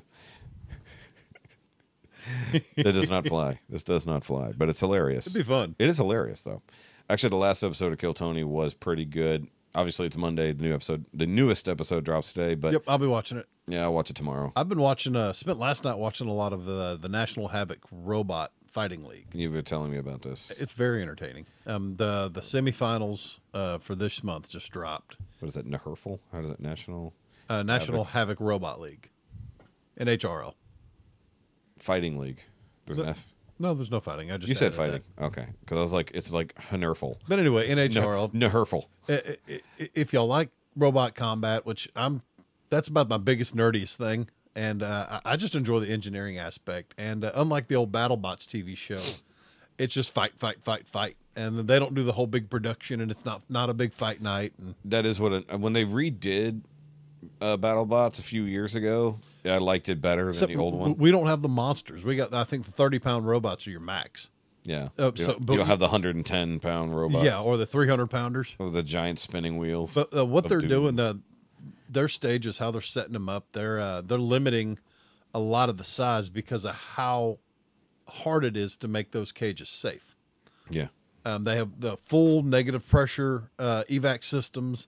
A: That does not fly. This does not fly, but it's hilarious.
B: It'd be fun.
A: It is hilarious, though. Actually, the last episode of Kill Tony was pretty good. Obviously, it's Monday. The newest episode drops today. But
B: Yep, I'll be watching it.
A: yeah, I'll watch it tomorrow.
B: I've been watching. Spent last night watching a lot of the National Havoc Robot Fighting League.
A: You were telling me about this.
B: It's very entertaining. The semifinals for this month just dropped.
A: What is it? Naherful? How does it? National
B: Havoc Robot League, NHRL.
A: Fighting League. There's an F.
B: No, there's no fighting. I just
A: You said
B: added
A: fighting. Okay. Because I was like, it's like Hanerful.
B: But anyway, NHRL.
A: Naherful.
B: If y'all like robot combat, which I'm That's about my biggest nerdiest thing. And I just enjoy the engineering aspect. And unlike the old BattleBots TV show, it's just fight. And they don't do the whole big production, and it's not a big fight night. And
A: That is what when they redid BattleBots a few years ago, I liked it better than the old one.
B: We don't have the monsters. We got, I think, the 30-pound robots are your max.
A: Yeah,
B: So,
A: you don't have the 110-pound robots.
B: Yeah, or the 300-pounders.
A: Or the giant spinning wheels.
B: But what they're
A: doom.
B: doing, their stages, how they're setting them up, they're limiting a lot of the size because of how hard it is to make those cages safe.
A: Yeah.
B: They have the full negative pressure evac systems,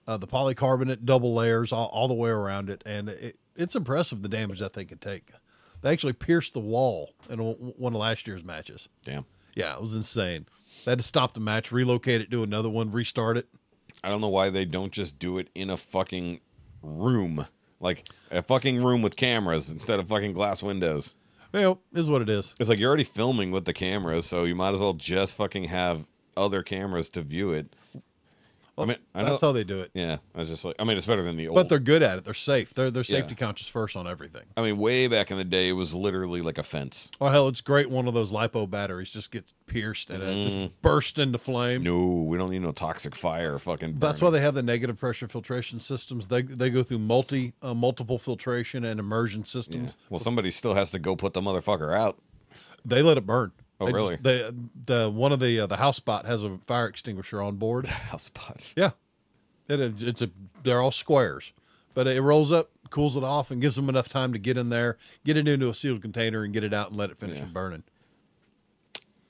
B: the polycarbonate double layers all the way around it, and it's impressive the damage that thing can take. They actually pierced the wall in one of last year's matches.
A: Damn.
B: Yeah, it was insane. They had to stop the match, relocate it, do another one, restart it.
A: I don't know why they don't just do it in a fucking room. Like a fucking room with cameras instead of fucking glass windows.
B: Well, is what it is.
A: It's like you're already filming with the cameras, so you might as well just fucking have other cameras to view it.
B: Well,
A: I mean, I know,
B: that's how they do it.
A: yeah, I was just like, I mean, it's better than the old.
B: But they're good at it. They're safe. They're safety
A: Yeah.
B: conscious first on everything.
A: I mean, way back in the day, it was literally like a fence.
B: Oh, hell, it's great. One of those LiPo batteries just gets pierced and it just bursts into flame.
A: No, we don't need no toxic fire. Fucking.
B: That's why they have the negative pressure filtration systems. They go through multiple filtration and immersion
A: Yeah.
B: systems.
A: Well, somebody still has to go put the motherfucker out.
B: They let it burn.
A: Oh, really?
B: The one of the house spot has a fire extinguisher on board.
A: House spot.
B: Yeah, they're all squares, but it rolls up, cools it off, and gives them enough time to get in there, get it into a sealed container, and get it out and let it finish burning.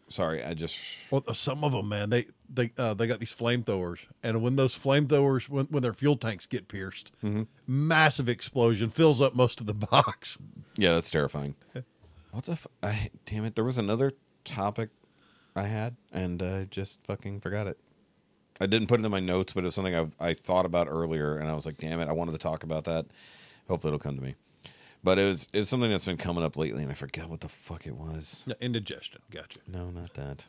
A: Sorry, I just.
B: Well, some of them, man, they got these flamethrowers, and when those flamethrowers, when their fuel tanks get pierced, massive explosion fills up most of the box.
A: Yeah, that's terrifying. What the? Damn it! There was another topic I had, and I just fucking forgot it. I didn't put it in my notes, but it was something I thought about earlier, and I was like, damn it, I wanted to talk about that. Hopefully it'll come to me. But it was something that's been coming up lately, and I forget what the fuck it was.
B: Indigestion. Gotcha.
A: No, not that.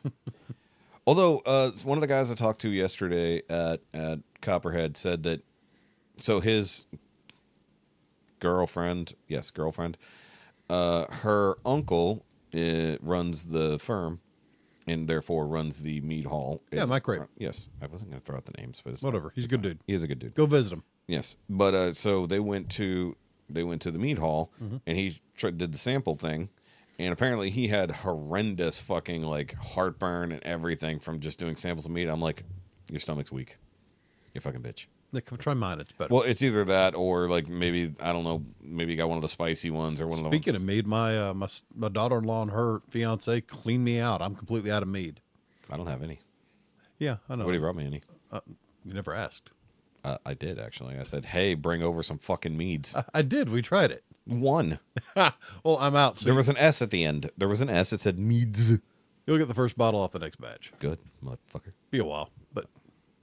A: Although, one of the guys I talked to yesterday at Copperhead said that, so his girlfriend, her uncle runs the firm, and therefore runs the meat hall.
B: Yeah, Mike Rape.
A: Yes, I wasn't going to throw out the names, but it's
B: Whatever. He's a good dude.
A: He is a good dude.
B: Go visit him.
A: Yes, but so they went to the meat hall, and he did the sample thing, and apparently he had horrendous fucking like heartburn and everything from just doing samples of meat. I'm like, your stomach's weak, you fucking bitch.
B: Come try mine. It's better.
A: Well, it's either that or like maybe I don't know, maybe you got one of the spicy ones or one of the.
B: Speaking of mead, my daughter-in-law and her fiance cleaned me out. I'm completely out of mead.
A: I don't have any.
B: Yeah, I know.
A: Nobody brought me any.
B: You never asked.
A: I did actually. I said, hey, bring over some fucking meads.
B: I did. We tried it.
A: One.
B: Well, I'm out. So
A: There was an S at the end. There was an S. It said meads.
B: you'll get the first bottle off the next batch.
A: Good motherfucker.
B: Be a while, but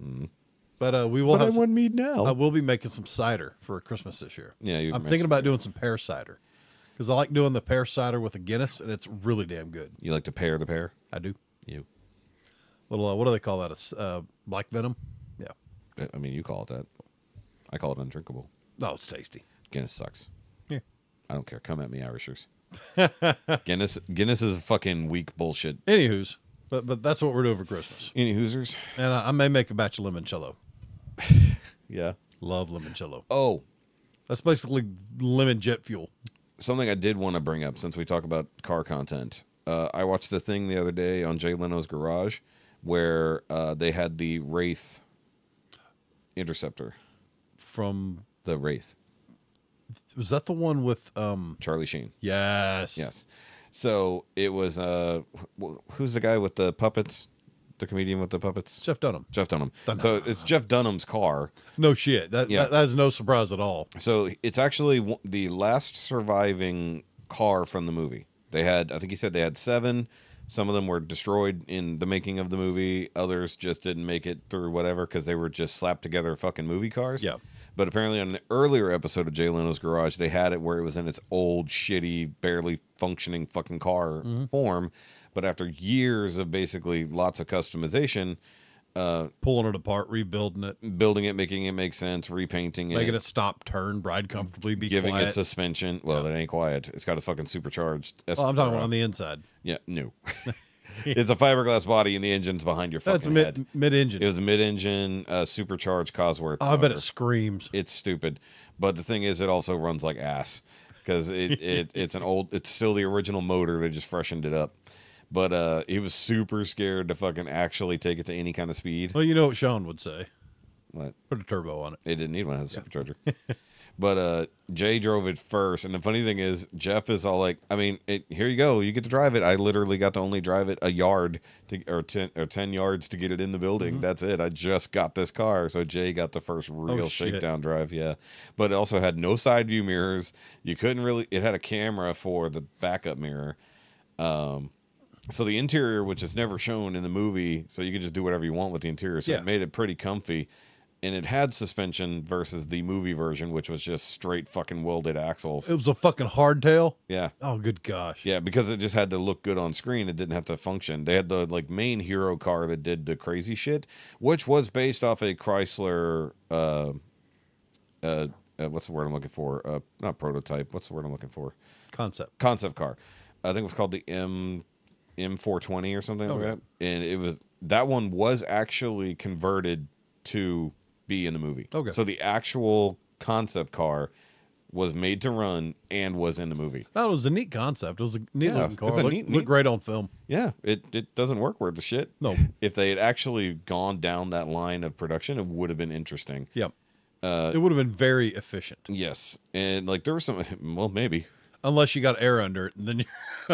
B: we will
A: But I
B: have.
A: want mead now.
B: I will be making some cider for Christmas this year.
A: Yeah, you
B: I'm
A: mentioned
B: thinking about doing some pear cider because I like doing the pear cider with a Guinness, and it's really damn good.
A: You like to pair the pair?
B: I do.
A: You.
B: Little what do they call that? It's black venom. Yeah.
A: I mean, you call it that. I call it undrinkable.
B: No, it's tasty.
A: Guinness sucks.
B: Yeah.
A: I don't care. Come at me, Irishers. Guinness is fucking weak bullshit.
B: Anywho's, but that's what we're doing for Christmas,
A: Any Hoosers?
B: and I may make a batch of limoncello.
A: Yeah.
B: Love limoncello.
A: Oh,
B: That's basically lemon jet fuel.
A: something I did want to bring up since we talk about car content. I watched the thing the other day on Jay Leno's Garage where they had the Wraith Interceptor.
B: From
A: The Wraith.
B: was that the one with
A: Charlie Sheen.
B: Yes.
A: Yes. So it was who's the guy with the puppets? The comedian with the puppets?
B: Jeff Dunham.
A: Jeff Dunham. So it's Jeff Dunham's car.
B: No shit. That is no surprise at all.
A: So it's actually the last surviving car from the movie. They had, I think he said they had 7. Some of them were destroyed in the making of the movie. Others just didn't make it through whatever because they were just slapped together fucking movie cars.
B: Yeah.
A: But apparently on an earlier episode of Jay Leno's Garage, they had it where it was in its old, shitty, barely functioning fucking car form. But after years of basically lots of customization,
B: Pulling it apart, rebuilding it,
A: building it, making it make sense, repainting it,
B: making it stop, turn, ride comfortably, be
A: giving
B: quiet.
A: it suspension. Well, that ain't quiet. It's got a fucking supercharged.
B: Oh, I'm talking about on the inside.
A: Yeah, no. It's a fiberglass body, and the engine's behind your fucking
B: That's
A: head.
B: mid-engine.
A: It was a mid-engine, supercharged Cosworth.
B: Oh, I bet it screams.
A: It's stupid, but the thing is, it also runs like ass because it's an old. It's still the original motor. They just freshened it up. But he was super scared to fucking actually take it to any kind of speed.
B: Well, you know what Shaun would say.
A: What?
B: Put a turbo on it.
A: It didn't need one. It has a supercharger. But Jay drove it first. And the funny thing is, Jeff is all like, I mean, here you go. You get to drive it. I literally got to only drive it a yard or 10 yards to get it in the building. That's it. I just got this car. So Jay got the first real shakedown drive. Yeah. But it also had no side view mirrors. You couldn't really, it had a camera for the backup mirror. So the interior, which is never shown in the movie, so you could just do whatever you want with the interior. So it made it pretty comfy. And it had suspension versus the movie version, which was just straight fucking welded axles.
B: It was a fucking hardtail.
A: Yeah.
B: Oh, good gosh.
A: Yeah, because it just had to look good on screen. It didn't have to function. They had the like main hero car that did the crazy shit, which was based off a Chrysler. What's the word I'm looking for? Not prototype. What's the word I'm looking for?
B: Concept
A: car. I think it was called the M420 or something like that. And that one was actually converted to be in the movie.
B: Okay.
A: So the actual concept car was made to run and was in the movie.
B: That was a neat concept. It was a neat looking car. Looked great on film.
A: Yeah, it doesn't work worth the shit.
B: No.
A: If they had actually gone down that line of production, it would have been interesting.
B: Yep. It would have been very efficient.
A: Yes. And like there was some, well, maybe.
B: Unless you got air under it, and then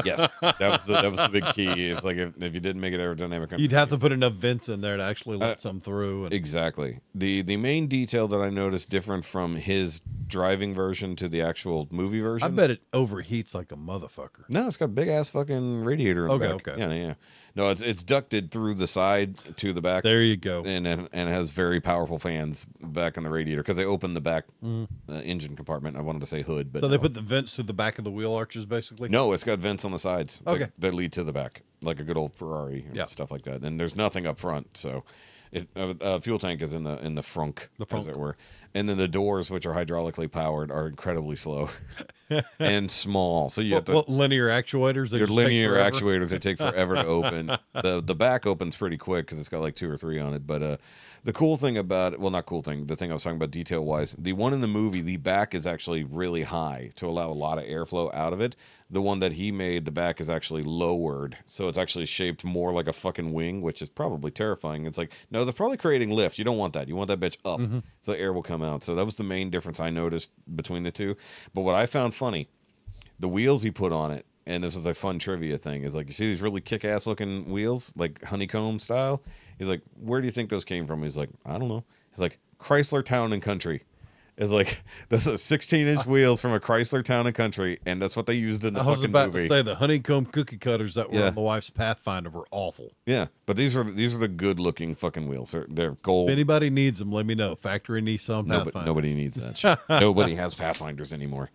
A: yes, that was the big key. It's like if you didn't make it aerodynamic,
B: you'd have to put enough vents in there to actually let some through. And
A: exactly. The main detail that I noticed different from his driving version to the actual movie version.
B: I bet it overheats like a motherfucker.
A: No, it's got a big ass fucking radiator in the back.
B: Okay.
A: Yeah. No, it's ducted through the side to the back.
B: There you go.
A: And it has very powerful fans back in the radiator because they opened the back engine compartment. I wanted to say hood, but
B: so they put the vents through the back of the wheel arches, basically.
A: No, it's got vents on the sides.
B: Okay.
A: That lead to the back, like a good old Ferrari and stuff like that. And there's nothing up front, so fuel tank is in the frunk, as it were. And then the doors, which are hydraulically powered, are incredibly slow and small. So you have to
B: linear actuators.
A: Your linear actuators, they take forever to open. The back opens pretty quick because it's got like 2 or 3 on it. But the cool thing about it, well, not cool thing, the thing I was talking about detail wise, the one in the movie, the back is actually really high to allow a lot of airflow out of it. The one that he made, the back is actually lowered, so it's actually shaped more like a fucking wing, which is probably terrifying. It's like, no, they're probably creating lift. You don't want that. You want that bitch up, so air will come out. So that was the main difference I noticed between the two. But what I found funny, the wheels he put on it, and this is a fun trivia thing, is like, you see these really kick-ass looking wheels, like honeycomb style? He's like, where do you think those came from? He's like, I don't know. He's like, Chrysler Town and Country. It's like, this is 16-inch wheels from a Chrysler Town and Country, and that's what they used in the fucking movie.
B: I was about to say, the honeycomb cookie cutters that were on my wife's Pathfinder were awful.
A: Yeah, but these are the good-looking fucking wheels. They're gold.
B: If anybody needs them, let me know. Factory Nissan Pathfinder.
A: Nobody needs that shit. Nobody has Pathfinders anymore.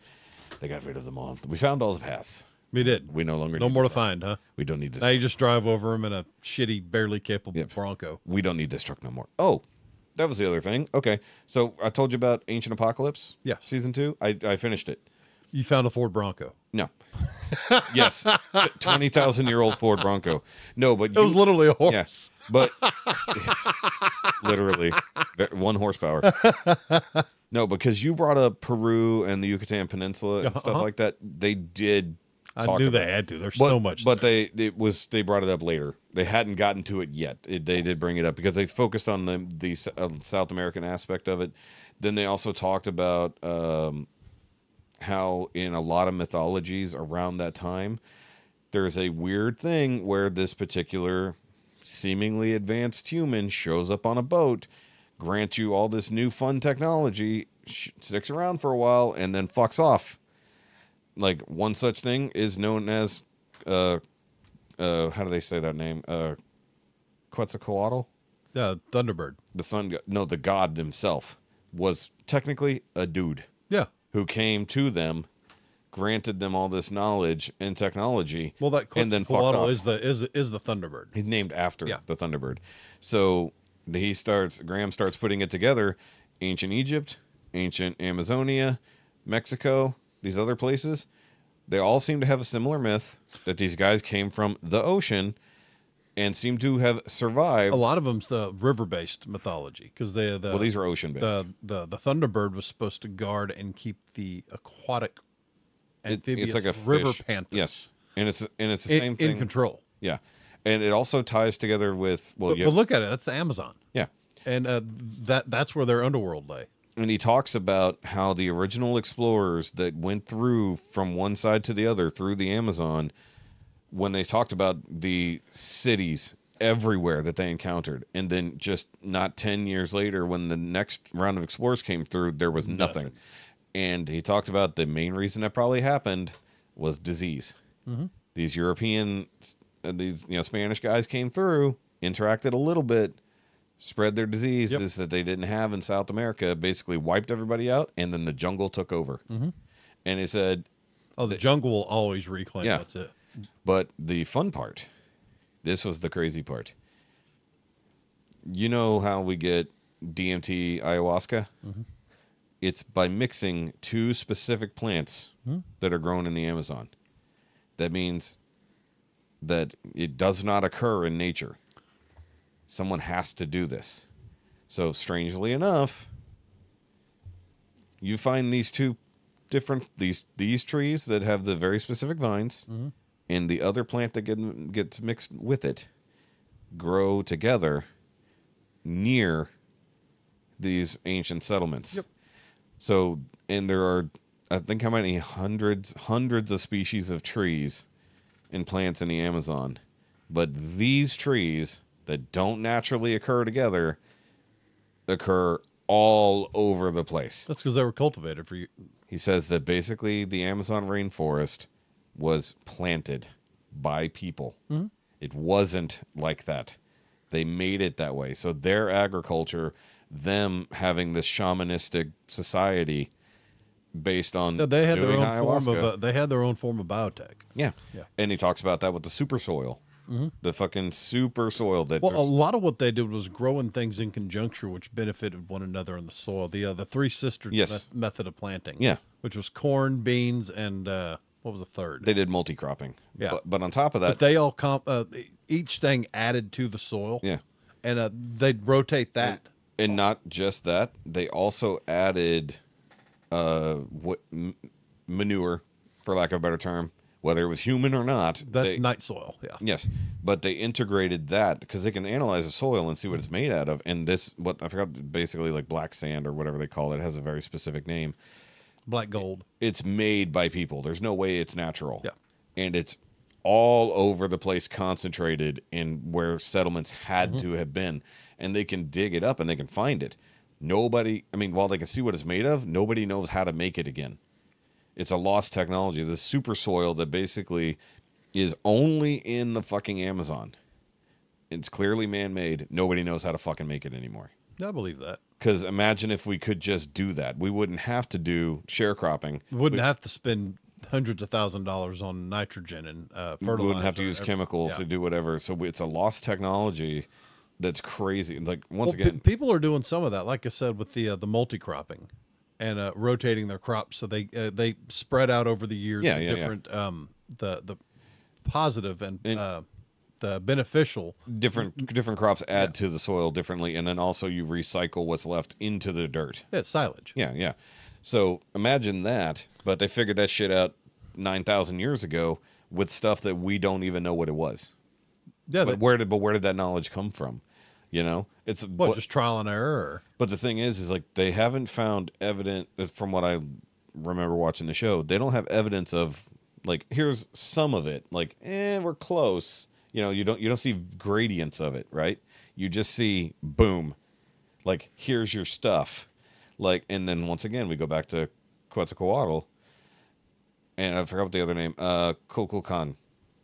A: They got rid of them all. We found all the paths.
B: We did.
A: We no longer
B: no
A: need
B: more to find, huh?
A: We don't need this.
B: Now you just drive over them in a shitty, barely capable Bronco.
A: We don't need this truck no more. Oh, that was the other thing. Okay, so I told you about Ancient Apocalypse.
B: Yeah,
A: season 2. I finished it.
B: You found a Ford Bronco.
A: No. Yes, 20,000-year-old Ford Bronco. No, but
B: it was literally a horse.
A: Yes, but literally 1 horsepower. No, because you brought up Peru and the Yucatan Peninsula and stuff like that. They did.
B: I knew they had to. There's so much.
A: But they brought it up later. They hadn't gotten to it yet. They did bring it up because they focused on the South American aspect of it. Then they also talked about how in a lot of mythologies around that time, there's a weird thing where this particular seemingly advanced human shows up on a boat, grants you all this new fun technology, sticks around for a while, and then fucks off. Like, one such thing is known as, how do they say that name? Quetzalcoatl?
B: Yeah, Thunderbird.
A: The sun god. No, the god himself was technically a dude.
B: Yeah.
A: Who came to them, granted them all this knowledge and technology.
B: Well, that
A: and then fucked off.
B: is the Thunderbird.
A: He's named after the Thunderbird. So Graham starts putting it together. Ancient Egypt, ancient Amazonia, Mexico, these other places, they all seem to have a similar myth that these guys came from the ocean and seem to have survived.
B: A lot of them's the river-based mythology because
A: Well, these are ocean-based.
B: The Thunderbird was supposed to guard and keep the aquatic amphibious
A: it's like a
B: river
A: fish.
B: panther.
A: Yes, and it's the same thing.
B: In control.
A: Yeah, and it also ties together with
B: But look at it. That's the Amazon.
A: Yeah,
B: And that's where their underworld lay.
A: and he talks about how the original explorers that went through from one side to the other through the Amazon, when they talked about the cities everywhere that they encountered, and then just not 10 years later when the next round of explorers came through, there was nothing. And he talked about the main reason that probably happened was disease. These European, these Spanish guys came through, interacted a little bit, spread their diseases that they didn't have in South America, basically wiped everybody out, and then the jungle took over. And he said,
B: Oh, the jungle will always reclaim.
A: Yeah.
B: That's it.
A: but the fun part, this was the crazy part. You know how we get DMT ayahuasca? It's by mixing two specific plants that are grown in the Amazon. That means that it does not occur in nature. Someone has to do this. So strangely enough, you find these two different these trees that have the very specific vines, and the other plant that gets mixed with it grow together near these ancient settlements. So, and there are, I think, how many hundreds of species of trees and plants in the Amazon, but these trees that don't naturally occur together occur all over the place.
B: That's because they were cultivated for you.
A: He says that basically the Amazon rainforest was planted by people. It wasn't like that. They made it that way. So their agriculture, them having this shamanistic society based on
B: They had their
A: doing
B: own form
A: ayahuasca.
B: of they had their own form of biotech.
A: Yeah.
B: Yeah.
A: And he talks about that with the super soil. The fucking super soil that
B: Well, a
A: there's-
B: lot of what they did was growing things in conjuncture, which benefited one another in the soil. The Three Sisters
A: Yes.
B: method of planting.
A: Yeah.
B: Which was corn, beans, and what was the third?
A: they did multi-cropping.
B: Yeah.
A: But on top of
B: But
A: that,
B: they all each thing added to the soil.
A: yeah.
B: And they'd rotate that.
A: And not just that, they also added manure, for lack of a better term, whether it was human or not.
B: That's night soil. Yeah.
A: Yes, but they integrated that because they can analyze the soil and see what it's made out of. And this, what I forgot, basically like black sand or whatever they call it, has a very specific name.
B: Black gold.
A: It's made by people. There's no way it's natural.
B: Yeah.
A: And it's all over the place, concentrated in where settlements had to have been. And they can dig it up and they can find it. Nobody, I mean, while they can see what it's made of, nobody knows how to make it again. It's a lost technology. This super soil that basically is only in the fucking Amazon. It's clearly man-made. Nobody knows how to fucking make it anymore.
B: I believe that.
A: Because imagine if we could just do that. We wouldn't have to do sharecropping.
B: We wouldn't have to spend hundreds of $1,000s on nitrogen and fertilizer.
A: We wouldn't have to use chemicals to
B: Yeah.
A: do whatever. So it's a lost technology that's crazy. Like, once again,
B: people are doing some of that, like I said, with the multi-cropping and rotating their crops, so they spread out over the years.
A: Yeah,
B: the
A: yeah,
B: different the positive and the beneficial.
A: different crops add to the soil differently, and then also you recycle what's left into the dirt.
B: Yeah, it's silage.
A: Yeah, yeah. So imagine that, but they figured that shit out 9,000 years ago with stuff that we don't even know what it was.
B: Yeah,
A: But where did that knowledge come from? You know, it's
B: just trial and error.
A: But the thing is like they haven't found evidence, from what I remember watching the show. They don't have evidence of like, here's some of it. Like, we're close. You know, you don't see gradients of it, right? You just see boom, like here's your stuff. Like, and then once again we go back to Quetzalcoatl, and I forgot what the other name, Kukulkan,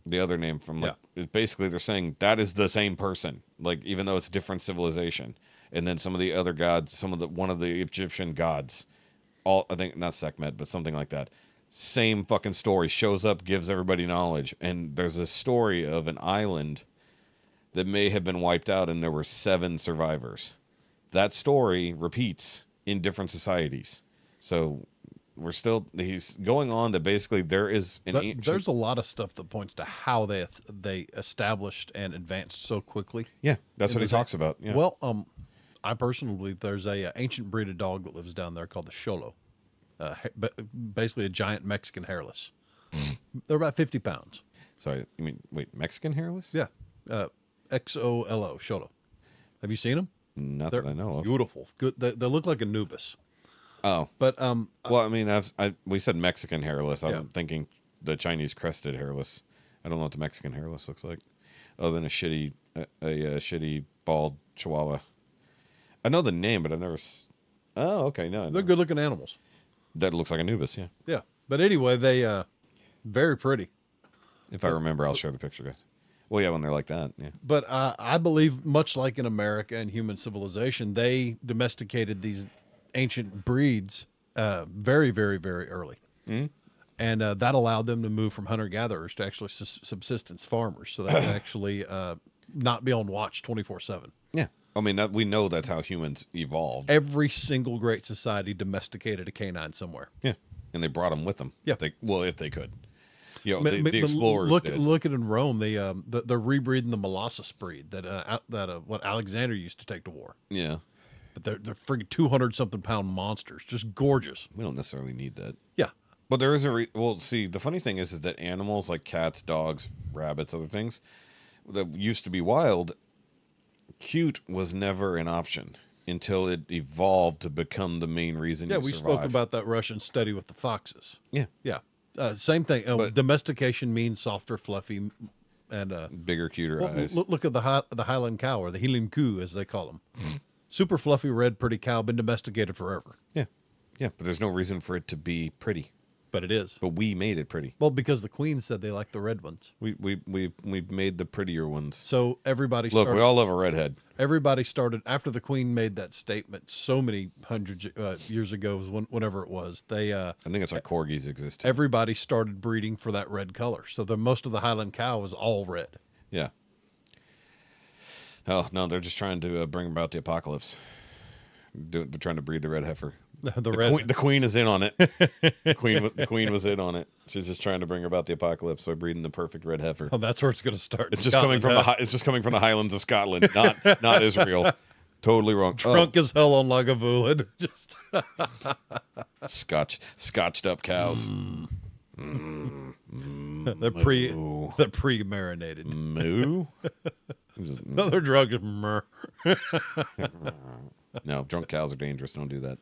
A: the other name from like, basically they're saying that is the same person, like even though it's different civilization. And then some of the other gods, one of the Egyptian gods, all, I think not Sekhmet, but something like that. Same fucking story, shows up, gives everybody knowledge. And there's a story of an island that may have been wiped out, and there were 7 survivors. That story repeats in different societies. So he's going on to basically there is
B: there's a lot of stuff that points to how they established and advanced so quickly.
A: Yeah, that's what he talks about. Yeah.
B: Well, I personally believe there's a ancient breed of dog that lives down there called the Xolo. Basically a giant Mexican hairless. They're about 50 pounds.
A: Sorry, you mean Mexican hairless?
B: Yeah, XOLO Xolo. Have you seen them?
A: Not
B: They're
A: that I know of.
B: beautiful. Good. They look like Anubis.
A: Oh,
B: but
A: well, I mean, we said Mexican hairless. I'm
B: Yeah.
A: thinking the Chinese crested hairless. I don't know what the Mexican hairless looks like, other than a shitty bald Chihuahua. I know the name, but I've never. Oh, okay, no,
B: they're good looking animals.
A: That looks like Anubis, yeah.
B: Yeah, but anyway, they very pretty.
A: If I remember, I'll share the picture, guys. Well, yeah, when they're like that, yeah.
B: But I believe, much like in America and human civilization, they domesticated these ancient breeds very, very, very early. Mm-hmm. And that allowed them to move from hunter-gatherers to actually subsistence farmers, so they can actually not be on watch 24/7.
A: Yeah. I mean, we know that's how humans evolved.
B: Every single great society domesticated a canine somewhere.
A: Yeah. And they brought them with them.
B: Yeah.
A: If they could. You know, the explorers
B: look
A: did.
B: at in Rome, they're rebreeding the Molossus breed that what Alexander used to take to war.
A: Yeah.
B: But they're friggin' 200-something pound monsters, just gorgeous.
A: We don't necessarily need that.
B: Yeah.
A: But there is well, see, the funny thing is that animals like cats, dogs, rabbits, other things that used to be wild, cute was never an option until it evolved to become the main reason you
B: we
A: survive.
B: spoke about that Russian study with the foxes.
A: Yeah.
B: Yeah. Same thing. Domestication means softer, fluffy, and
A: bigger, cuter eyes.
B: Look at the Highland cow, or the Highland coo, as they call them. Super fluffy, red, pretty cow, been domesticated forever.
A: Yeah. Yeah, but there's no reason for it to be pretty.
B: But it is.
A: But we made it pretty.
B: Well, because the queen said they like the red ones.
A: We made the prettier ones.
B: So everybody
A: Look, we all love a redhead.
B: Everybody started after the queen made that statement so many hundreds years ago, whenever it was. I
A: think it's like corgis exist.
B: Everybody started breeding for that red color. So most of the Highland cow was all red.
A: Yeah. Oh no, they're just trying to bring about the apocalypse. They're trying to breed the red heifer. The queen is in on it. The queen was in on it. She's just trying to bring about the apocalypse by breeding the perfect red heifer.
B: Oh, that's where it's going to start.
A: It's just coming from it's just coming from the Highlands of Scotland, not Israel. Totally wrong.
B: Drunk as hell on Lagavulin. Just
A: scotched up cows.
B: They're pre-marinated.
A: Moo.
B: No, they're drunk as myrrh.
A: No, drunk cows are dangerous. Don't do that.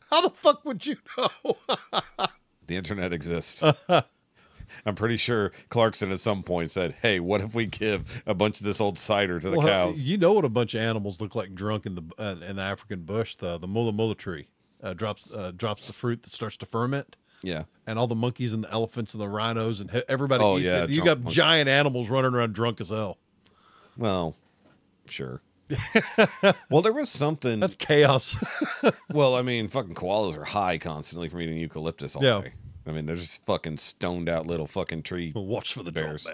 B: How the fuck would you know?
A: The internet exists. I'm pretty sure Clarkson at some point said, "Hey, what if we give a bunch of this old cider to the cows?"
B: You know what a bunch of animals look like drunk in the African bush? The mula tree drops the fruit that starts to ferment.
A: Yeah,
B: and all the monkeys and the elephants and the rhinos and everybody eats it. You got giant animals running around drunk as hell.
A: Well, sure. Well, there was something.
B: That's chaos.
A: Well, I mean, fucking koalas are high constantly from eating eucalyptus all day. I mean, they're just fucking stoned out little fucking tree.
B: Watch for the
A: bears.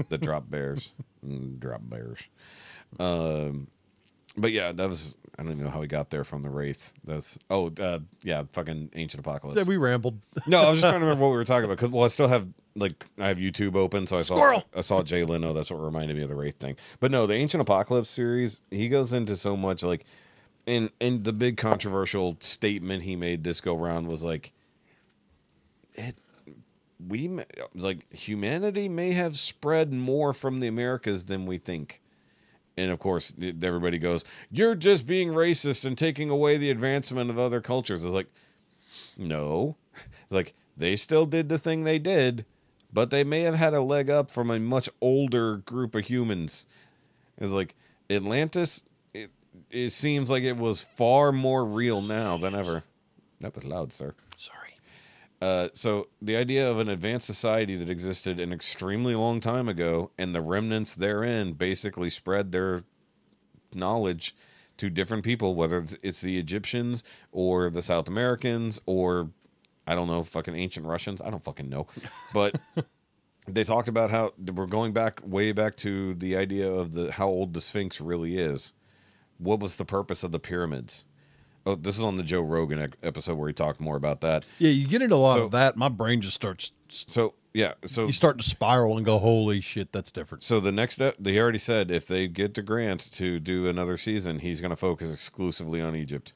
A: The drop bears. Drop bears. But yeah, that was, I don't even know how we got there from the Wraith. Fucking Ancient Apocalypse.
B: Yeah, we rambled.
A: No, I was just trying to remember what we were talking about. Cause, I still have, I have YouTube open, so I saw Jay Leno. That's what reminded me of the Wraith thing. But no, the Ancient Apocalypse series, he goes into so much, and the big controversial statement he made this go round was humanity may have spread more from the Americas than we think. And of course, everybody goes, "You're just being racist and taking away the advancement of other cultures." It's like, no. It's like, they still did the thing they did, but they may have had a leg up from a much older group of humans. It's like, Atlantis, it seems like it was far more real now than ever. That was loud, sir.
B: Sorry.
A: So the idea of an advanced society that existed an extremely long time ago, and the remnants therein basically spread their knowledge to different people, whether it's the Egyptians or the South Americans or, I don't know, fucking ancient Russians. I don't fucking know. But they talked about how we're going back way back to the idea of how old the Sphinx really is. What was the purpose of the pyramids? Oh, this is on the Joe Rogan episode where he talked more about that.
B: Yeah, you get into a lot of that. My brain just starts.
A: So
B: You start to spiral and go, holy shit, that's different.
A: So the next step, they already said if they get the grant to do another season, he's going to focus exclusively on Egypt.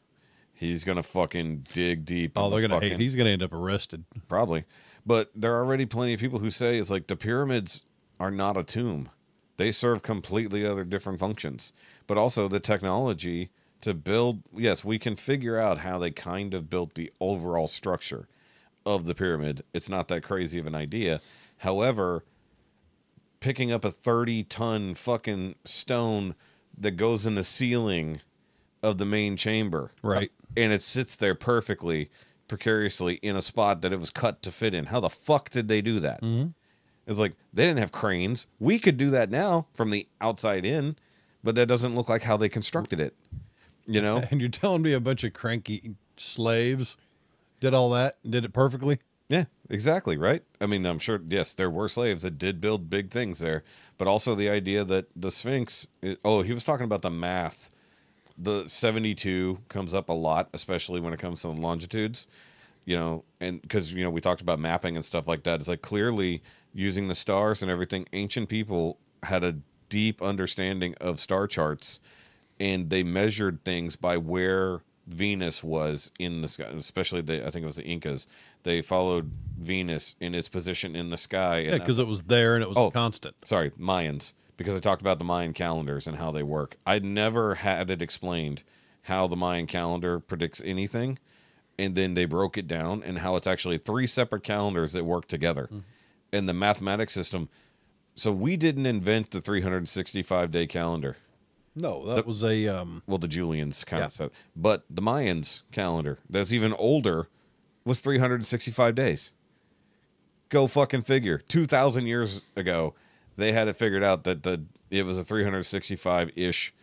A: He's going to fucking dig deep.
B: Oh, they're going to hate. He's going to end up arrested.
A: Probably. But there are already plenty of people who say it's like the pyramids are not a tomb. They serve completely other different functions. But also the technology to build, yes, we can figure out how they kind of built the overall structure of the pyramid. It's not that crazy of an idea. However, picking up a 30-ton fucking stone that goes in the ceiling of the main chamber.
B: Right.
A: And it sits there perfectly, precariously in a spot that it was cut to fit in. How the fuck did they do that? Mm-hmm. It's like they didn't have cranes. We could do that now from the outside in, but that doesn't look like how they constructed it. You know?
B: And you're telling me a bunch of cranky slaves did all that and did it perfectly?
A: Yeah, exactly, right? I mean, I'm sure, yes, there were slaves that did build big things there, but also the idea that the Sphinx, he was talking about the math. The 72 comes up a lot, especially when it comes to the longitudes, you know, and because, you know, we talked about mapping and stuff like that. It's like clearly using the stars and everything, ancient people had a deep understanding of star charts, and they measured things by where Venus was in the sky, especially I think it was the Incas. They followed Venus in its position in the sky.
B: Yeah, because it was there and it was constant.
A: Sorry, Mayans, because I talked about the Mayan calendars and how they work. I'd never had it explained how the Mayan calendar predicts anything, and then they broke it down and how it's actually 3 separate calendars that work together. Mm-hmm. And the mathematics system. So we didn't invent the 365-day calendar.
B: No, that was a...
A: well, the Julians kind of said. But the Mayans calendar, that's even older, was 365 days. Go fucking figure. 2,000 years ago, they had it figured out that it was a 365-ish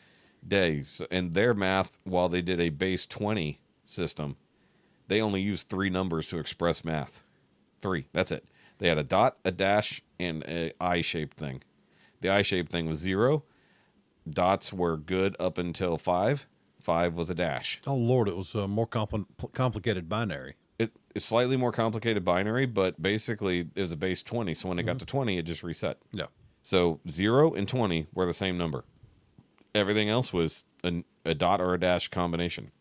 A: days. And their math, while they did a base 20 system, they only used 3 numbers to express math. 3, that's it. They had a dot, a dash, and an I-shaped thing. The I-shaped thing was 0. Dots were good up until 5. 5 was a dash.
B: Oh, Lord, it was a more complicated binary.
A: It's slightly more complicated binary, but basically it was a base 20. So when it got to 20, it just reset.
B: Yeah.
A: So 0 and 20 were the same number. Everything else was a dot or a dash combination.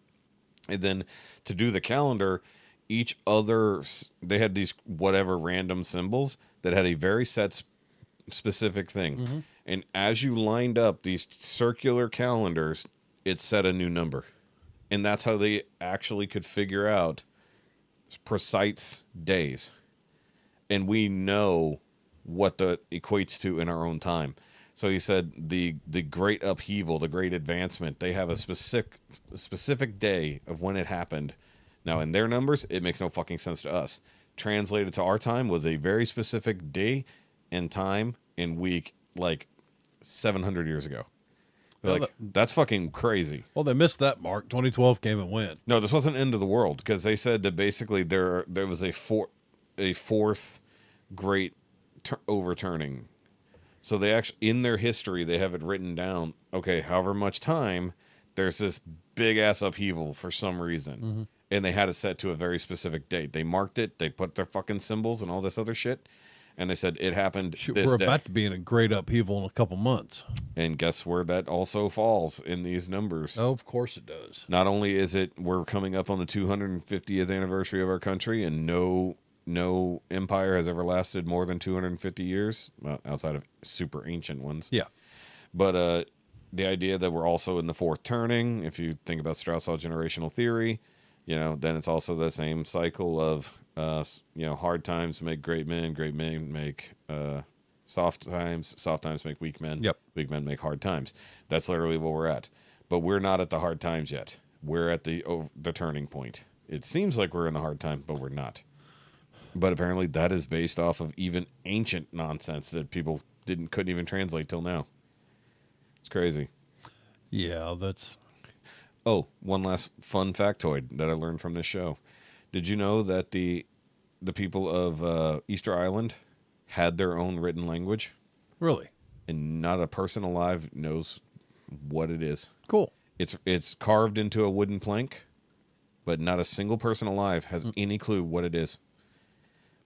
A: And then to do the calendar, they had these whatever random symbols that had a very set specific thing. Mm-hmm. And as you lined up these circular calendars, it set a new number. And that's how they actually could figure out precise days. And we know what that equates to in our own time. So he said the great upheaval, the great advancement, they have a specific day of when it happened. Now, in their numbers, it makes no fucking sense to us. Translated to our time was a very specific day and time and week, like 700 years ago. Like, that's fucking crazy.
B: Well, they missed that mark. 2012 came and went.
A: No, this wasn't end of the world, because they said that basically there was a fourth great overturning. So they actually, in their history, they have it written down. Okay, however much time, there's this big ass upheaval for some reason. Mm-hmm. And they had it set to a very specific date. They marked it. They put their fucking symbols and all this other shit. And they said it happened this day.
B: We're about to be in a great upheaval in a couple months.
A: And guess where that also falls in these numbers?
B: Oh, of course it does.
A: Not only is it, we're coming up on the 250th anniversary of our country, and no empire has ever lasted more than 250 years, well, outside of super ancient ones.
B: Yeah.
A: But the idea that we're also in the fourth turning, if you think about Strauss-Hall generational theory, you know, then it's also the same cycle of, hard times make great men make soft times make weak men, weak men make hard times. That's literally what we're at. But we're not at the hard times yet. We're at the turning point. It seems like we're in the hard time, but we're not. But apparently that is based off of even ancient nonsense that people couldn't even translate till now. It's crazy.
B: Yeah, that's...
A: Oh, one last fun factoid that I learned from this show. Did you know that the people of Easter Island had their own written language,
B: Really?
A: and not a person alive knows what it is.
B: Cool.
A: It's carved into a wooden plank, but not a single person alive has any clue what it is.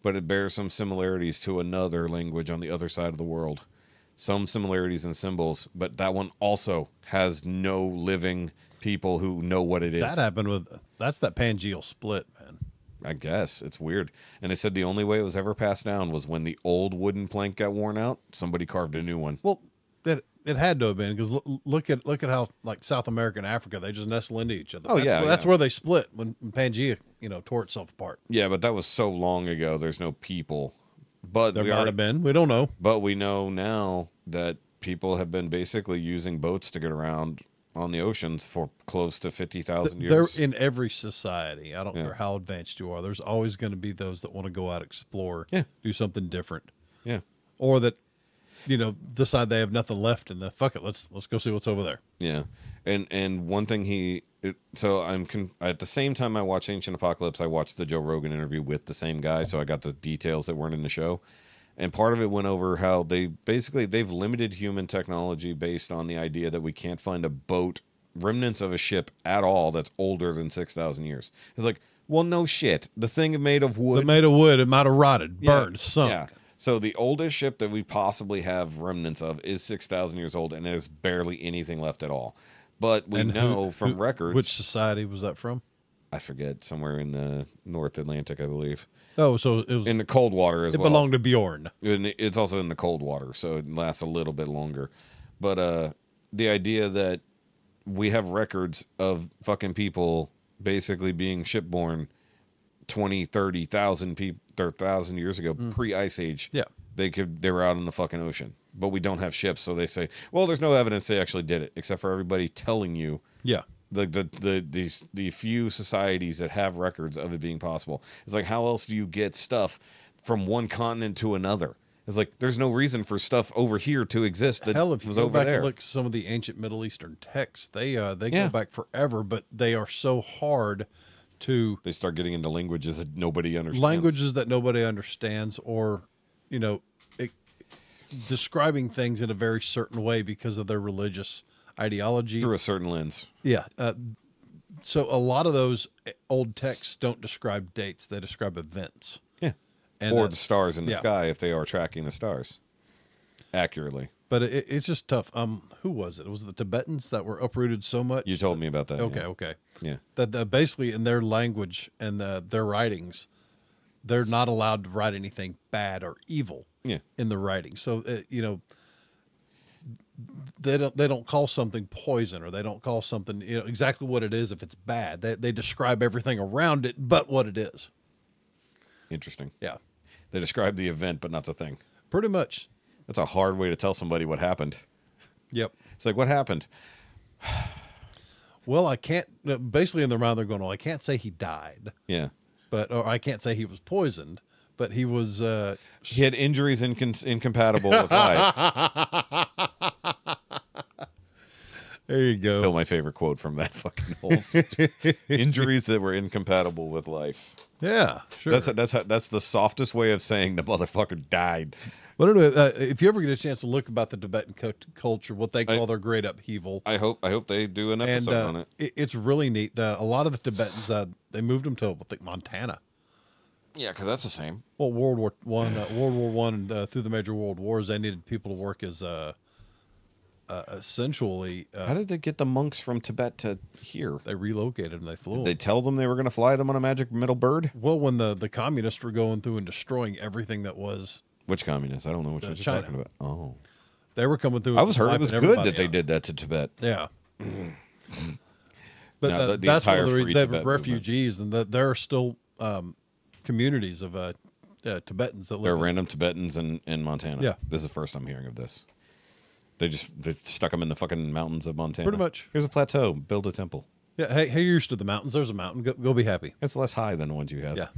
A: But it bears some similarities to another language on the other side of the world. Some similarities in symbols, but that one also has no living people who know what it is.
B: That happened that's that Pangeal split, man.
A: I guess. It's weird. And they said the only way it was ever passed down was when the old wooden plank got worn out, somebody carved a new one.
B: Well, it had to have been, because look at how, like, South America and Africa, they just nestle into each other.
A: Oh,
B: That's where they split when Pangea, tore itself apart.
A: Yeah, but that was so long ago. There's no people. But
B: There might have been. We don't know.
A: But we know now that people have been basically using boats to get around on the oceans for close to 50,000 years.
B: They're in every society. I don't care how advanced you are. There's always going to be those that want to go out, explore, do something different.
A: Yeah.
B: Or that, decide they have nothing left and fuck it, let's go see what's over there.
A: Yeah. And one thing at the same time I watched Ancient Apocalypse, I watched the Joe Rogan interview with the same guy, so I got the details that weren't in the show. And part of it went over how they've limited human technology based on the idea that we can't find a boat, remnants of a ship at all that's older than 6,000 years. It's like, well, no shit. The thing made of wood. It
B: might have rotted, burned, sunk.
A: Yeah. So the oldest ship that we possibly have remnants of is 6,000 years old, and there's barely anything left at all. But we know from records.
B: Which society was that from?
A: I forget. Somewhere in the North Atlantic, I believe.
B: Oh, so it was
A: in the cold water as well.
B: It belonged to Bjorn.
A: And it's also in the cold water, so it lasts a little bit longer. But the idea that we have records of fucking people basically being shipborne 20, 30,000 people, 1,000 years ago, pre-Ice Age.
B: Yeah.
A: They were out in the fucking ocean. But we don't have ships, so they say, well, there's no evidence they actually did it, except for everybody telling you.
B: Yeah.
A: The few societies that have records of it being possible. It's like, how else do you get stuff from one continent to another? It's like, there's no reason for stuff over here to exist that
B: Hell, if you
A: was
B: go
A: over
B: back
A: there.
B: and look at some of the ancient Middle Eastern texts, they go back forever, but they are so hard to...
A: They start getting into languages that nobody understands.
B: Languages that nobody understands, or, describing things in a very certain way because of their religious ideology.
A: Through a certain lens.
B: Yeah. So a lot of those old texts don't describe dates. They describe events.
A: Yeah.
B: And,
A: or the stars in the sky if they are tracking the stars accurately.
B: But it's just tough. Who was it? Was it the Tibetans that were uprooted so much?
A: You told me about that.
B: Okay.
A: Yeah.
B: That basically in their language and their writings, they're not allowed to write anything bad or evil in the writing. So, they don't call something poison, or they don't call something exactly what it is if it's bad. They describe everything around it but what it is.
A: Interesting.
B: Yeah.
A: They describe the event but not the thing.
B: Pretty much.
A: That's a hard way to tell somebody what happened.
B: Yep.
A: It's like, what happened?
B: Well, I can't. Basically, in their mind, they're going, "Oh, I can't say he died."
A: Yeah.
B: Or I can't say he was poisoned, but he was.
A: He had injuries incompatible with life.
B: There you go.
A: Still my favorite quote from that fucking whole injuries that were incompatible with life.
B: Yeah, sure.
A: That's the softest way of saying the motherfucker died.
B: But anyway, if you ever get a chance to look about the Tibetan culture, what they call their great upheaval.
A: I hope they do an episode on it.
B: It's really neat. A lot of the Tibetans, they moved them to, I think, Montana.
A: Yeah, because that's the same.
B: Well, World War One, and through the major world wars, they needed people to work as essentially.
A: How did they get the monks from Tibet to here?
B: They relocated and they flew them.
A: Did they tell them they were going to fly them on a magic metal bird?
B: Well, when the communists were going through and destroying everything that was.
A: Which communists? I don't know which ones you're talking about. Oh.
B: They were coming through.
A: I was heard it was good that they did that to Tibet.
B: Yeah. But
A: no,
B: that's one of the
A: Tibet
B: refugees, and there are still communities of Tibetans that live.
A: There are random Tibetans in Montana.
B: Yeah.
A: This is the first I'm hearing of this. They stuck them in the fucking mountains of Montana.
B: Pretty much.
A: Here's a plateau. Build a temple.
B: Yeah. Hey, you're used to the mountains. There's a mountain. Go be happy.
A: It's less high than the ones you have.
B: Yeah.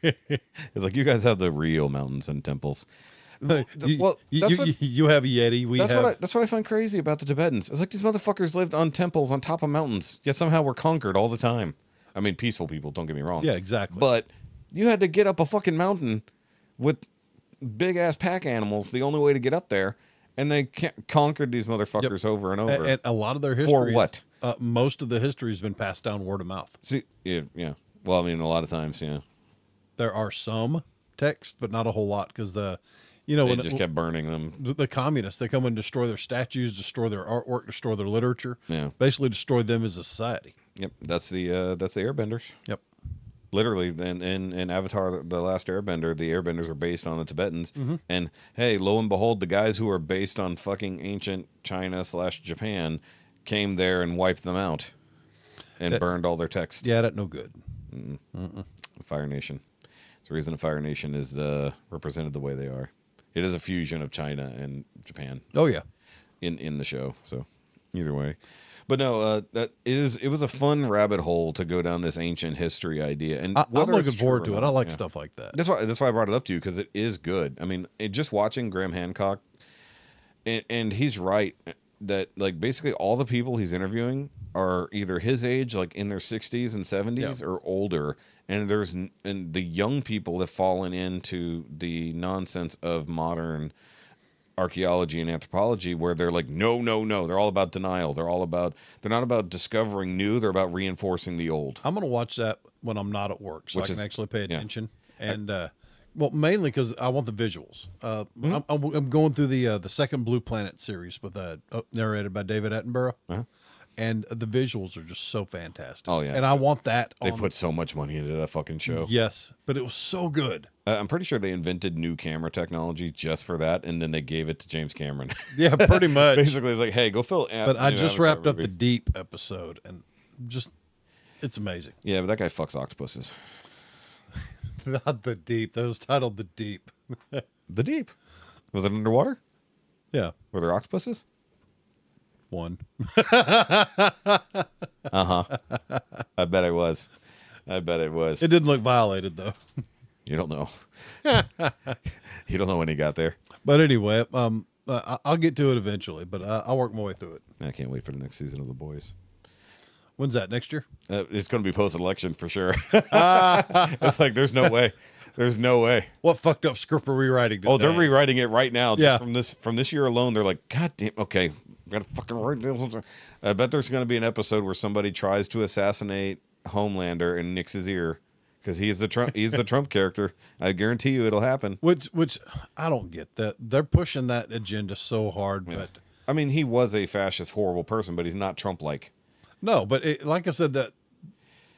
A: It's like you guys have the real mountains and temples.
B: You have a Yeti.
A: That's what I find crazy about the Tibetans. It's like these motherfuckers lived on temples on top of mountains, yet somehow were conquered all the time. I mean, peaceful people, don't get me wrong.
B: Yeah, exactly.
A: But you had to get up a fucking mountain with big ass pack animals the only way to get up there, and they conquered these motherfuckers over and over.
B: And a lot of their history
A: For what?
B: Most of the history has been passed down word of mouth.
A: See, yeah. Well, I mean, a lot of times, yeah.
B: There are some text, but not a whole lot because
A: They just kept burning them.
B: The communists, they come and destroy their statues, destroy their artwork, destroy their literature.
A: Yeah.
B: Basically destroy them as a society.
A: Yep, that's the Airbenders.
B: Yep.
A: Literally, in Avatar: The Last Airbender, the Airbenders are based on the Tibetans, and hey, lo and behold, the guys who are based on fucking ancient China / Japan came there and wiped them out, and burned all their texts.
B: Yeah, that's no good.
A: Fire Nation. It's the reason Fire Nation is represented the way they are. It is a fusion of China and Japan.
B: Oh yeah,
A: in the show. So either way. But no, it was a fun rabbit hole to go down this ancient history idea, and
B: I'm
A: whether
B: looking
A: it's
B: forward
A: true
B: to
A: or
B: it. I
A: not,
B: like
A: yeah.
B: stuff like that.
A: That's why I brought it up to you, because it is good. I mean, just watching Graham Hancock, and he's right that like basically all the people he's interviewing are either his age, like in their 60s and 70s, or older, and the young people have fallen into the nonsense of modern archaeology and anthropology, where they're like, no, they're all about denial. They're not about discovering new, they're about reinforcing the old.
B: I'm going to watch that when I'm not at work, so I can actually pay
A: yeah.
B: attention. And well, mainly because I want the visuals. I'm going through the second Blue Planet series with narrated by David Attenborough. And the visuals are just so fantastic.
A: Oh yeah,
B: and I want that.
A: They put so much money into that fucking show.
B: Yes, but it was so good.
A: I'm pretty sure they invented new camera technology just for that, and then they gave it to James Cameron.
B: Yeah, pretty much.
A: Basically, it's like, hey, go fill.
B: But I just wrapped up the Deep episode, and it's amazing.
A: Yeah, but that guy fucks octopuses.
B: Not the Deep. That was titled The Deep.
A: The Deep. Was it underwater?
B: Yeah.
A: Were there octopuses?
B: One.
A: I bet it was. It
B: didn't look violated though.
A: You don't know. You don't know when he got there.
B: But anyway, I'll get to it eventually. But I'll work my way through it.
A: I can't wait for the next season of The Boys.
B: When's that? Next year?
A: It's going to be post-election for sure. It's like there's no way. There's no way.
B: What fucked up script are we writing today?
A: Oh, they're rewriting it right now.
B: Yeah.
A: Just from this year alone, they're like, God damn. Okay, gotta fucking write this. I bet there's going to be an episode where somebody tries to assassinate Homelander and nicks his ear because he's the Trump character. I guarantee you it'll happen.
B: Which I don't get that. They're pushing that agenda so hard,
A: Yeah.
B: but
A: I mean, he was a fascist, horrible person, but he's not Trump-like.
B: no. But like I said, that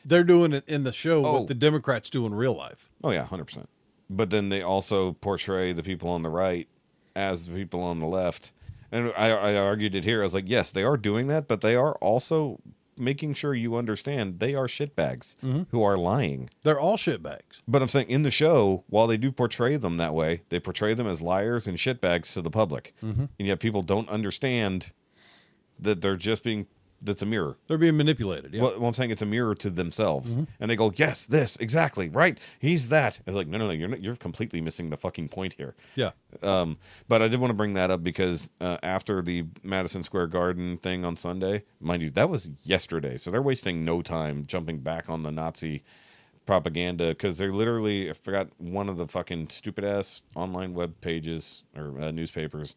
B: they're doing it in the show what the Democrats do in real life.
A: Oh yeah, 100%. But then they also portray the people on the right as the people on the left. And I argued it here. I was like, yes, they are doing that, but they are also making sure you understand they are shitbags who are lying.
B: They're all shitbags.
A: But I'm saying in the show, while they do portray them that way, they portray them as liars and shitbags to the public. And yet people don't understand that they're just being... That's a mirror.
B: They're being manipulated. Yeah.
A: Well, I'm saying it's a mirror to themselves, and they go, "Yes, this exactly right. He's that." It's like, no, you're completely missing the fucking point here.
B: Yeah.
A: But I did want to bring that up because after the Madison Square Garden thing on Sunday, mind you, that was yesterday, so they're wasting no time jumping back on the Nazi propaganda because they're literally, I forgot one of the fucking stupid ass online web pages or newspapers.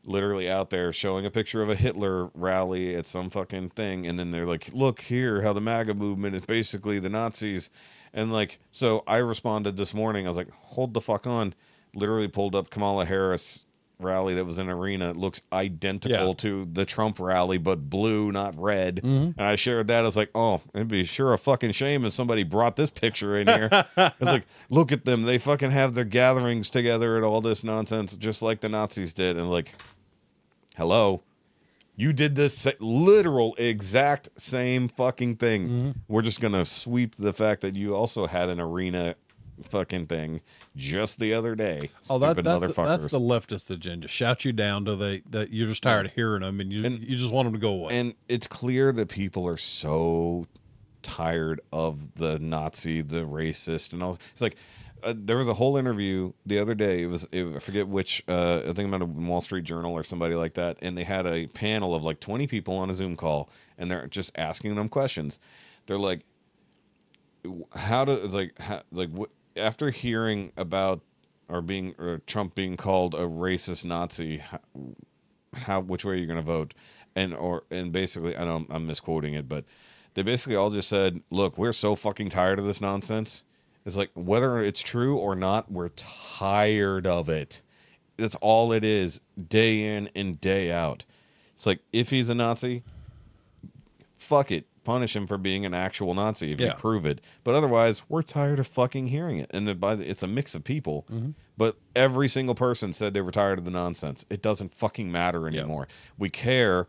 A: Literally out there showing a picture of a Hitler rally at some fucking thing, and then they're like, look here how the MAGA movement is basically the Nazis. And like, so I responded this morning, I was like, hold the fuck on. Literally pulled up Kamala Harris rally that was in an arena. It looks identical to the Trump rally, but blue, not red. And I shared that. I was like, oh, it'd be sure a fucking shame if somebody brought this picture in here. I was like, look at them, they fucking have their gatherings together and all this nonsense just like the Nazis did. And like, hello, you did this literal exact same fucking thing. We're just gonna sweep the fact that you also had an arena fucking thing just the other day.
B: Oh,
A: Stupid
B: that's
A: motherfuckers.
B: the leftist agenda. Shout you down till that you're just tired of hearing them, and you just want them to go away.
A: And it's clear that people are so tired of the Nazi, the racist, and all. It's like. There was a whole interview the other day. I forget which. I think I'm on Wall Street Journal or somebody like that, and they had a panel of like 20 people on a Zoom call, and they're just asking them questions. They're like, "How do it's like what?" After hearing about or Trump being called a racist Nazi, which way are you going to vote? And basically, I know I'm misquoting it, but they basically all just said, look, we're so fucking tired of this nonsense. It's like, whether it's true or not, we're tired of it. That's all it is, day in and day out. It's like, if he's a Nazi, fuck it. Punish him for being an actual Nazi if you prove it. But otherwise, we're tired of fucking hearing it. And it's a mix of people. But every single person said they were tired of the nonsense. It doesn't fucking matter anymore. We care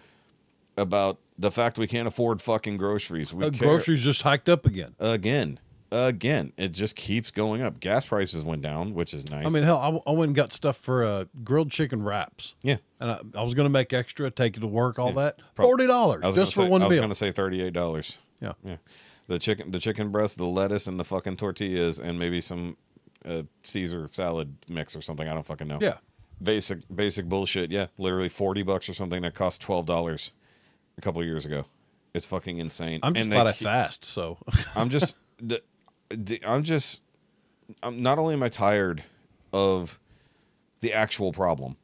A: about the fact we can't afford fucking groceries.
B: Groceries just hiked up again.
A: Again, it just keeps going up. Gas prices went down, which is nice.
B: I mean, hell, I went and got stuff for grilled chicken wraps.
A: Yeah.
B: And I was going to make extra, take it to work, all that. $40 just for one meal.
A: I was going to say $38.
B: Yeah.
A: Yeah. The chicken breast, the lettuce, and the fucking tortillas, and maybe some Caesar salad mix or something. I don't fucking know.
B: Yeah.
A: Basic bullshit. Yeah. Literally $40 or something that cost $12 a couple of years ago. It's fucking insane.
B: I'm just glad I fast, so.
A: I'm not only am I tired of the actual problem,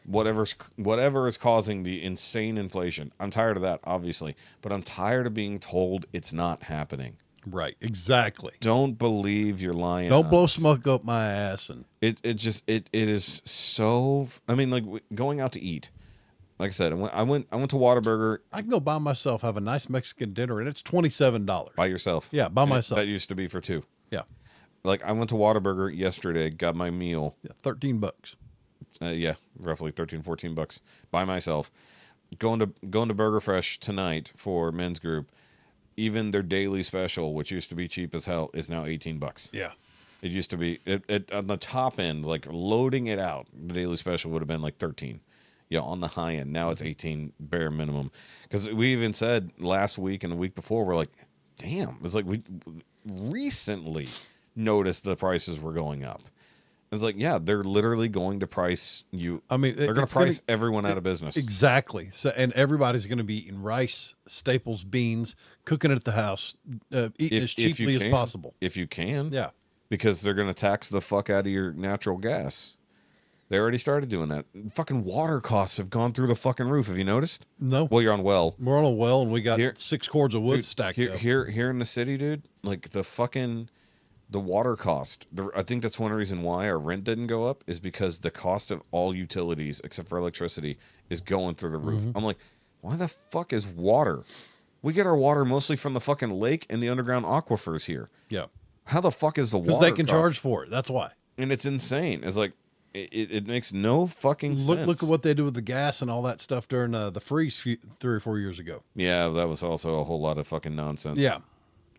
A: whatever is causing the insane inflation. I'm tired of that, obviously, but I'm tired of being told it's not happening.
B: Right, exactly.
A: Don't believe you're lying.
B: Don't blow smoke up my ass. And
A: it is so. I mean, like going out to eat. Like I said, I went to Whataburger.
B: I can go by myself, have a nice Mexican dinner, and it's $27.
A: By yourself?
B: Yeah, by myself.
A: That used to be for two.
B: Yeah.
A: Like I went to Whataburger yesterday, got my meal.
B: Yeah, $13.
A: Yeah, roughly $13-14 by myself. Going to Burger Fresh tonight for men's group. Even their daily special, which used to be cheap as hell, is now $18.
B: Yeah.
A: It used to be it on the top end, like loading it out. The daily special would have been like 13. Yeah, on the high end. Now it's 18 bare minimum. Because we even said last week and the week before, we're like, damn. It's like we recently noticed the prices were going up. It's like, yeah, they're literally going to price you. I mean, they're going to price everyone out of business.
B: Exactly. So, and everybody's going to be eating rice, staples, beans, cooking it at the house, eating as cheaply as possible.
A: If you can.
B: Yeah.
A: Because they're going to tax the fuck out of your natural gas. They already started doing that. Fucking water costs have gone through the fucking roof. Have you noticed?
B: No.
A: Well, you're on well.
B: We're on a well, and we got 6 cords of wood stacked up.
A: Here in the city, dude, like the water cost. I think that's one reason why our rent didn't go up is because the cost of all utilities, except for electricity, is going through the roof. I'm like, why the fuck is water? We get our water mostly from the fucking lake and the underground aquifers here.
B: Yeah.
A: How the fuck is the water?
B: Because they can charge for it. That's why.
A: And it's insane. It's like, it makes no fucking sense.
B: Look at what they do with the gas and all that stuff during the freeze 3 or 4 years ago.
A: Yeah, that was also a whole lot of fucking nonsense.
B: Yeah.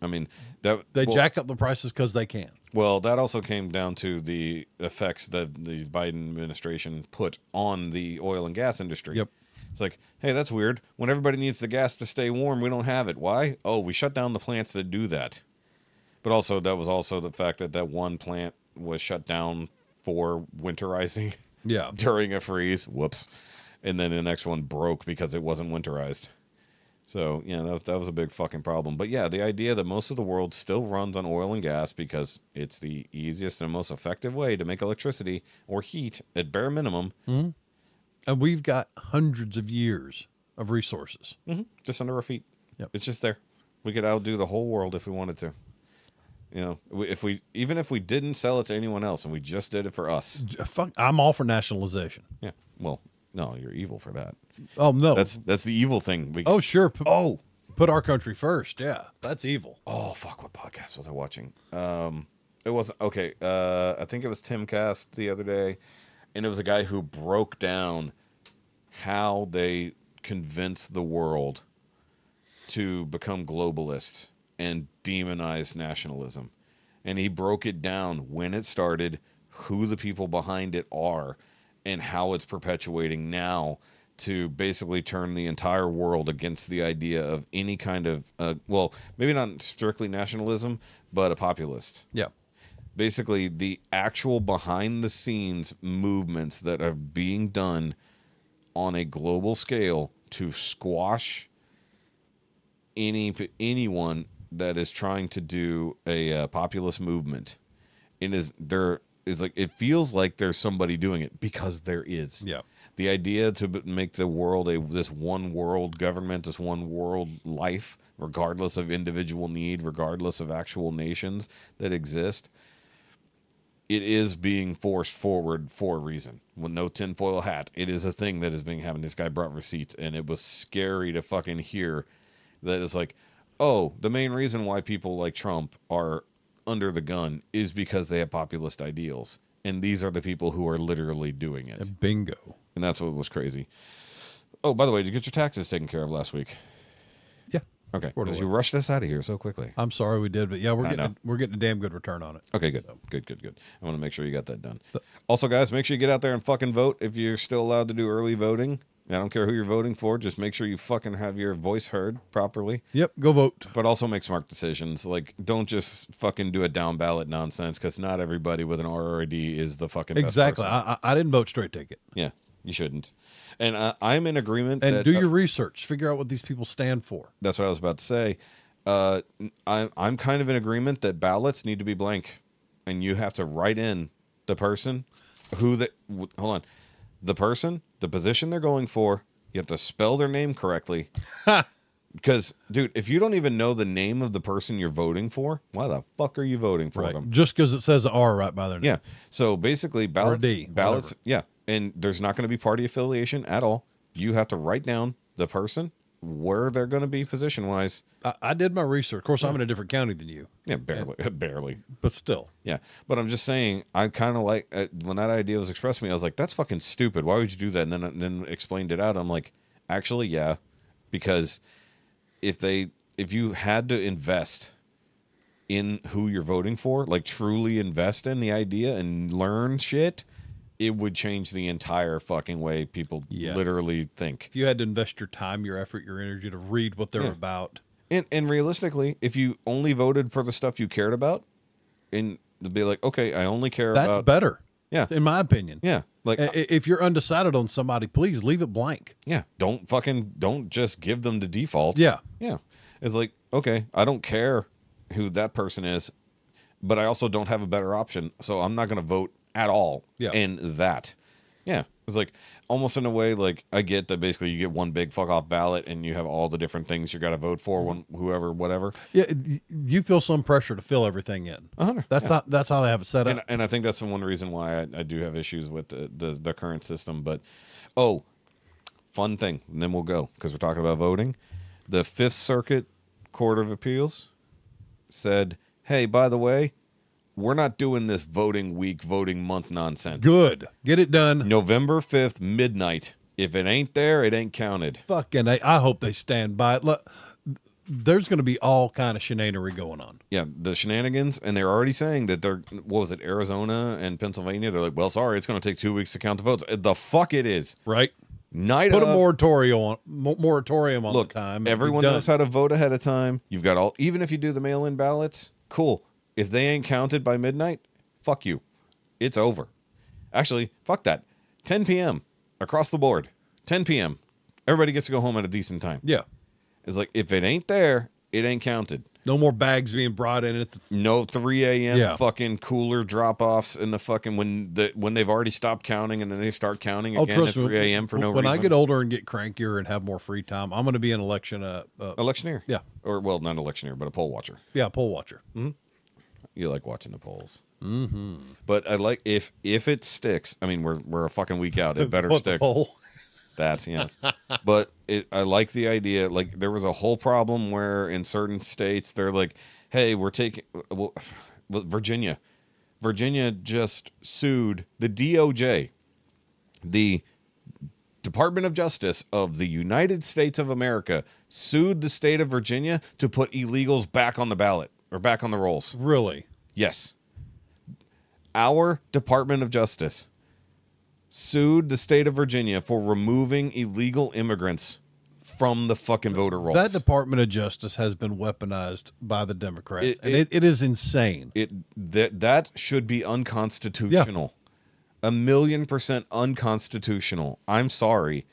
A: I mean,
B: they jack up the prices because they can.
A: Well, that also came down to the effects that the Biden administration put on the oil and gas industry.
B: Yep.
A: It's like, hey, that's weird. When everybody needs the gas to stay warm, we don't have it. Why? Oh, we shut down the plants that do that. But also, that was also the fact that one plant was shut down for winterizing.
B: Yeah.
A: During a freeze. Whoops. And then the next one broke because it wasn't winterized. So, yeah, that was a big fucking problem. But yeah, the idea that most of the world still runs on oil and gas because it's the easiest and most effective way to make electricity or heat at bare minimum.
B: Mm-hmm. And we've got hundreds of years of resources.
A: Mm-hmm. Just under our feet.
B: Yep.
A: It's just there. We could outdo the whole world if we wanted to. You know, even if we didn't sell it to anyone else and we just did it for us.
B: Fuck, I'm all for nationalization.
A: Yeah. Well, no, you're evil for that.
B: Oh no,
A: that's the evil thing.
B: Sure. Put our country first. Yeah, that's evil.
A: Oh fuck! What podcast was I watching? It wasn't okay. I think it was Timcast the other day, and it was a guy who broke down how they convince the world to become globalists and demonize nationalism, and he broke it down when it started, who the people behind it are, and how it's perpetuating now to basically turn the entire world against the idea of any kind of, well, maybe not strictly nationalism, but a populist.
B: Yeah.
A: Basically, the actual behind-the-scenes movements that are being done on a global scale to squash anyone that is trying to do a populist movement. They're it's like it feels like there's somebody doing it because there is.
B: Yeah.
A: The idea to make the world this one world government, this one world life, regardless of individual need, regardless of actual nations that exist, it is being forced forward for a reason. With no tinfoil hat, it is a thing that is being happened. This guy brought receipts, and it was scary to fucking hear that it's like, oh, the main reason why people like Trump are under the gun is because they have populist ideals. And these are the people who are literally doing it.
B: Bingo.
A: And that's what was crazy. Oh, by the way, did you get your taxes taken care of last week?
B: Yeah.
A: Okay, because you rushed us out of here so quickly.
B: I'm sorry we did, but yeah, we're getting a damn good return on it.
A: Okay, good. Good. I want to make sure you got that done. Also, guys, make sure you get out there and fucking vote if you're still allowed to do early voting. I don't care who you're voting for. Just make sure you fucking have your voice heard properly.
B: Yep, go vote.
A: But also make smart decisions. Like, don't just fucking do a down ballot nonsense, because not everybody with an RRID is the fucking best
B: Exactly.
A: person.
B: I didn't vote straight ticket.
A: Yeah, you shouldn't. And I'm in agreement.
B: And
A: that,
B: do your research. Figure out what these people stand for.
A: That's what I was about to say. I'm kind of in agreement that ballots need to be blank, and you have to write in the person the person, the position they're going for. You have to spell their name correctly. Because, dude, if you don't even know the name of the person you're voting for, why the fuck are you voting for them?
B: Just because it says R right by their name.
A: Yeah. So basically, ballots.
B: Or D,
A: ballots.
B: whatever.
A: Yeah. And there's not going to be party affiliation at all. You have to write down the person, where they're going to be position wise.
B: I did my research. Of course, I'm in a different county than you.
A: Yeah, barely.
B: But still.
A: Yeah. But I'm just saying, I kind of like, when that idea was expressed to me, I was like, that's fucking stupid. Why would you do that? And then explained it out. I'm like, actually, yeah. Because if you had to invest in who you're voting for, like truly invest in the idea and learn shit, it would change the entire fucking way people literally think.
B: If you had to invest your time, your effort, your energy to read what they're about.
A: And realistically, if you only voted for the stuff you cared about, and to be like, okay, I only care about...
B: That's better.
A: Yeah.
B: In my opinion.
A: Yeah. Like,
B: if you're undecided on somebody, please leave it blank.
A: Yeah. Don't just give them the default.
B: Yeah.
A: Yeah. It's like, okay, I don't care who that person is, but I also don't have a better option, so I'm not going to vote at all in that. Yeah. It's like almost in a way, like I get that basically you get one big fuck off ballot and you have all the different things you got to vote for, whoever, whatever.
B: Yeah. You feel some pressure to fill everything in.
A: 100.
B: That's how they have it set up.
A: And I think that's the one reason why I do have issues with the current system. But, fun thing, and then we'll go, because we're talking about voting. The Fifth Circuit Court of Appeals said, hey, by the way, we're not doing this voting week, voting month nonsense.
B: Good. Get it done.
A: November 5th, midnight. If it ain't there, it ain't counted.
B: Fucking I hope they stand by it. Look, there's going to be all kind of shenanery going on.
A: Yeah, the shenanigans, and they're already saying that Arizona and Pennsylvania? They're like, well, sorry, it's going to take 2 weeks to count the votes. The fuck it is.
B: Right.
A: Put
B: a moratorium on the time.
A: Everyone knows how to vote ahead of time. You've got even if you do the mail-in ballots, cool. If they ain't counted by midnight, fuck you. It's over. Actually, fuck that. 10 p.m. across the board. 10 p.m. Everybody gets to go home at a decent time.
B: Yeah.
A: It's like, if it ain't there, it ain't counted.
B: No more bags being brought in at
A: no 3 a.m. fucking cooler drop-offs in the fucking when they've already stopped counting and then they start counting again at 3 a.m. for no reason.
B: When I get older and get crankier and have more free time, I'm going to be an
A: electioneer. Yeah. Or, well, not electioneer, but a poll watcher.
B: Yeah, poll watcher.
A: Mm-hmm. You like watching the polls. Mm-hmm. But I like, if it sticks, I mean, we're a fucking week out. It better stick.
B: Poll?
A: That's, yes. But I like the idea. Like, there was a whole problem where in certain states, they're like, hey, we're taking... Well, Virginia just sued the DOJ, the Department of Justice of the United States of America, sued the state of Virginia to put illegals back on the ballot. Or back on the rolls.
B: Really?
A: Yes. Our Department of Justice sued the state of Virginia for removing illegal immigrants from the fucking voter rolls.
B: That Department of Justice has been weaponized by the Democrats. It is insane.
A: That should be unconstitutional. Yeah. 1,000,000% unconstitutional. I'm sorry.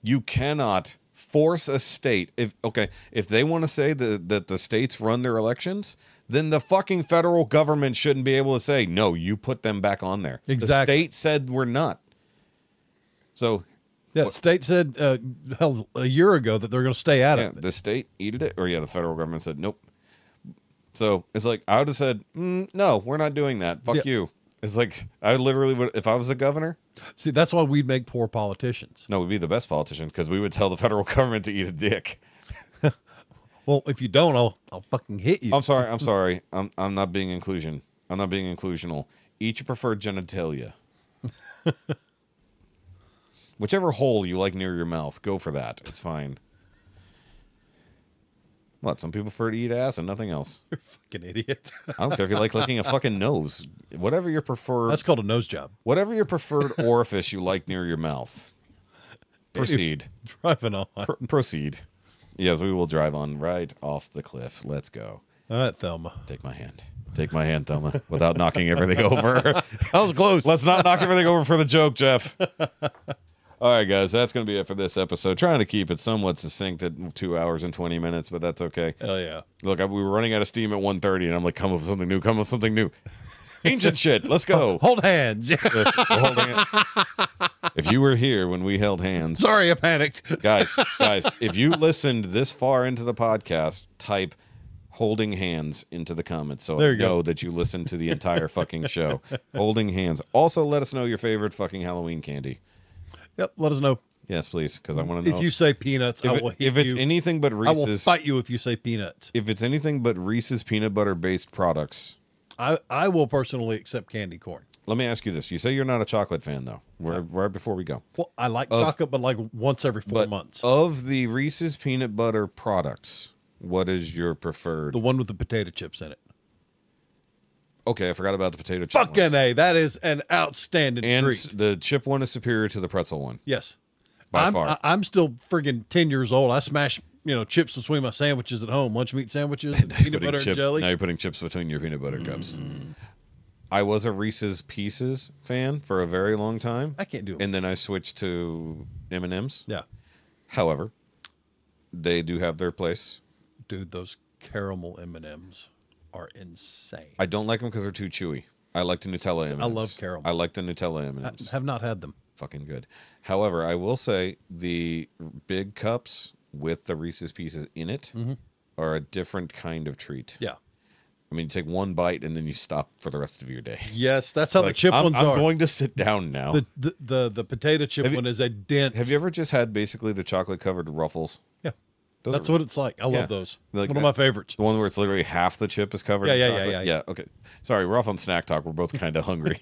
A: You cannot force a state. If they want to say that the states run their elections, then the fucking federal government shouldn't be able to say, no, you put them back on there.
B: Exactly.
A: The state said we're not. So
B: Yeah, the state said hell a year ago that they're going to stay out of it.
A: the state needed it, or the federal government said nope. So it's like I would have said, no, we're not doing that. Fuck you. It's like I literally would if I was the governor.
B: See, that's why we'd make poor politicians.
A: No, we'd be the best politicians because we would tell the federal government to eat a dick.
B: Well, if you don't, I'll fucking hit you.
A: I'm sorry. I'm not being inclusion. I'm not being inclusional. Eat your preferred genitalia. Whichever hole you like near your mouth, go for that. It's fine. What? Some people prefer to eat ass and nothing else.
B: You're a fucking idiot.
A: I don't care if you like licking a fucking nose. Whatever your preferred.
B: That's called a nose job.
A: Whatever your preferred orifice you like near your mouth. Proceed.
B: Driving on.
A: Proceed. Yes, we will drive on right off the cliff. Let's go.
B: All right, Thelma.
A: Take my hand. Take my hand, Thelma, without knocking everything over.
B: That was close.
A: Let's not knock everything over for the joke, Jeff. All right, guys, that's going to be it for this episode. Trying to keep it somewhat succinct at 2 hours and 20 minutes, but that's okay.
B: Hell yeah.
A: Look, we were running out of steam at 1:30, and I'm like, come up with something new. Come up with something new. Ancient shit. Let's go.
B: Hold hands.
A: Yes, we're holding it. If you were here when we held hands.
B: Sorry, I panicked.
A: Guys, if you listened this far into the podcast, type holding hands into the comments so I know that you listened to the entire fucking show. Holding hands. Also, let us know your favorite fucking Halloween candy.
B: Yep, let us know.
A: Yes, please, because I want to know.
B: If you say peanuts, I will hit you.
A: If it's anything but Reese's.
B: I will fight you if you say peanuts.
A: If it's anything but Reese's peanut butter-based products.
B: I will personally accept candy corn.
A: Let me ask you this. You say you're not a chocolate fan, though, right before we go.
B: Well, I like chocolate, but like once every 4 months.
A: Of the Reese's peanut butter products, what is your preferred?
B: The one with the potato chips in it.
A: Okay, I forgot about the potato chip
B: Fucking
A: ones.
B: A. That is an outstanding
A: And
B: treat.
A: the chip one is superior to the pretzel one.
B: Yes.
A: By far.
B: I'm still friggin' 10 years old. I smash, chips between my sandwiches at home, lunch meat sandwiches, and peanut butter and jelly.
A: Now you're putting chips between your peanut butter cups. I was a Reese's Pieces fan for a very long time.
B: I can't do it.
A: And then I switched to M&M's.
B: Yeah.
A: However, they do have their place.
B: Dude, those caramel M&Ms are insane.
A: I don't like them because they're too chewy. I like the Nutella M&Ms.
B: I love caramel.
A: I like the Nutella M&Ms.
B: I have not had them.
A: Fucking good. However, I will say the big cups with the Reese's Pieces in it are a different kind of treat.
B: Yeah.
A: I mean, you take one bite and then you stop for the rest of your day.
B: Yes, that's how the chip ones
A: I'm
B: are.
A: going to sit down now.
B: The potato chip one is a dense.
A: Have you ever just had basically the chocolate covered Ruffles?
B: Yeah.
A: Those
B: That's
A: are-
B: what it's like. I
A: Yeah.
B: love those.
A: Like
B: one of my favorites.
A: The one where it's literally half the chip is covered
B: Yeah,
A: in
B: yeah,
A: chocolate?
B: yeah.
A: Okay. Sorry, we're off on snack talk. We're both kind of hungry.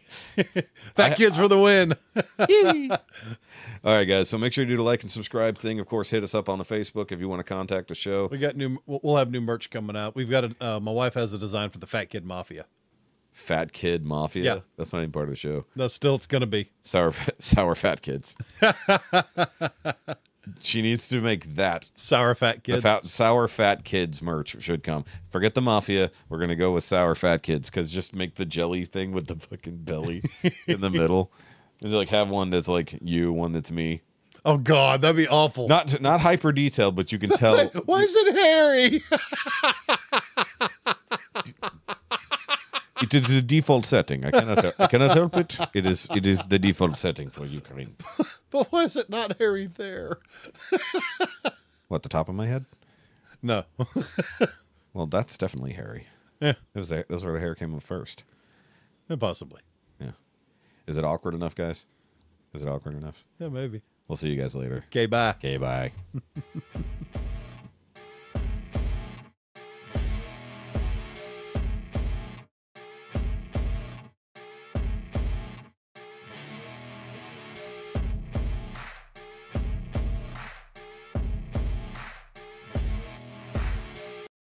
B: Fat kids for the win.
A: All right, guys. So make sure you do the like and subscribe thing. Of course, hit us up on the Facebook if you want to contact the show.
B: We got we'll have new merch coming out. We've got my wife has a design for the Fat Kid Mafia.
A: Fat Kid Mafia.
B: Yeah.
A: That's not even part of the show.
B: No, still it's gonna be.
A: Sour fat kids. She needs to make that.
B: Sour Fat Kids.
A: Sour fat kids merch should come. Forget the mafia. We're gonna go with sour fat kids because just make the jelly thing with the fucking belly in the middle. Just like have one that's like you, one that's me.
B: Oh God, that'd be awful.
A: Not hyper detailed, but you can tell.
B: Why is it hairy?
A: It is the default setting. I cannot help it. It is the default setting for Ukraine.
B: But why is it not hairy there?
A: What, the top of my head?
B: No.
A: Well, that's definitely hairy.
B: Yeah,
A: Those where the hair came up first.
B: possibly.
A: Yeah. Is it awkward enough, guys? Is it awkward enough?
B: Yeah, maybe.
A: We'll see you guys later.
B: Okay, bye.
A: Okay, bye.